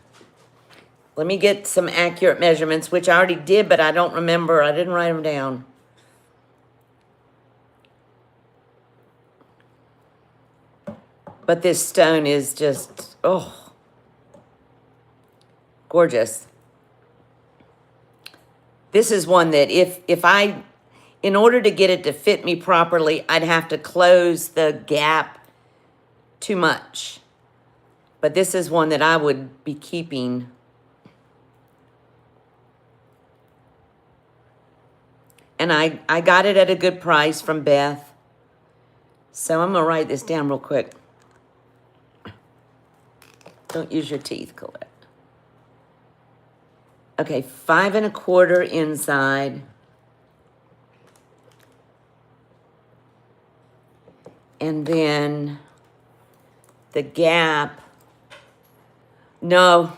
S1: Let me get some accurate measurements, which I already did, but I don't remember. I didn't write them down. But this stone is just, oh, gorgeous. This is one that in order to get it to fit me properly, I'd have to close the gap too much. But this is one that I would be keeping. And I got it at a good price from Beth. So I'm going to write this down real quick. Don't use your teeth, Colette. Okay, 5 1/4 inside. And then the gap. No,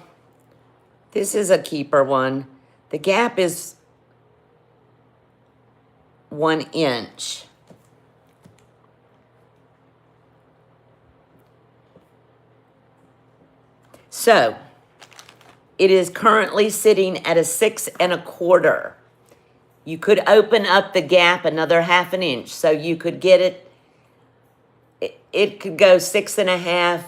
S1: this is a keeper one. The gap is 1 inch. So, it is currently sitting at a 6 1/4. You could open up the gap another 1/2 inch, so you could get it. It could go 6 1/2.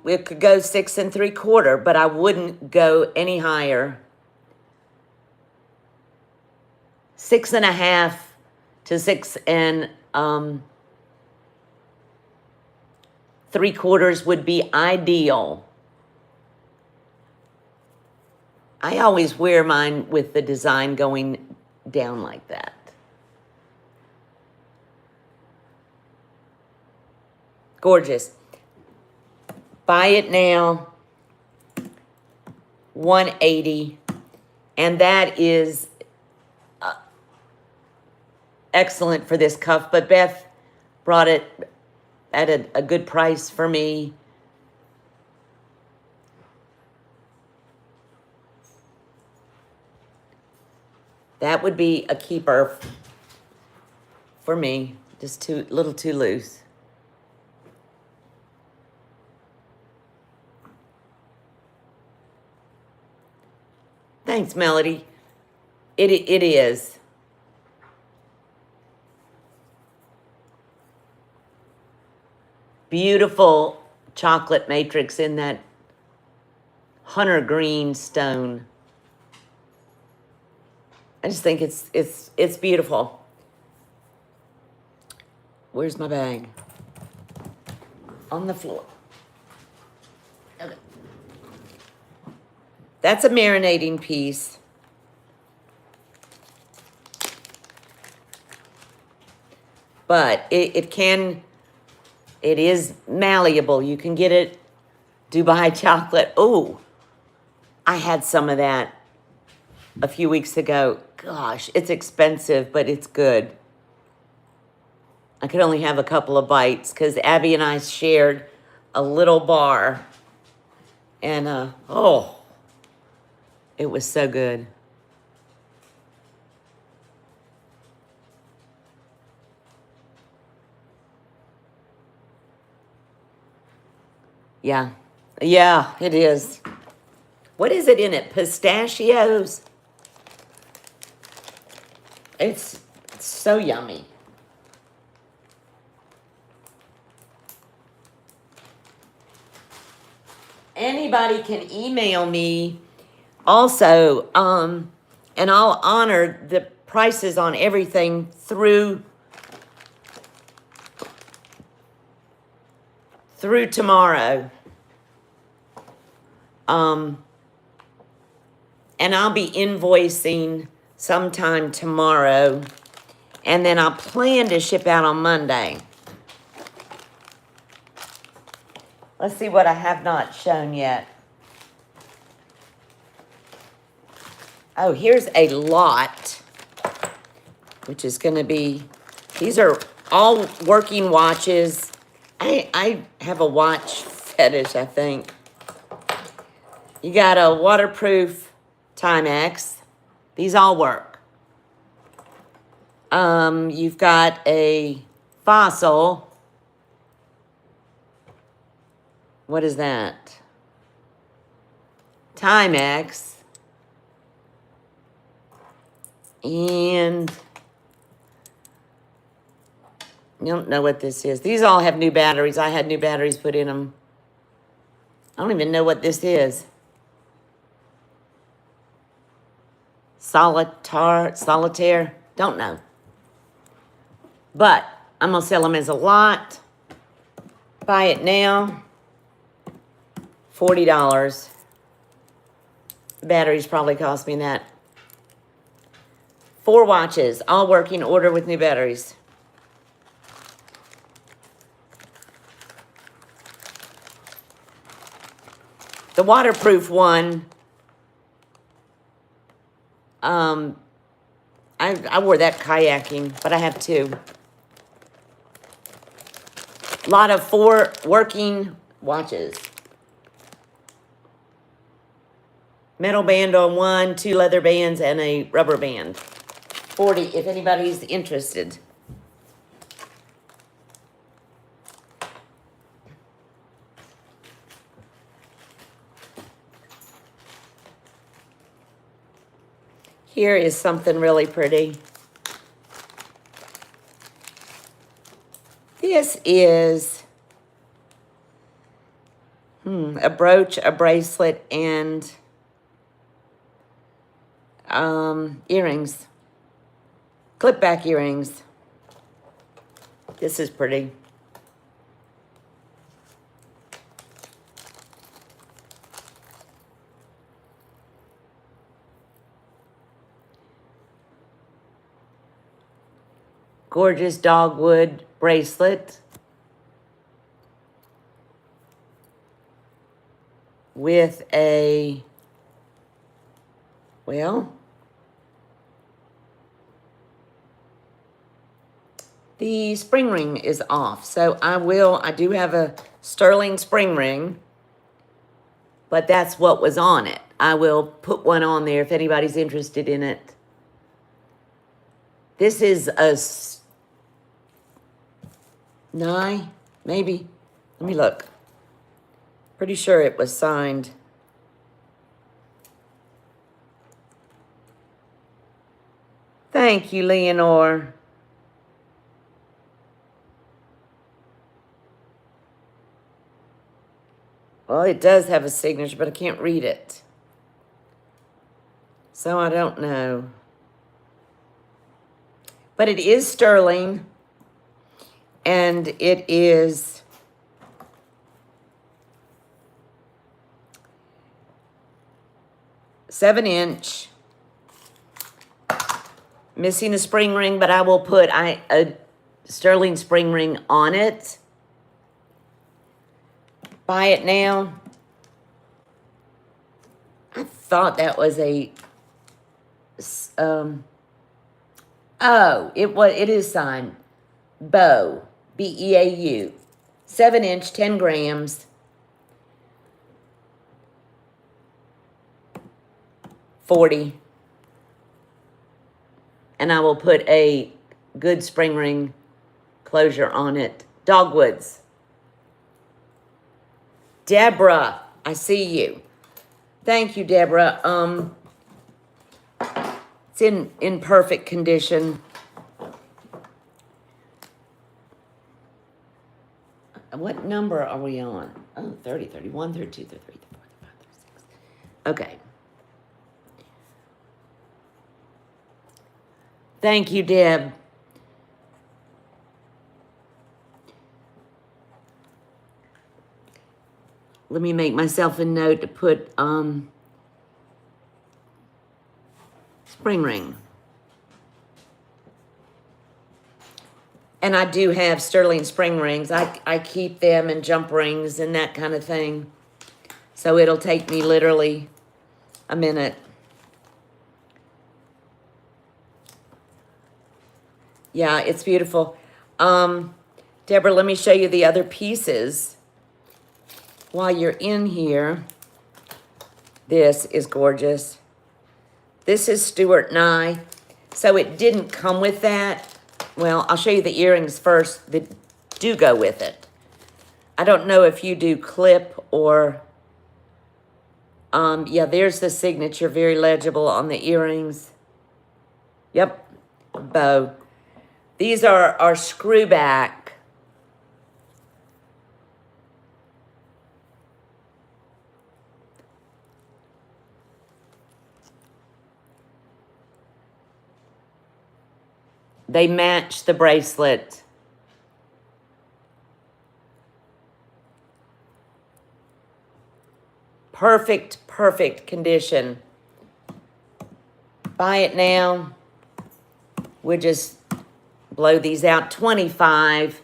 S1: It could go 6 3/4, but I wouldn't go any higher. 6 1/2 to 6 3/4 would be ideal. I always wear mine with the design going down like that. Gorgeous. Buy it now. $180, and that is excellent for this cuff. But Beth brought it at a good price for me. That would be a keeper for me. Just a little too loose. Thanks, Melody. It is. Beautiful chocolate matrix in that hunter green stone. I just think it's beautiful. Where's my bag? On the floor. Okay. That's a marinating piece. But it is malleable. You can get it Dubai chocolate. Oh, I had some of that a few weeks ago. Gosh, it's expensive, but it's good. I could only have a couple of bites because Abby and I shared a little bar. And, oh, it was so good. Yeah, it is. What is it in it? Pistachios? It's so yummy. Anybody can email me also, and I'll honor the prices on everything through tomorrow. And I'll be invoicing sometime tomorrow, and then I'll plan to ship out on Monday. Let's see what I have not shown yet. Oh, here's a lot, which is going to be, these are all working watches, I have a watch fetish, I think. You got a waterproof Timex. These all work. You've got a Fossil. What is that? Timex. And you don't know what this is. These all have new batteries. I had new batteries put in them. I don't even know what this is. Solitaire. Don't know. But I'm going to sell them as a lot. Buy it now. $40. The batteries probably cost me that. 4 watches, all working order with new batteries. The waterproof one, I wore that kayaking, but I have 2. A lot of 4 working watches. Metal band on 1, 2 leather bands, and a rubber band. 40 if anybody's interested. Here is something really pretty. This is a brooch, a bracelet, and earrings. Clip back earrings. This is pretty. Gorgeous dogwood bracelet with a, well, the spring ring is off. So I do have a sterling spring ring, but that's what was on it. I will put one on there if anybody's interested in it. This is a nine, maybe. Let me look. Pretty sure it was signed. Thank you, Leonore. Well, it does have a signature, but I can't read it. So I don't know. But it is sterling. And it is "7" missing a spring ring, but I will put a sterling spring ring on it. Buy it now. I thought that was a it is signed Beau, Beau, 7", 10 grams, $40. And I will put a good spring ring closure on it. Dogwoods. Deborah, I see you. Thank you, Deborah. It's in perfect condition. What number are we on? Oh, 30, 31, 32, 33, 34, 35, 36. Okay. Thank you, Deb. Let me make myself a note to put spring ring. And I do have sterling spring rings. I keep them and jump rings and that kind of thing. So it'll take me literally a minute. Yeah, it's beautiful. Deborah, let me show you the other pieces while you're in here. This is gorgeous. This is Stuart and I. So it didn't come with that. Well, I'll show you the earrings first that do go with it. I don't know if you do clip or, yeah, there's the signature, very legible on the earrings. Yep, bow. These are our screw back. They match the bracelet. Perfect, perfect condition. Buy it now. We'll just blow these out. $25.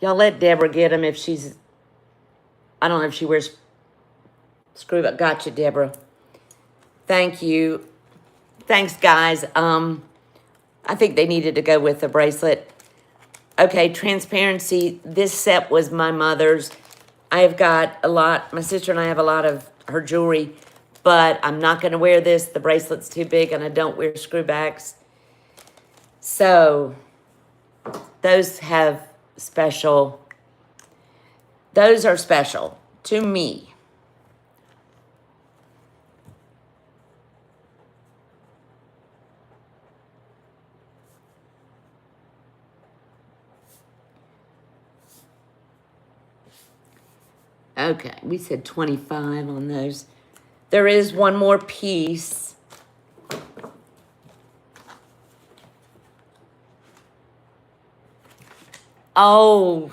S1: Y'all let Deborah get them if she's, I don't know if she wears screw up. Gotcha, Deborah. Thank you. Thanks, guys. I think they needed to go with the bracelet. Okay, transparency. This set was my mother's. I have got a lot, my sister and I have a lot of her jewelry, but I'm not going to wear this. The bracelet's too big and I don't wear screwbacks. So those have special, those are special to me. Okay, we said 25 on those. There is one more piece. Oh.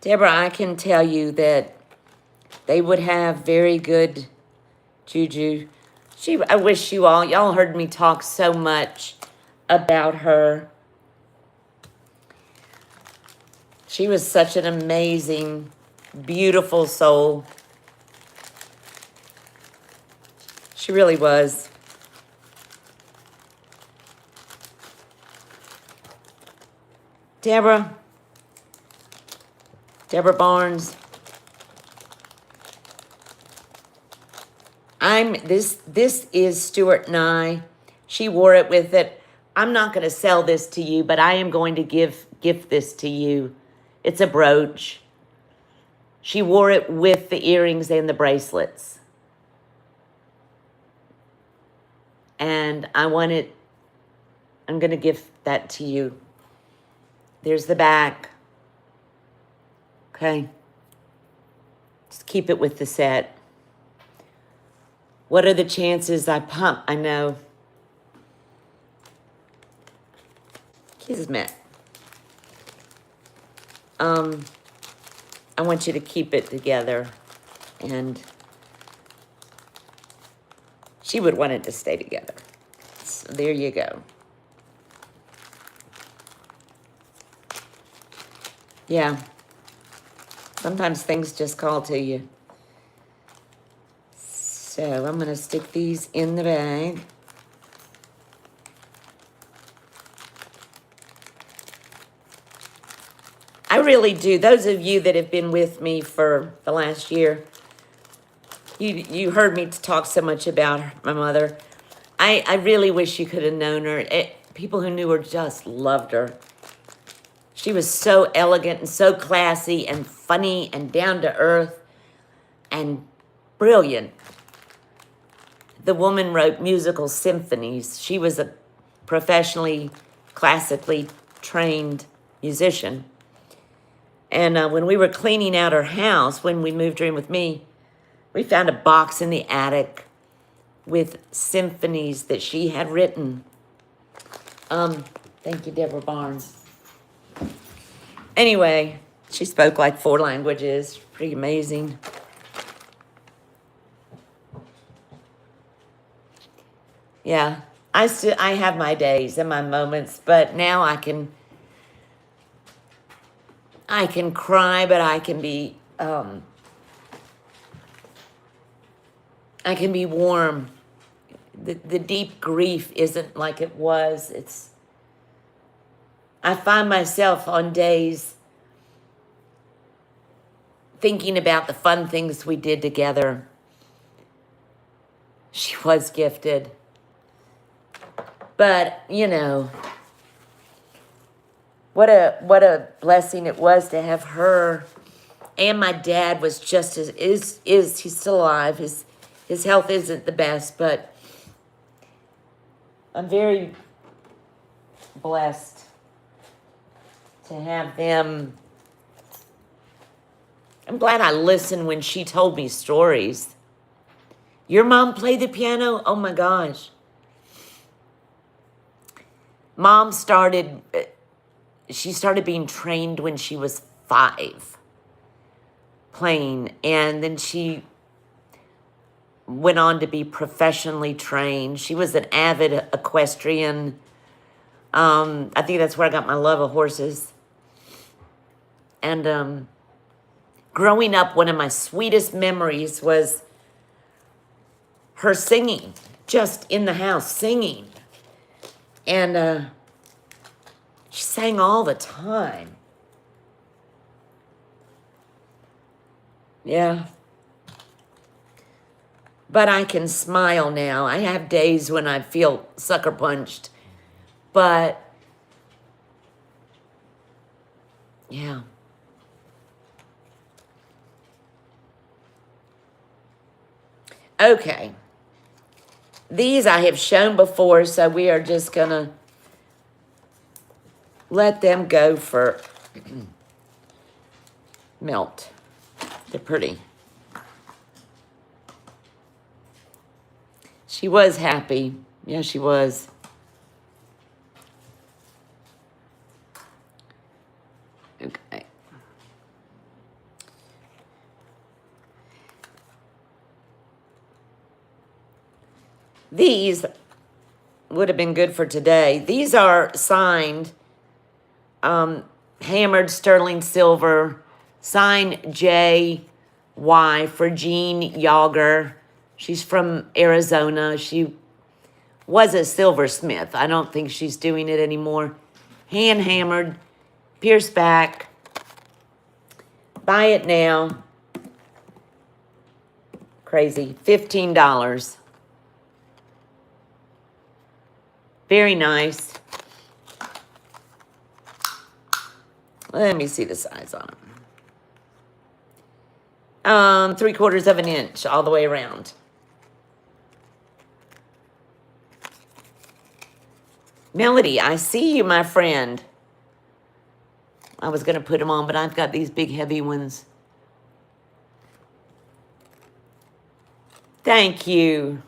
S1: Deborah, I can tell you that they would have very good juju. I wish y'all heard me talk so much about her. She was such an amazing, beautiful soul. She really was. Deborah Barnes. This is Stuart and I. She wore it with it. I'm not going to sell this to you, but I am going to gift this to you. It's a brooch. She wore it with the earrings and the bracelets. And I'm going to gift that to you. There's the back. Okay. Just keep it with the set. What are the chances I pump? I know. Kismet. I want you to keep it together. And she would want it to stay together. So there you go. Yeah. Sometimes things just call to you. So I'm going to stick these in the bag. I really do. Those of you that have been with me for the last year, you heard me talk so much about my mother. I really wish you could have known her. People who knew her just loved her. She was so elegant and so classy and funny and down to earth and brilliant. The woman wrote musical symphonies. She was a professionally, classically trained musician. And when we were cleaning out her house, when we moved her in with me, we found a box in the attic with symphonies that she had written. Thank you, Deborah Barnes. Anyway, she spoke like 4 languages. Pretty amazing. Yeah, I have my days and my moments, but now I can cry, but I can be warm. the deep grief isn't like it was. I find myself on days thinking about the fun things we did together. She was gifted. But, you know, what a blessing it was to have her. And my dad was just as he's still alive. His health isn't the best, but I'm very blessed to have them. I'm glad I listened when she told me stories. Your mom played the piano? Oh my gosh. Mom she started being trained when she was 5, playing, and then she went on to be professionally trained. She was an avid equestrian. I think that's where I got my love of horses. And growing up, one of my sweetest memories was her singing, just in the house, singing. And she sang all the time. Yeah. But I can smile now. I have days when I feel sucker punched. But, yeah. Okay. These I have shown before, so we are just going to let them go for melt. They're pretty. She was happy. Yeah, she was. Okay. These would have been good for today. These are signed, hammered sterling silver, signed J.Y. for Jean Yager. She's from Arizona. She was a silversmith. I don't think she's doing it anymore. Hand hammered, pierced back. Buy it now. Crazy. $15. Very nice. Let me see the size on them. 3/4 of an inch all the way around. Melody, I see you, my friend. I was going to put them on, but I've got these big, heavy ones. Thank you.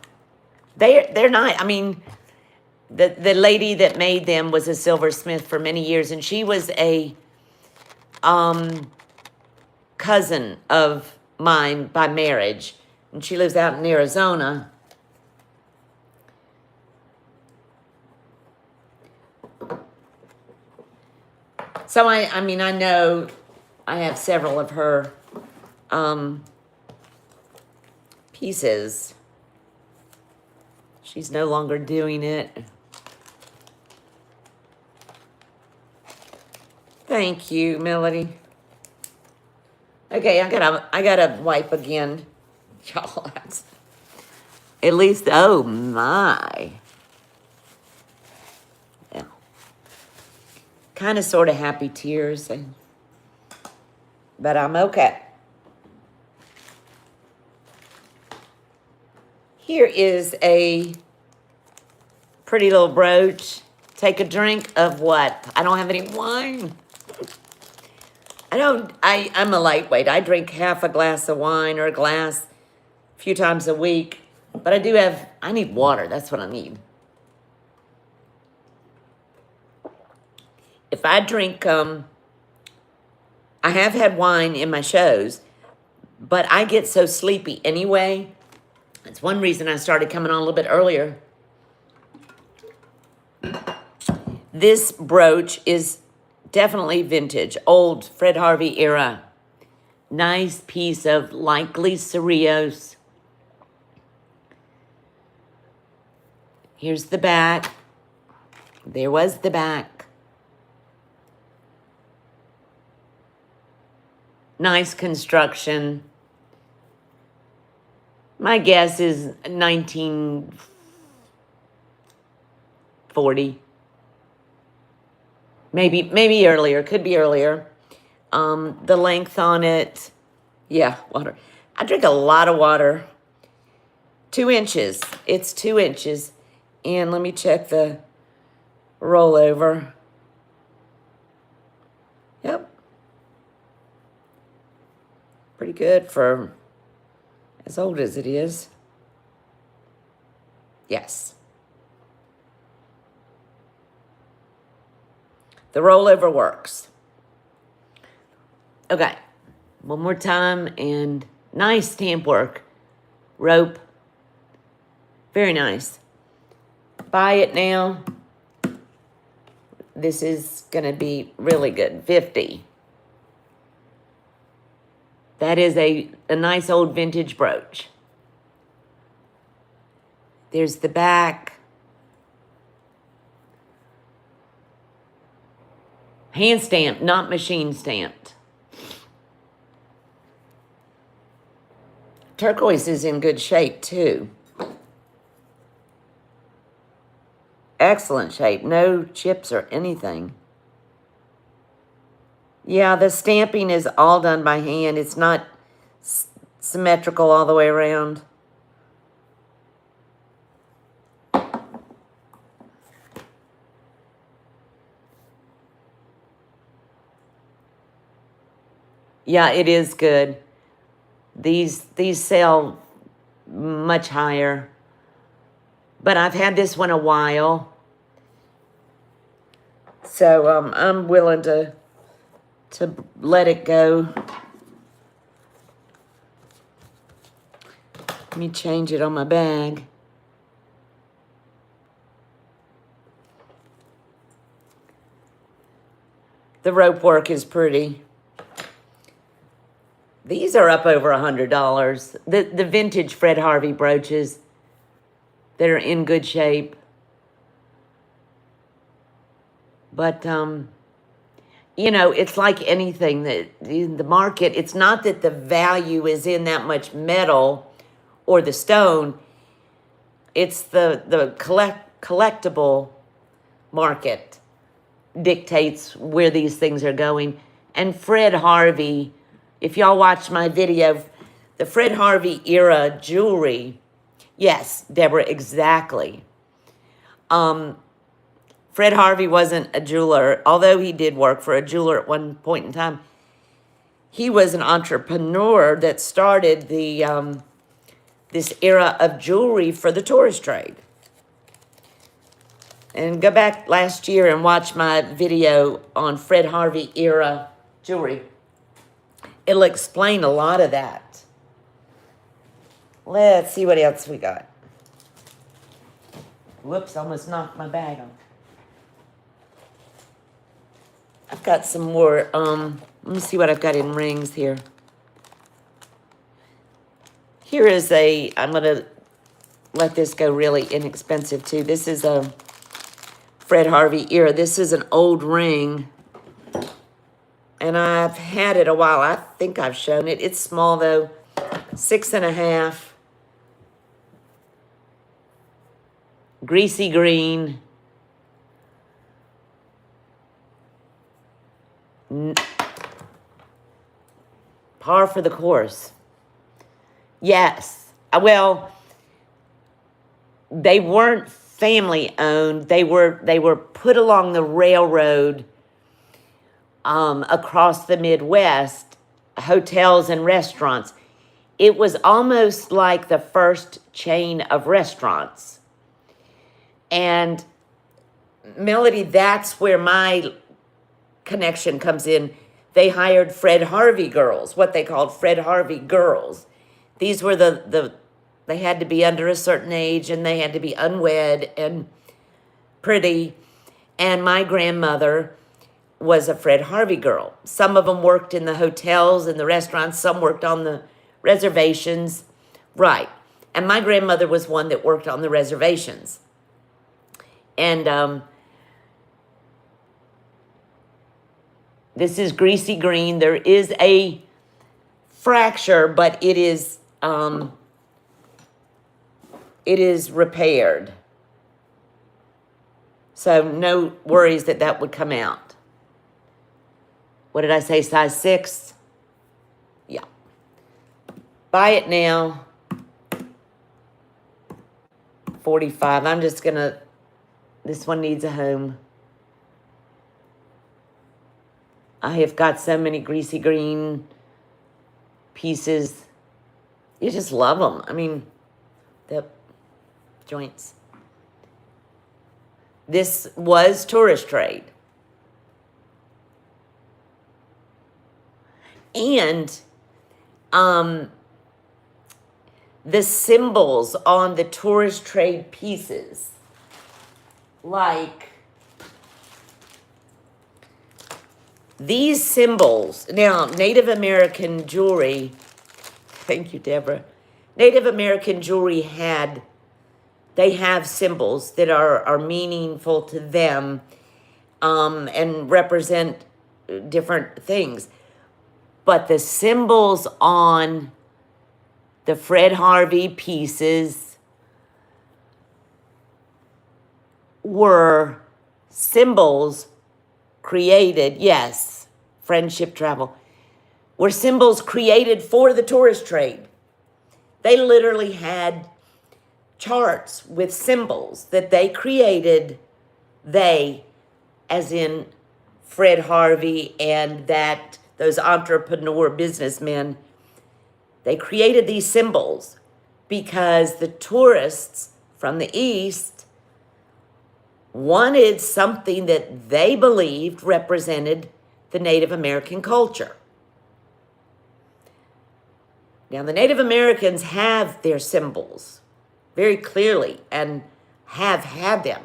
S1: They're nice. I mean, the lady that made them was a silversmith for many years, and she was a cousin of mine by marriage, and she lives out in Arizona. So I mean, I know I have several of her pieces. She's no longer doing it. Thank you, Melody. Okay, I gotta wipe again. Y'all, at least, oh my. Yeah. Kind of sort of happy tears, but I'm okay. Here is a pretty little brooch. Take a drink of what? I don't have any wine. I'm a lightweight. I drink half a glass of wine or a glass a few times a week. But I need water. That's what I need. If I drink, I have had wine in my shows, but I get so sleepy anyway. That's one reason I started coming on a little bit earlier. This brooch is definitely vintage, old Fred Harvey era. Nice piece of likely cereals. Here's the back. There was the back. Nice construction. My guess is 1940. Maybe earlier. Could be earlier. The length on it. Yeah, water. I drink a lot of water. 2 inches. It's 2 inches. And let me check the rollover. Yep. Pretty good for as old as it is. Yes. The rollover works. Okay. One more time, and nice stamp work. Rope. Very nice. Buy it now. This is going to be really good. 50. That is a nice old vintage brooch. There's the back. Hand stamped, not machine stamped. Turquoise is in good shape too. Excellent shape. No chips or anything. Yeah, the stamping is all done by hand. It's not symmetrical all the way around. Yeah, it is good. These sell much higher. But I've had this one a while. So I'm willing to let it go. Let me change it on my bag. The rope work is pretty. These are up over $100. The vintage Fred Harvey brooches that are in good shape. But, you know, it's like anything that in the market, it's not that the value is in that much metal or the stone. It's the collectible market dictates where these things are going. And Fred Harvey, if y'all watched my video, the Fred Harvey era jewelry, yes, Deborah, exactly. Fred Harvey wasn't a jeweler, although he did work for a jeweler at one point in time. He was an entrepreneur that started the this era of jewelry for the tourist trade. And go back last year and watch my video on Fred Harvey era jewelry. It'll explain a lot of that. Let's see what else we got. Whoops, almost knocked my bag off. I've got some more, let me see what I've got in rings here. Here is I'm going to let this go really inexpensive too. This is a Fred Harvey era. This is an old ring. And I've had it a while. I think I've shown it. It's small though. 6.5. Greasy green. Par for the course. Yes. Well, they weren't family owned. They were put along the railroad across the Midwest, hotels and restaurants. It was almost like the first chain of restaurants. And Melody, that's where my connection comes in. They hired Fred Harvey girls, what they called Fred Harvey girls. These were they had to be under a certain age and they had to be unwed and pretty. And my grandmother was a Fred Harvey girl. Some of them worked in the hotels and the restaurants. Some worked on the reservations. Right. And my grandmother was one that worked on the reservations. And this is greasy green. There is a fracture, but it is repaired. So no worries that that would come out. What did I say, size 6? Yeah. Buy it now. 45. I'm just going to, this one needs a home. I have got so many greasy green pieces. You just love them. I mean, the joints. This was tourist trade. And the symbols on the tourist trade pieces, like these symbols. Now, Native American jewelry, thank you, Deborah. Native American jewelry they have symbols that are meaningful to them and represent different things. But the symbols on the Fred Harvey pieces were symbols created, yes, friendship, travel, were symbols created for the tourist trade. They literally had charts with symbols that they created, as in Fred Harvey and those entrepreneur businessmen. They created these symbols because the tourists from the East wanted something that they believed represented the Native American culture. Now, the Native Americans have their symbols very clearly and have had them.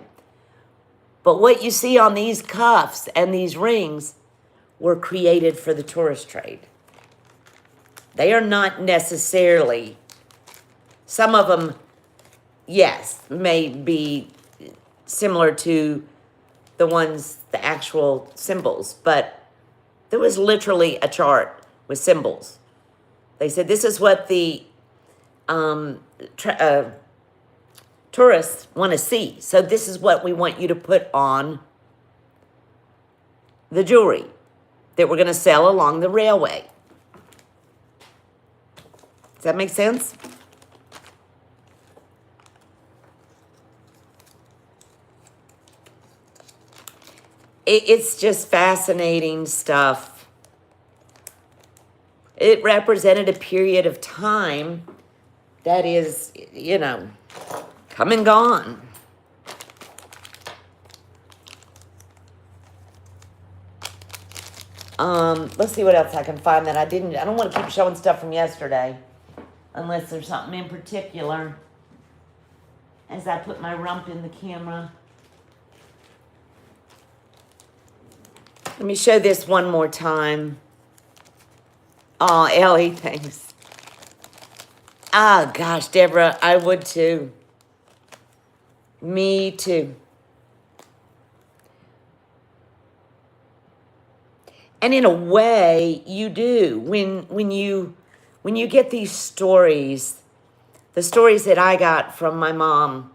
S1: But what you see on these cuffs and these rings were created for the tourist trade. They are not necessarily, some of them, yes, may be similar to the actual symbols, but there was literally a chart with symbols. They said, this is what the tourists want to see. So this is what we want you to put on the jewelry that we're going to sell along the railway. Does that make sense? It's just fascinating stuff. It represented a period of time that is, come and gone. Let's see what else I can find that I don't want to keep showing stuff from yesterday unless there's something in particular as I put my rump in the camera. Let me show this one more time. Oh, Ellie, thanks. Oh, gosh, Deborah, I would too. Me too. And in a way, you do. When you get these stories, the stories that I got from my mom,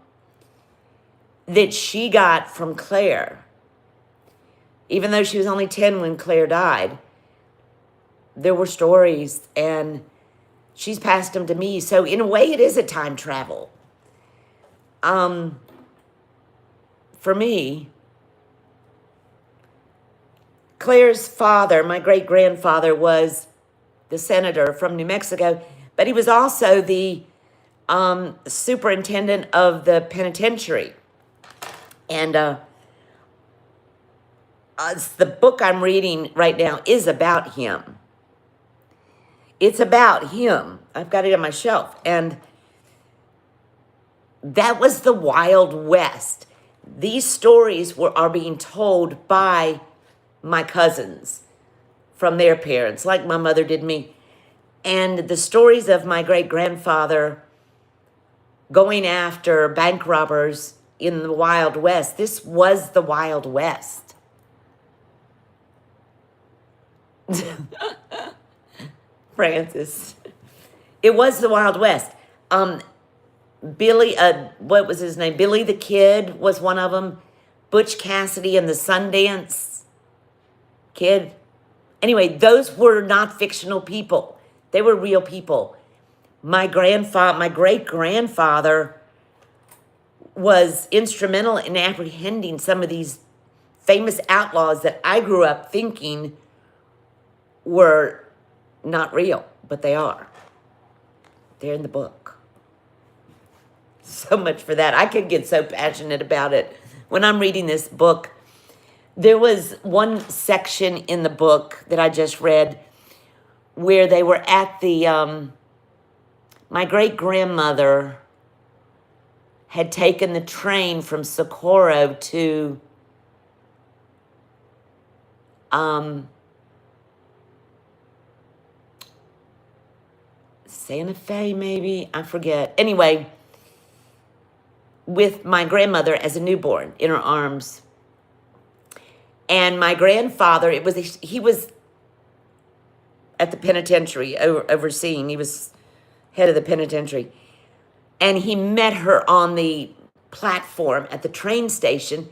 S1: that she got from Claire, even though she was only 10 when Claire died, there were stories, and she's passed them to me. So in a way, it is a time travel. For me, Claire's father, my great-grandfather, was the senator from New Mexico, but he was also the superintendent of the penitentiary. And the book I'm reading right now is about him. It's about him. I've got it on my shelf. And that was the Wild West. These stories are being told by my cousins from their parents, like my mother did me. And the stories of my great-grandfather going after bank robbers in the Wild West. This was the Wild West. Francis. It was the Wild West. Billy, what was his name? Billy the Kid was one of them. Butch Cassidy and the Sundance Kid. Anyway, those were not fictional people. They were real people. My great-grandfather was instrumental in apprehending some of these famous outlaws that I grew up thinking were not real, but they are. They're in the book. So much for that. I could get so passionate about it. When I'm reading this book, there was one section in the book that I just read where they were at the, my great-grandmother had taken the train from Socorro to Santa Fe, maybe? I forget. Anyway, with my grandmother as a newborn in her arms. And my grandfather, he was at the penitentiary overseeing. He was head of the penitentiary. And he met her on the platform at the train station,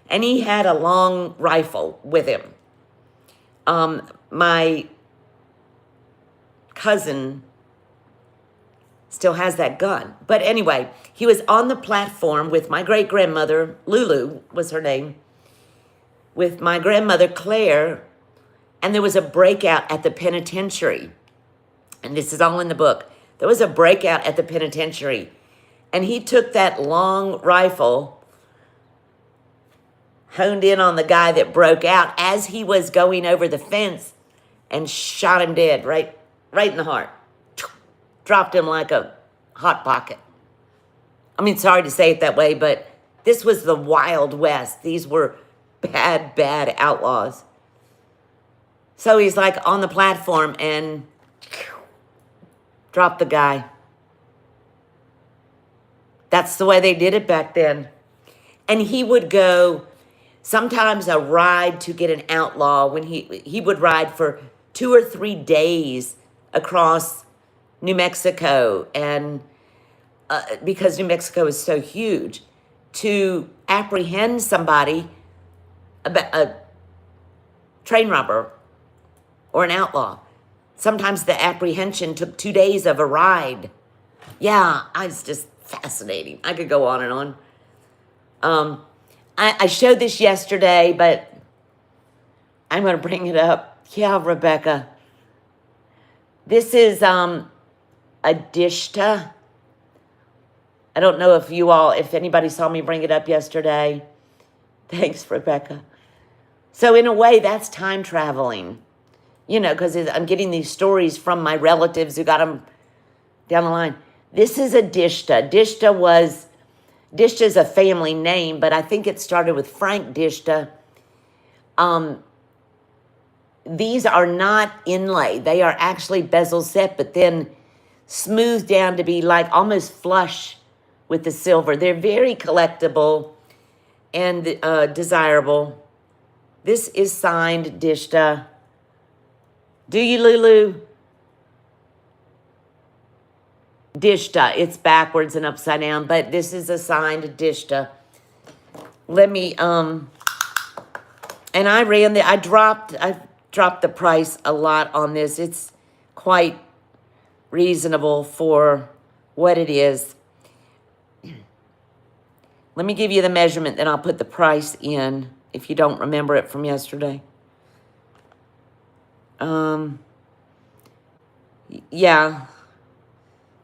S1: and he had a long rifle with him. My cousin still has that gun. But anyway, he was on the platform with my great-grandmother, Lulu was her name, with my grandmother, Claire, and there was a breakout at the penitentiary. And this is all in the book. There was a breakout at the penitentiary, and he took that long rifle, honed in on the guy that broke out as he was going over the fence, and shot him dead right in the heart. Dropped him like a hot pocket. I mean, sorry to say it that way, but this was the Wild West. These were bad, bad outlaws. So he's like on the platform and dropped the guy. That's the way they did it back then. And he would go sometimes a ride to get an outlaw when he would ride for 2 or 3 days across New Mexico, and because New Mexico is so huge, to apprehend somebody, a train robber or an outlaw. Sometimes the apprehension took 2 days of a ride. Yeah, it's just fascinating. I could go on and on. I showed this yesterday, but I'm going to bring it up. Yeah, Rebecca. This is a dishta. I don't know if anybody saw me bring it up yesterday. Thanks, Rebecca. So in a way, that's time traveling. You know, because I'm getting these stories from my relatives who got them down the line. This is a dishta. Dishta is a family name, but I think it started with Frank Dishta. These are not inlay. They are actually bezel set, but then smoothed down to be like almost flush with the silver. They're very collectible and desirable. This is signed Dishta. Do you, Lulu? Dishta. It's backwards and upside down, but this is a signed Dishta. Let me, and I dropped the price a lot on this. It's quite reasonable for what it is. Let me give you the measurement, then I'll put the price in if you don't remember it from yesterday. Yeah.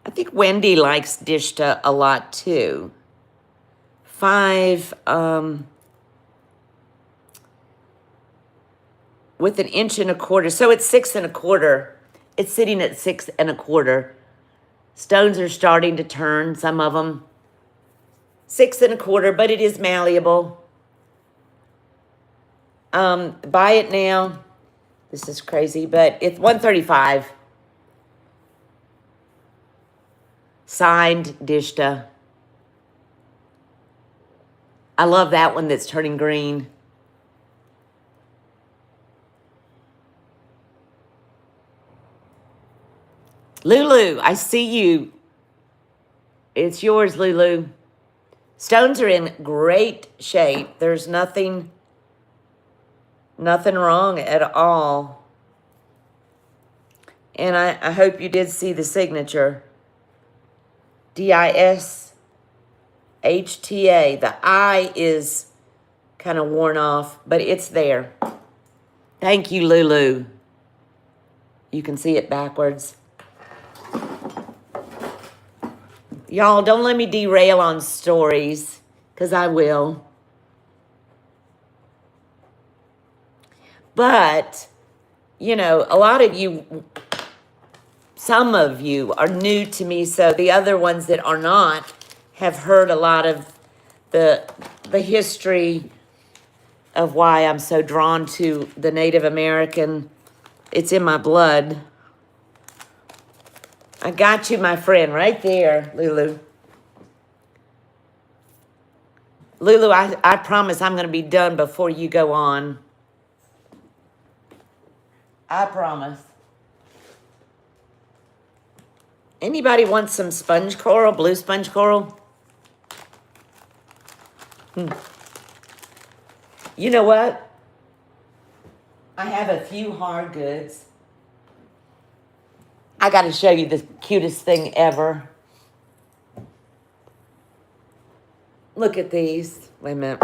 S1: I think Wendy likes Dishta a lot too. 5, with 1 1/4 inches. So it's 6 1/4. It's sitting at 6 1/4. Stones are starting to turn, some of them. 6 1/4, but it is malleable. Buy it now. This is crazy, but it's $135. Signed Dishta. I love that one that's turning green. Lulu, I see you. It's yours, Lulu. Stones are in great shape. There's nothing wrong at all. And I hope you did see the signature. DISHTA. The I is kind of worn off, but it's there. Thank you, Lulu. You can see it backwards. Y'all, don't let me derail on stories, because I will. But, you know, a lot of you, some of you are new to me, so the other ones that are not have heard a lot of the history of why I'm so drawn to the Native American. It's in my blood. I got you, my friend, right there, Lulu. Lulu, I promise I'm going to be done before you go on. I promise. Anybody want some sponge coral, blue sponge coral? You know what? I have a few hard goods. I got to show you the cutest thing ever. Look at these. Wait a minute.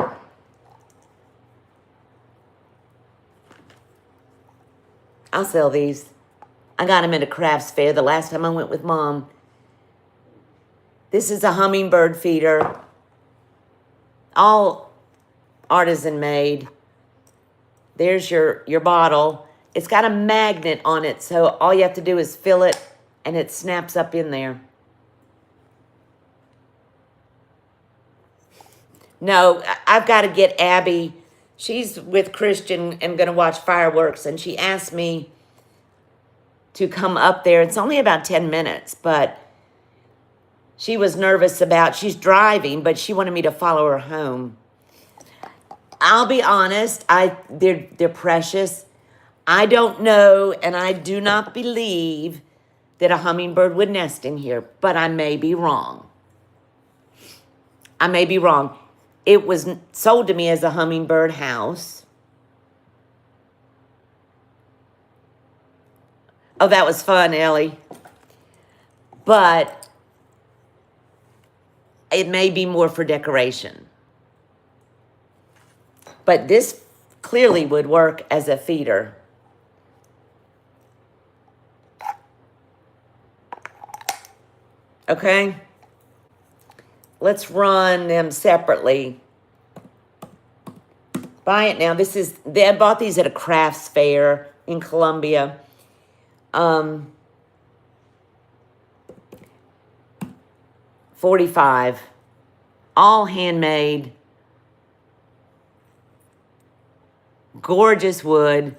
S1: I'll sell these. I got them at a crafts fair the last time I went with Mom. This is a hummingbird feeder. All artisan made. There's your bottle. It's got a magnet on it, so all you have to do is fill it, and it snaps up in there. No, I've got to get Abby. She's with Christian and going to watch fireworks, and she asked me to come up there. It's only about 10 minutes, but she was nervous about, she's driving, but she wanted me to follow her home. I'll be honest, they're precious. I don't know, and I do not believe that a hummingbird would nest in here, but I may be wrong. I may be wrong. It was sold to me as a hummingbird house. Oh, that was fun, Ellie. But it may be more for decoration. But this clearly would work as a feeder. Okay? Let's run them separately. Buy it now. I bought these at a crafts fair in Columbia. $45. All handmade. Gorgeous wood.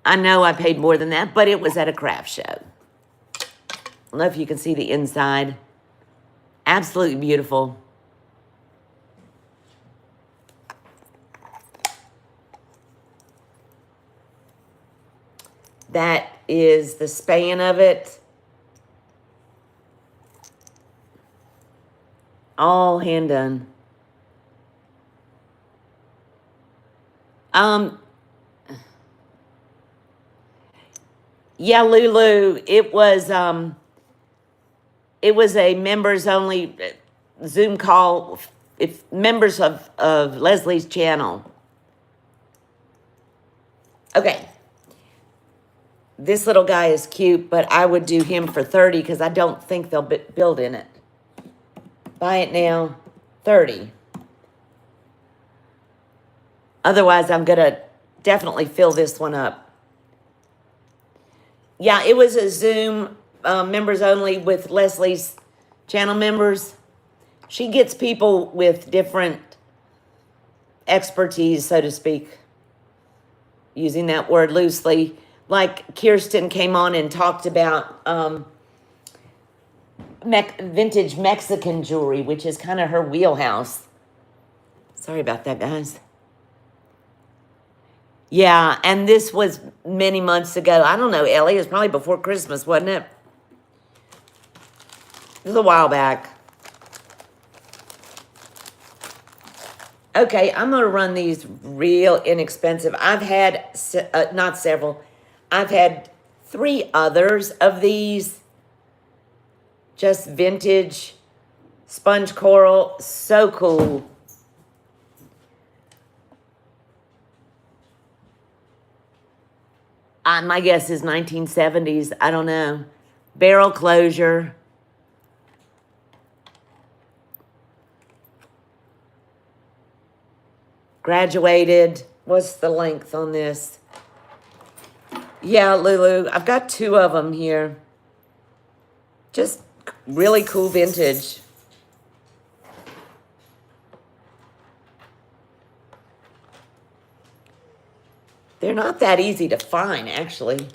S1: I know I paid more than that, but it was at a craft show. I don't know if you can see the inside. Absolutely beautiful. That is the span of it. All hand done. Yeah, Lulu, it was a members only Zoom call, if members of Leslie's channel. Okay. This little guy is cute, but I would do him for 30 because I don't think they'll build in it. Buy it now, 30. Otherwise, I'm going to definitely fill this one up. Yeah, it was a Zoom members only with Leslie's channel members. She gets people with different expertise, so to speak, using that word loosely. Like Kirsten came on and talked about vintage Mexican jewelry, which is kind of her wheelhouse. Sorry about that, guys. Yeah, and this was many months ago. I don't know, Ellie. It was probably before Christmas, wasn't it? It was a while back. Okay, I'm going to run these real inexpensive. I've had, not several, I've had 3 others of these. Just vintage sponge coral. So cool. My guess is 1970s. I don't know. Barrel closure. Graduated. What's the length on this? Yeah, Lulu. I've got 2 of them here. Just really cool vintage. They're not that easy to find, actually.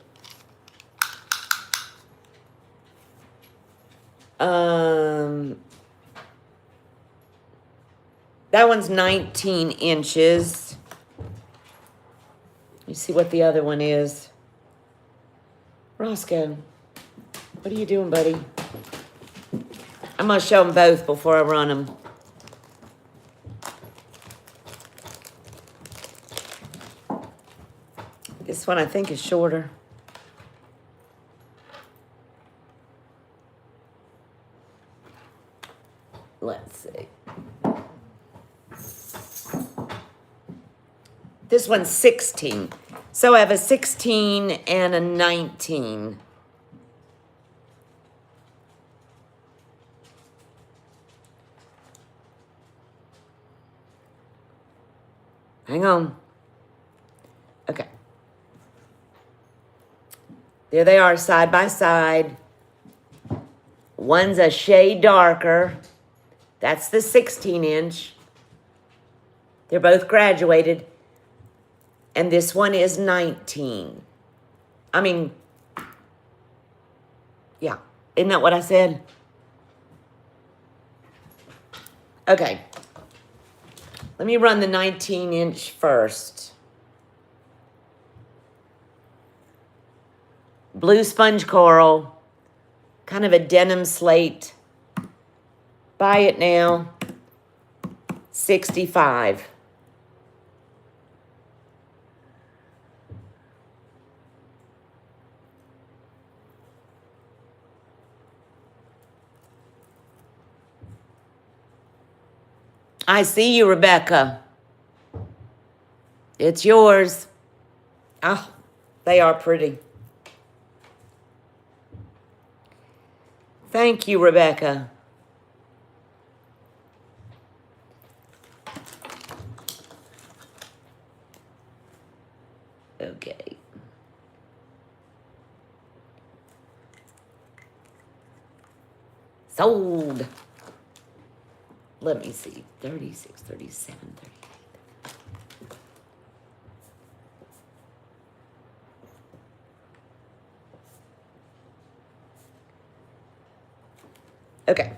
S1: That one's 19 inches. You see what the other one is. Roscoe, what are you doing, buddy? I'm going to show them both before I run them. This one I think is shorter. Let's see. This one's 16. So I have a 16 and a 19. Hang on. Okay. There they are, side by side. One's a shade darker. That's the 16-inch. They're both graduated. And this one is 19. I mean, yeah. Isn't that what I said? Okay. Let me run the 19-inch first. Blue sponge coral. Kind of a denim slate. Buy it now. $65. I see you, Rebecca. It's yours. Oh, they are pretty. Thank you, Rebecca. Okay. Sold. Let me see. 36, 37, 38. Okay.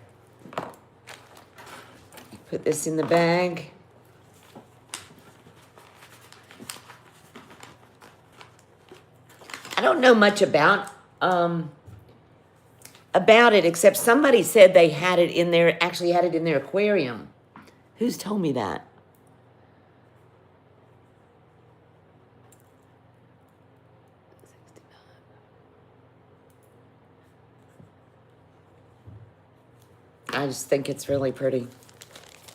S1: Put this in the bag. I don't know much about it, except somebody said they had it in their, actually had it in their aquarium. Who's told me that? I just think it's really pretty.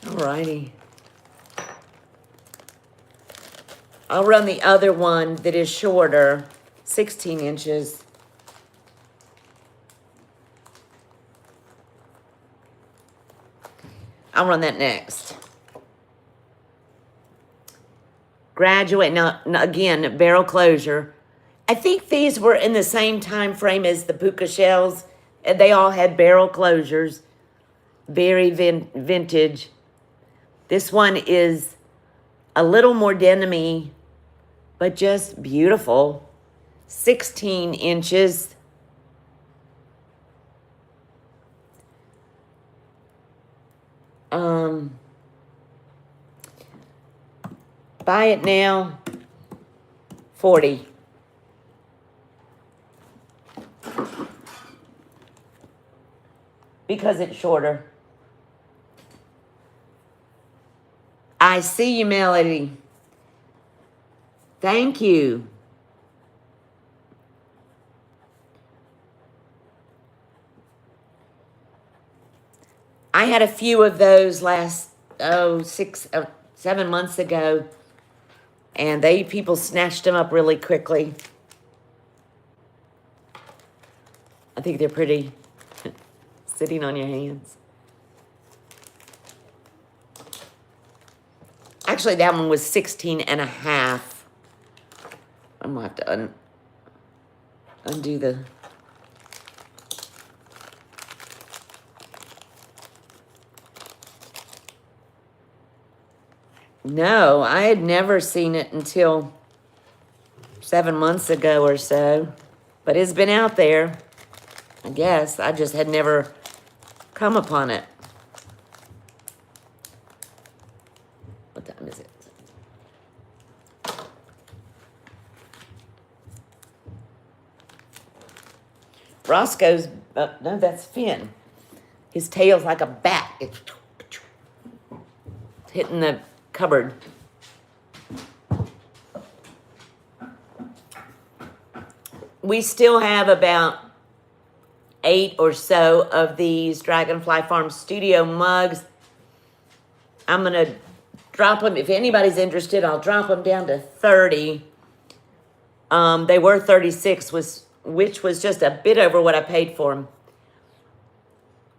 S1: Alrighty. I'll run the other one that is shorter, 16 inches. I'll run that next. Graduate, now again, barrel closure. I think these were in the same time frame as the puka shells. And they all had barrel closures. Very vintage. This one is a little more denim-y, but just beautiful. 16 inches. Buy it now, 40. Because it's shorter. I see you, Melody. Thank you. I had a few of those last 7 months ago, and people snatched them up really quickly. I think they're pretty. Sitting on your hands. Actually, that one was 16 and a half. I'm gonna have to undo the. No, I had never seen it until 7 months ago or so. But it's been out there. I guess. I just had never come upon it. What time is it? Roscoe's, no, that's Finn. His tail's like a bat. It's hitting the cupboard. We still have about 8 or so of these Dragonfly Farm Studio mugs. I'm going to drop them. If anybody's interested, I'll drop them down to 30. They were 36, which was just a bit over what I paid for them.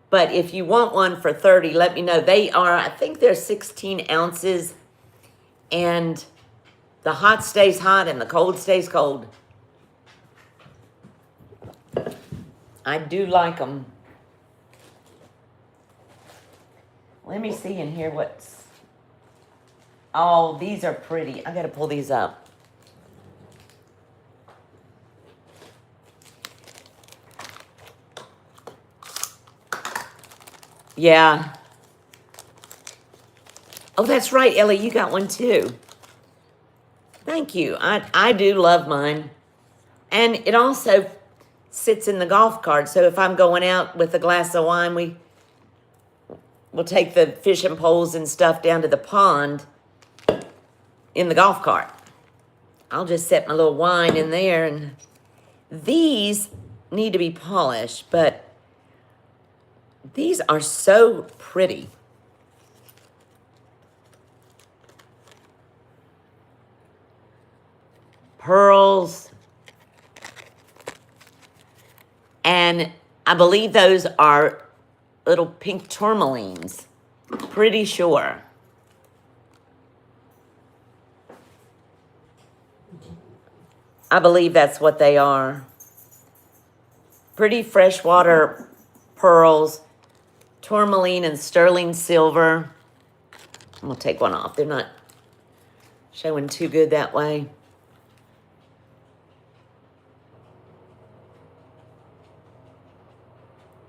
S1: But if you want one for 30, let me know. They are, I think they're 16 ounces. And the hot stays hot and the cold stays cold. I do like them. Let me see in here what's... Oh, these are pretty. I got to pull these up. Yeah. Oh, that's right, Ellie. You got one too. Thank you. I do love mine. And it also sits in the golf cart. So if I'm going out with a glass of wine, we'll take the fishing poles and stuff down to the pond in the golf cart. I'll just set my little wine in there. And these need to be polished, but these are so pretty. Pearls. And I believe those are little pink tourmalines. Pretty sure. I believe that's what they are. Pretty freshwater pearls. Tourmaline and sterling silver. I'm going to take one off. They're not showing too good that way.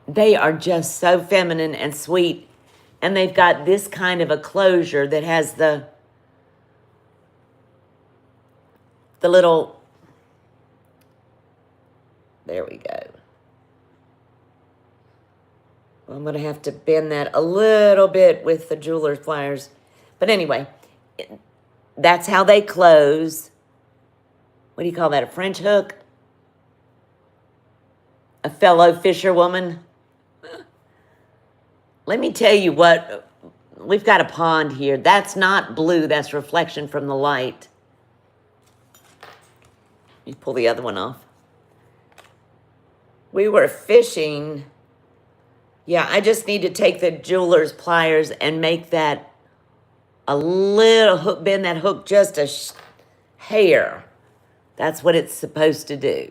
S1: They are just so feminine and sweet. And they've got this kind of a closure that has the little... There we go. I'm going to have to bend that a little bit with the jeweler's pliers. But anyway, that's how they close. What do you call that? A French hook? A fellow fisherwoman? Let me tell you what. We've got a pond here. That's not blue. That's reflection from the light. You pull the other one off. We were fishing... Yeah, I just need to take the jeweler's pliers and make that a little hook, bend that hook just a hair. That's what it's supposed to do.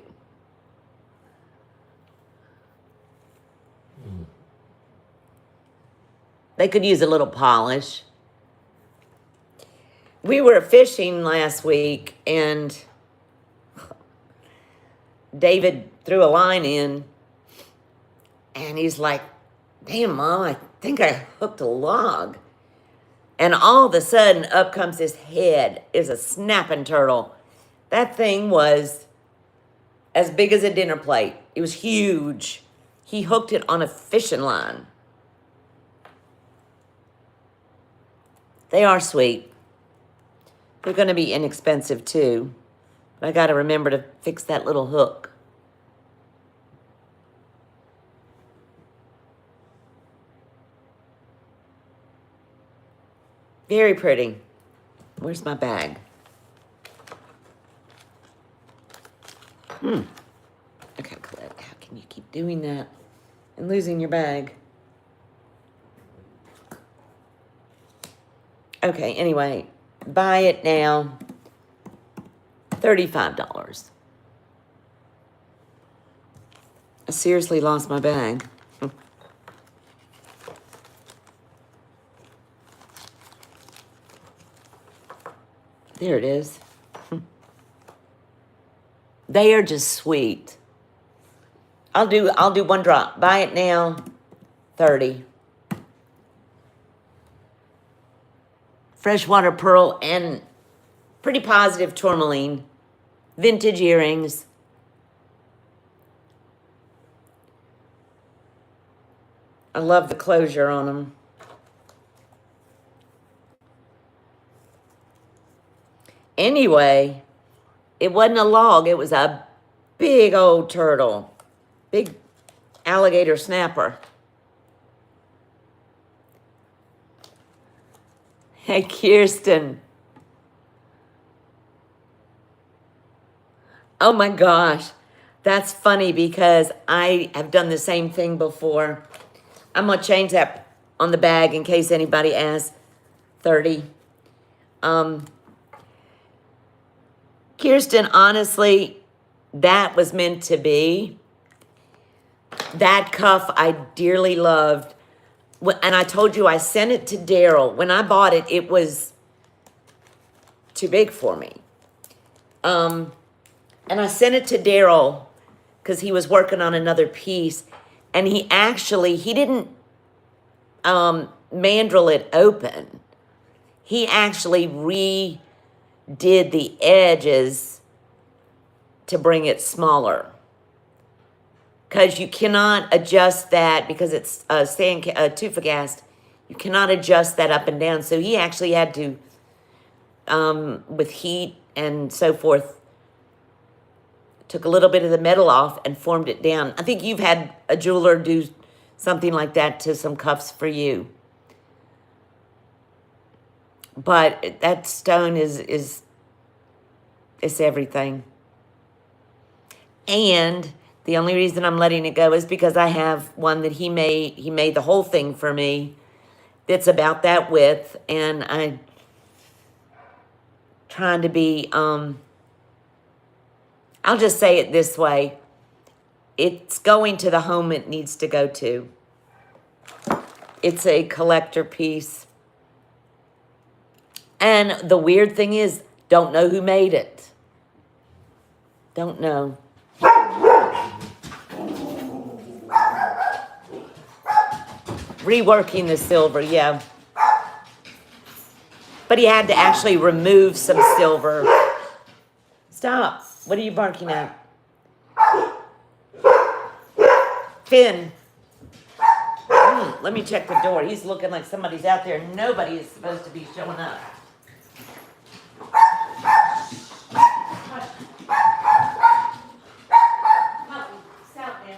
S1: They could use a little polish. We were fishing last week and David threw a line in and he's like, damn, Mom, I think I hooked a log. And all of a sudden, up comes his head. It's a snapping turtle. That thing was as big as a dinner plate. It was huge. He hooked it on a fishing line. They are sweet. They're going to be inexpensive too. But I got to remember to fix that little hook. Very pretty. Where's my bag? Okay, Colette, how can you keep doing that and losing your bag? Okay, anyway, buy it now. $35. I seriously lost my bag. There it is. They are just sweet. I'll do one drop. Buy it now. 30. Freshwater pearl and pretty positive tourmaline. Vintage earrings. I love the closure on them. Anyway, it wasn't a log. It was a big old turtle. Big alligator snapper. Hey, Kirsten. Oh my gosh. That's funny because I have done the same thing before. I'm going to change that on the bag in case anybody asks. 30. Kirsten, honestly, that was meant to be. That cuff I dearly loved. And I told you I sent it to Daryl. When I bought it, it was too big for me. And I sent it to Daryl because he was working on another piece. And he didn't mandrel it open. He actually redid the edges to bring it smaller. Because you cannot adjust that because it's Tufagast. You cannot adjust that up and down. So he actually had to, with heat and so forth, took a little bit of the metal off and formed it down. I think you've had a jeweler do something like that to some cuffs for you. But that stone is everything. And the only reason I'm letting it go is because I have one that he made the whole thing for me that's about that width, and I'm trying to be, I'll just say it this way. It's going to the home it needs to go to. It's a collector piece. And the weird thing is, don't know who made it. Don't know. Reworking the silver, yeah. But he had to actually remove some silver. Stop. What are you barking at? Finn. Let me check the door. He's looking like somebody's out there. Nobody is supposed to be showing up. Stop, man.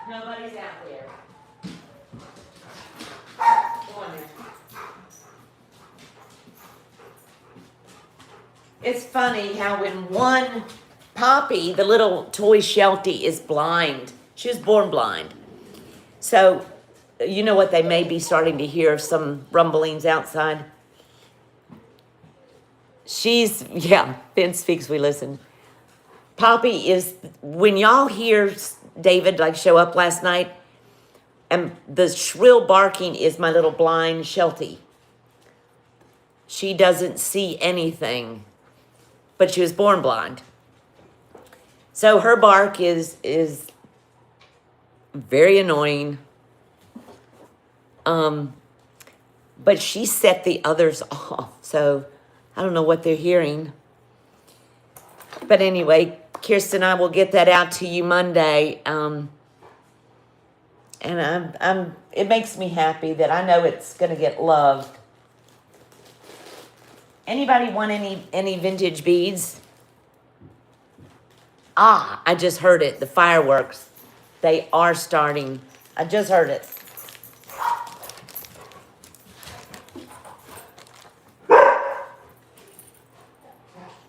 S1: Nobody's out there. Go on there. It's funny how when one Poppy, the little toy Sheltie, is blind. She was born blind. So, you know what? They may be starting to hear some rumblings outside. Finn speaks, we listen. Poppy is, when y'all hear David show up last night, and the shrill barking is my little blind Sheltie. She doesn't see anything, but she was born blind. So her bark is very annoying. But she set the others off, so I don't know what they're hearing. But anyway, Kirsten, I will get that out to you Monday. And it makes me happy that I know it's gonna get loved. Anybody want any vintage beads? Ah, I just heard it. The fireworks. They are starting. I just heard it.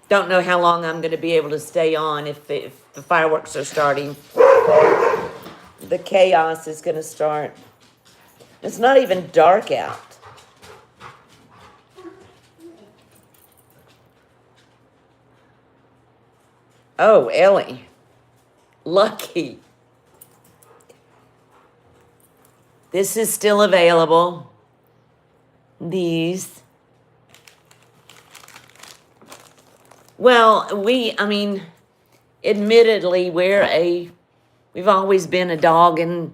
S1: Don't know how long I'm going to be able to stay on if the fireworks are starting. The chaos is going to start. It's not even dark out. Oh, Ellie. Lucky. This is still available. These. Well, admittedly, we've always been a dog and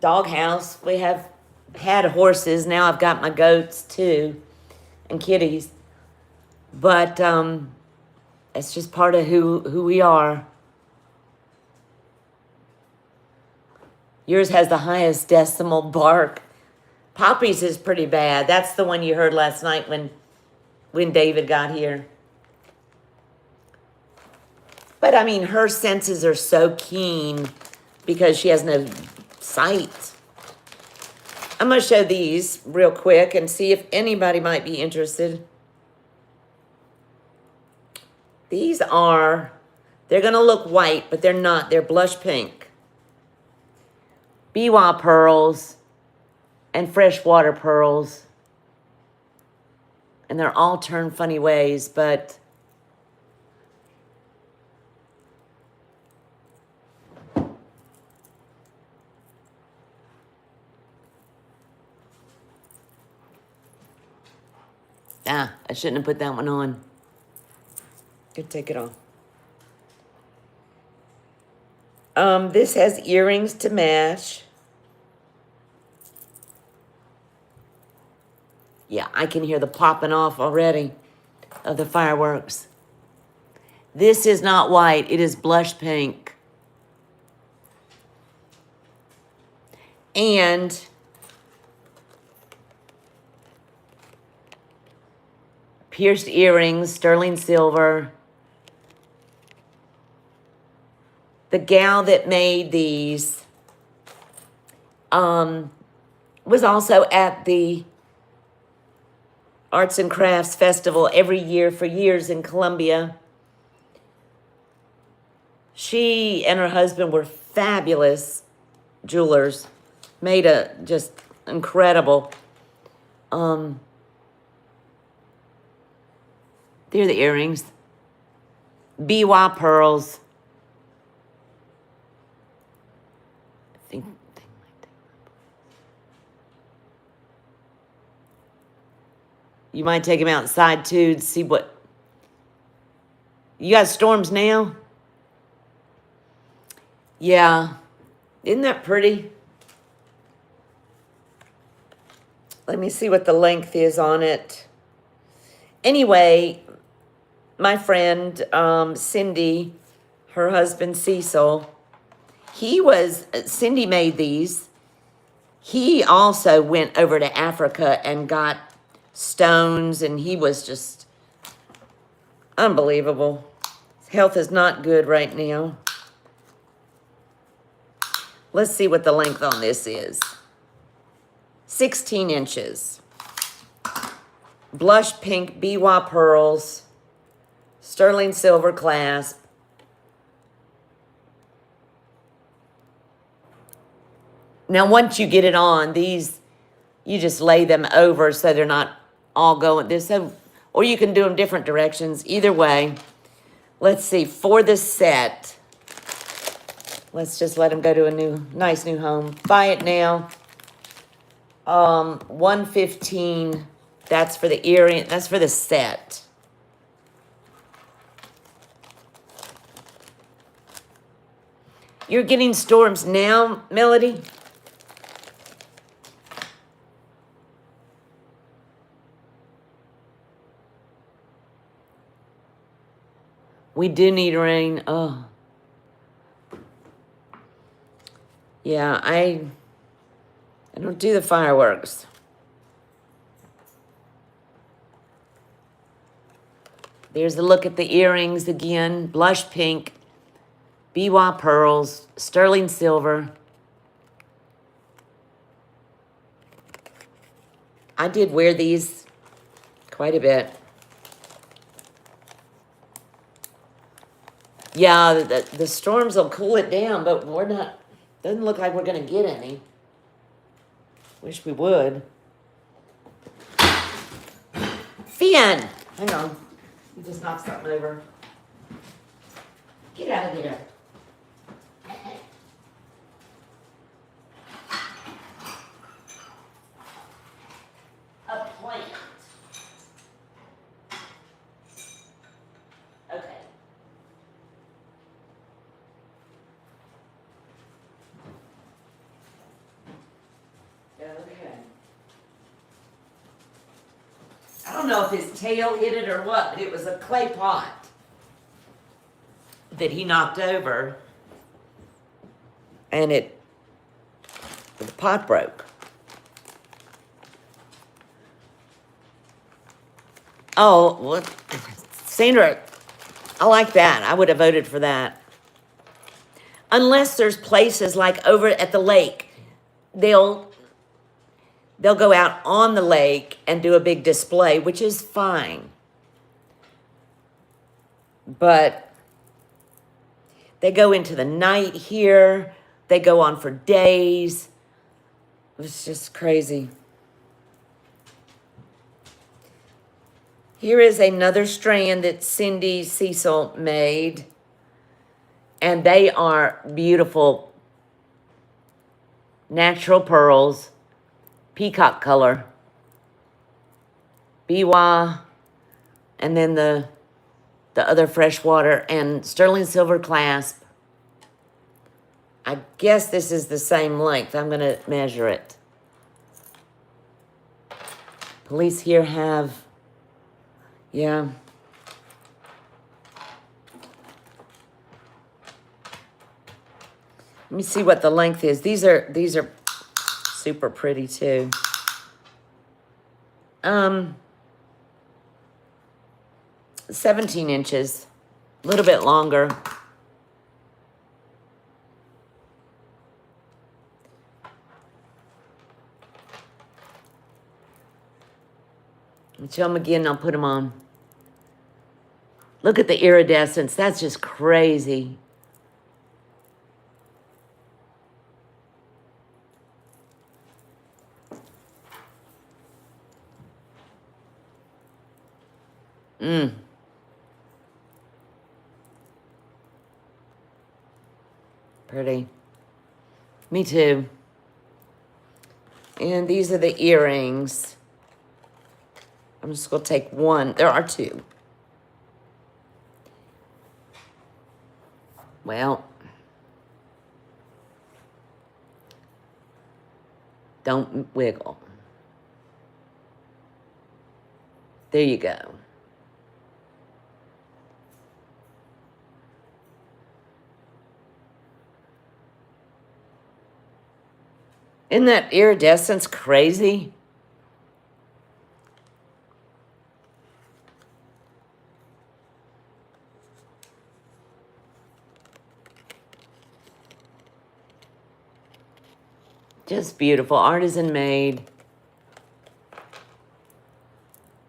S1: dog house. We have had horses. Now I've got my goats too and kitties. But it's just part of who we are. Yours has the highest decimal bark. Poppy's is pretty bad. That's the one you heard last night when David got here. But her senses are so keen because she has no sight. I'm going to show these real quick and see if anybody might be interested. They're going to look white, but they're not. They're blush pink. Biwa pearls and freshwater pearls. And they're all turned funny ways, but I shouldn't have put that one on. Could take it off. This has earrings to match. Yeah, I can hear the popping off already of the fireworks. This is not white. It is blush pink. And pierced earrings, sterling silver. The gal that made these was also at the Arts and Crafts Festival every year for years in Columbia. She and her husband were fabulous jewelers. Made a just incredible. They're the earrings. Biwa pearls. I think they might take my. You might take them outside too to see what. You got storms now? Yeah. Isn't that pretty? Let me see what the length is on it. Anyway, my friend Cindy, her husband Cecil, Cindy made these. He also went over to Africa and got stones, and he was just unbelievable. His health is not good right now. Let's see what the length on this is. 16 inches. Blush pink biwa pearls. Sterling silver clasp. Now, once you get it on, these, you just lay them over so they're not all going this. Or you can do them different directions. Either way, let's see. For the set, let's just let them go to a nice new home. Buy it now. $115. That's for the earring. That's for the set. You're getting storms now, Melody? We do need rain. Oh. Yeah, I don't do the fireworks. There's a look at the earrings again. Blush pink, biwa pearls, sterling silver. I did wear these quite a bit. Yeah, the storms will cool it down, but we're not, doesn't look like we're gonna get any. Wish we would. Finn! Hang on. You just knocked something over. Get out of there. A plant. Okay. Okay. I don't know if his tail hit it or what, but it was a clay pot that he knocked over, and the pot broke. Oh, what? Sandra, I like that. I would have voted for that. Unless there's places like over at the lake, they'll go out on the lake and do a big display, which is fine. But they go into the night here. They go on for days. It's just crazy. Here is another strand that Cindy Cecil made. And they are beautiful natural pearls, peacock color, biwa, and then the other freshwater and sterling silver clasp. I guess this is the same length. I'm going to measure it. Police here have, yeah. Let me see what the length is. These are super pretty too. 17 inches, a little bit longer. Show them again, I'll put them on. Look at the iridescence. That's just crazy. Pretty. Me too. And these are the earrings. I'm just going to take one. There are two. Well, don't wiggle. There you go. Isn't that iridescence crazy? Just beautiful, artisan made.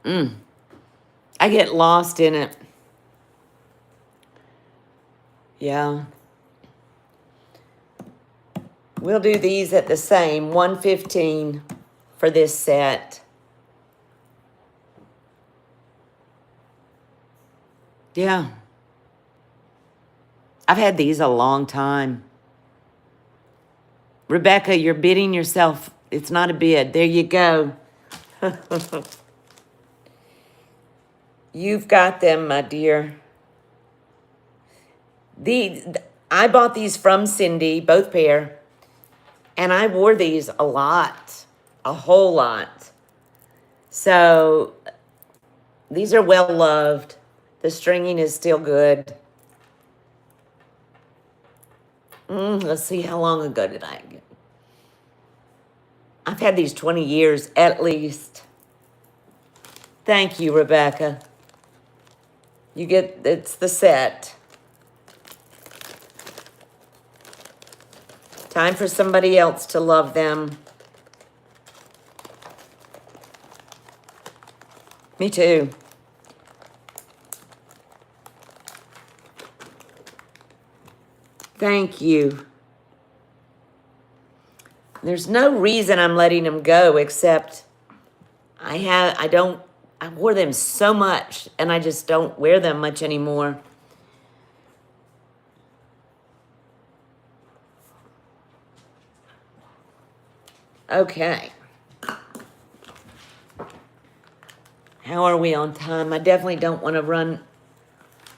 S1: I get lost in it. Yeah. We'll do these at the same, $115 for this set. Yeah. I've had these a long time. Rebecca, you're bidding yourself. It's not a bid. There you go. You've got them, my dear. I bought these from Cindy, both pair, and I wore these a lot, a whole lot. So these are well loved. The stringing is still good. Let's see, how long ago did I get? I've had these 20 years at least. Thank you, Rebecca. You get, it's the set. Time for somebody else to love them. Me too. Thank you. There's no reason I'm letting them go except I wore them so much and I just don't wear them much anymore. Okay. How are we on time? I definitely don't want to run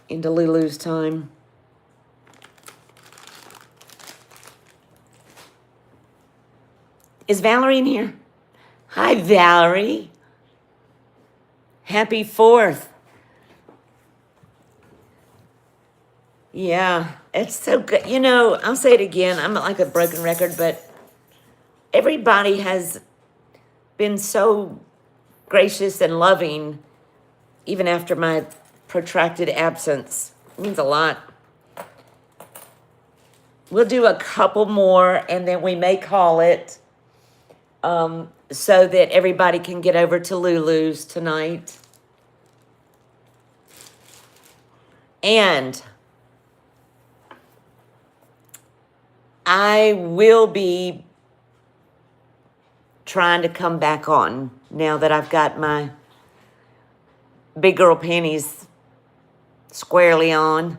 S1: into Lulu's time. Is Valerie in here? Hi, Valerie. Happy 4th. Yeah, it's so good. You know, I'll say it again. I'm like a broken record, but everybody has been so gracious and loving, even after my protracted absence. It means a lot. We'll do a couple more, and then we may call it so that everybody can get over to Lulu's tonight. And I will be trying to come back on now that I've got my big girl panties squarely on.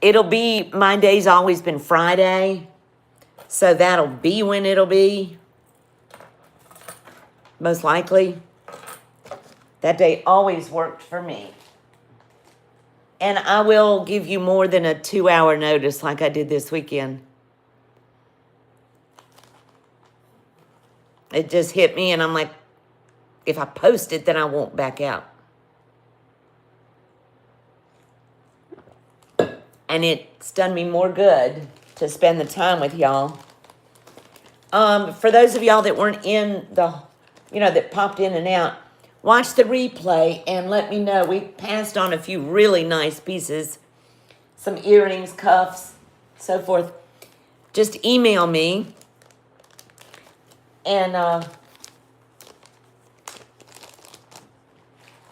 S1: It'll be, my day's always been Friday, so that'll be when it'll be, most likely. That day always worked for me. And I will give you more than a 2-hour notice like I did this weekend. It just hit me and I'm like, if I post it, then I won't back out. And it's done me more good to spend the time with y'all. For those of y'all that weren't in the, that popped in and out, watch the replay and let me know. We passed on a few really nice pieces. Some earrings, cuffs, so forth. Just email me. And let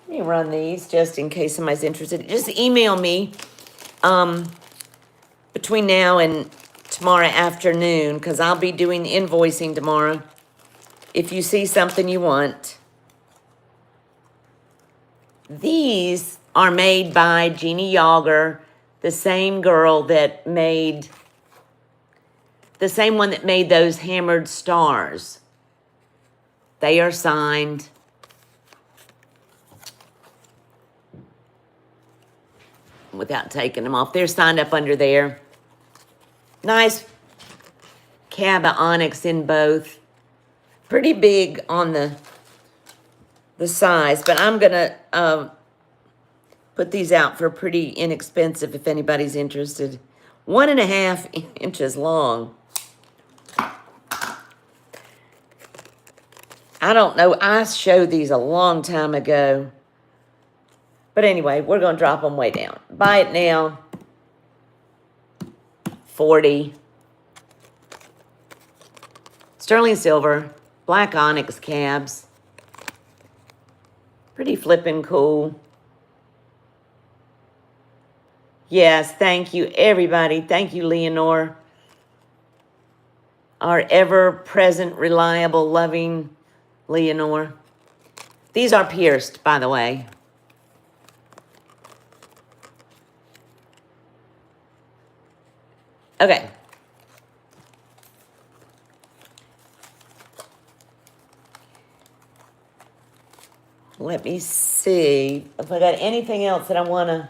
S1: me run these just in case somebody's interested. Just email me between now and tomorrow afternoon, because I'll be doing invoicing tomorrow. If you see something you want. These are made by Jeannie Yager, the same girl that made, the same one that made those hammered stars. They are signed. Without taking them off. They're signed up under there. Nice cab of onyx in both. Pretty big on the size, but I'm gonna put these out for pretty inexpensive if anybody's interested. 1.5 inches long. I don't know. I showed these a long time ago. But anyway, we're going to drop them way down. Buy it now. $40. Sterling silver. Black onyx cabs. Pretty flippin' cool. Yes, thank you, everybody. Thank you, Leonore. Our ever-present, reliable, loving Leonore. These are pierced, by the way. Okay. let me see if I got anything else that I want to.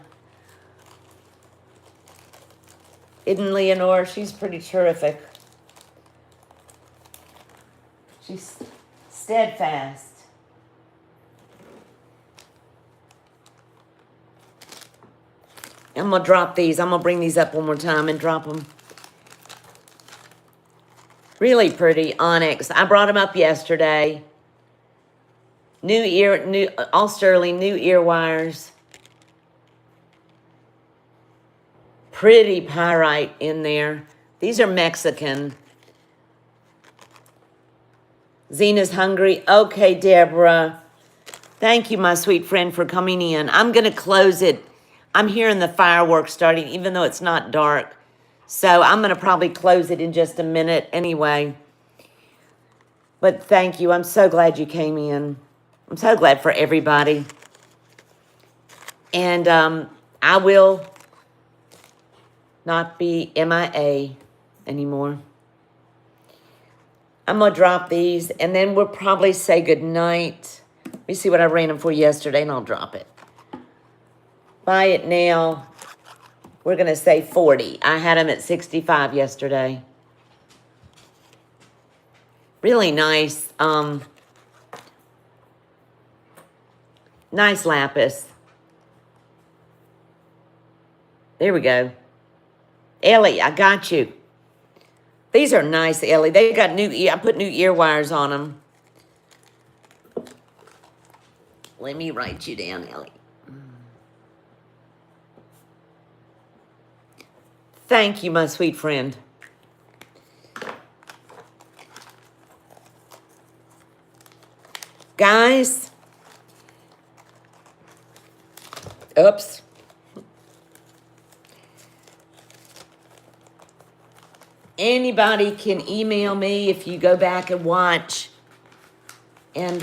S1: Isn't Leonore? She's pretty terrific. She's steadfast. I'm going to drop these. I'm going to bring these up one more time and drop them. Really pretty onyx. I brought them up yesterday. All sterling, new ear wires. Pretty pyrite in there. These are Mexican. Zena's hungry. Okay, Deborah. Thank you, my sweet friend, for coming in. I'm going to close it. I'm hearing the fireworks starting, even though it's not dark. So I'm going to probably close it in just a minute anyway. But thank you. I'm so glad you came in. I'm so glad for everybody. And I will not be MIA anymore. I'm going to drop these, and then we'll probably say goodnight. Let me see what I ran them for yesterday, and I'll drop it. Buy it now. We're going to say 40. I had them at 65 yesterday. Really nice. Nice lapis. There we go. Ellie, I got you. These are nice, Ellie. They got I put new ear wires on them. Let me write you down, Ellie. Thank you, my sweet friend. Guys. Oops. Anybody can email me if you go back and watch. And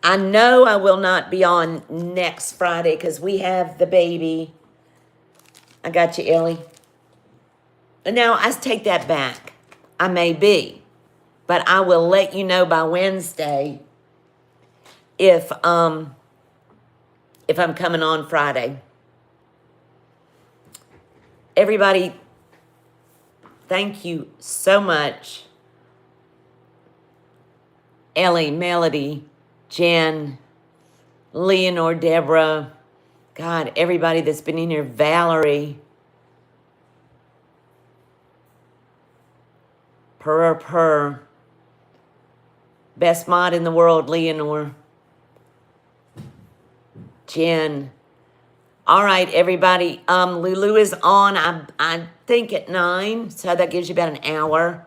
S1: I know I will not be on next Friday because we have the baby. I got you, Ellie. Now, I take that back. I may be. But I will let you know by Wednesday if I'm coming on Friday. Everybody, thank you so much. Ellie, Melody, Jen, Leonore, Deborah, God, everybody that's been in here, Valerie, Purr, best mod in the world, Leonore, Jen. All right, everybody, Lulu is on, I think at 9, so that gives you about an hour,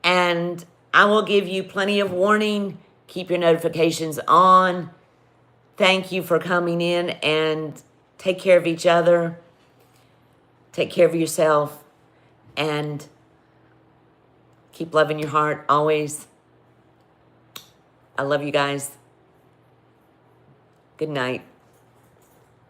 S1: and I will give you plenty of warning. Keep your notifications on. Thank you for coming in, and take care of each other. Take care of yourself, and keep loving your heart always. I love you guys. Good night.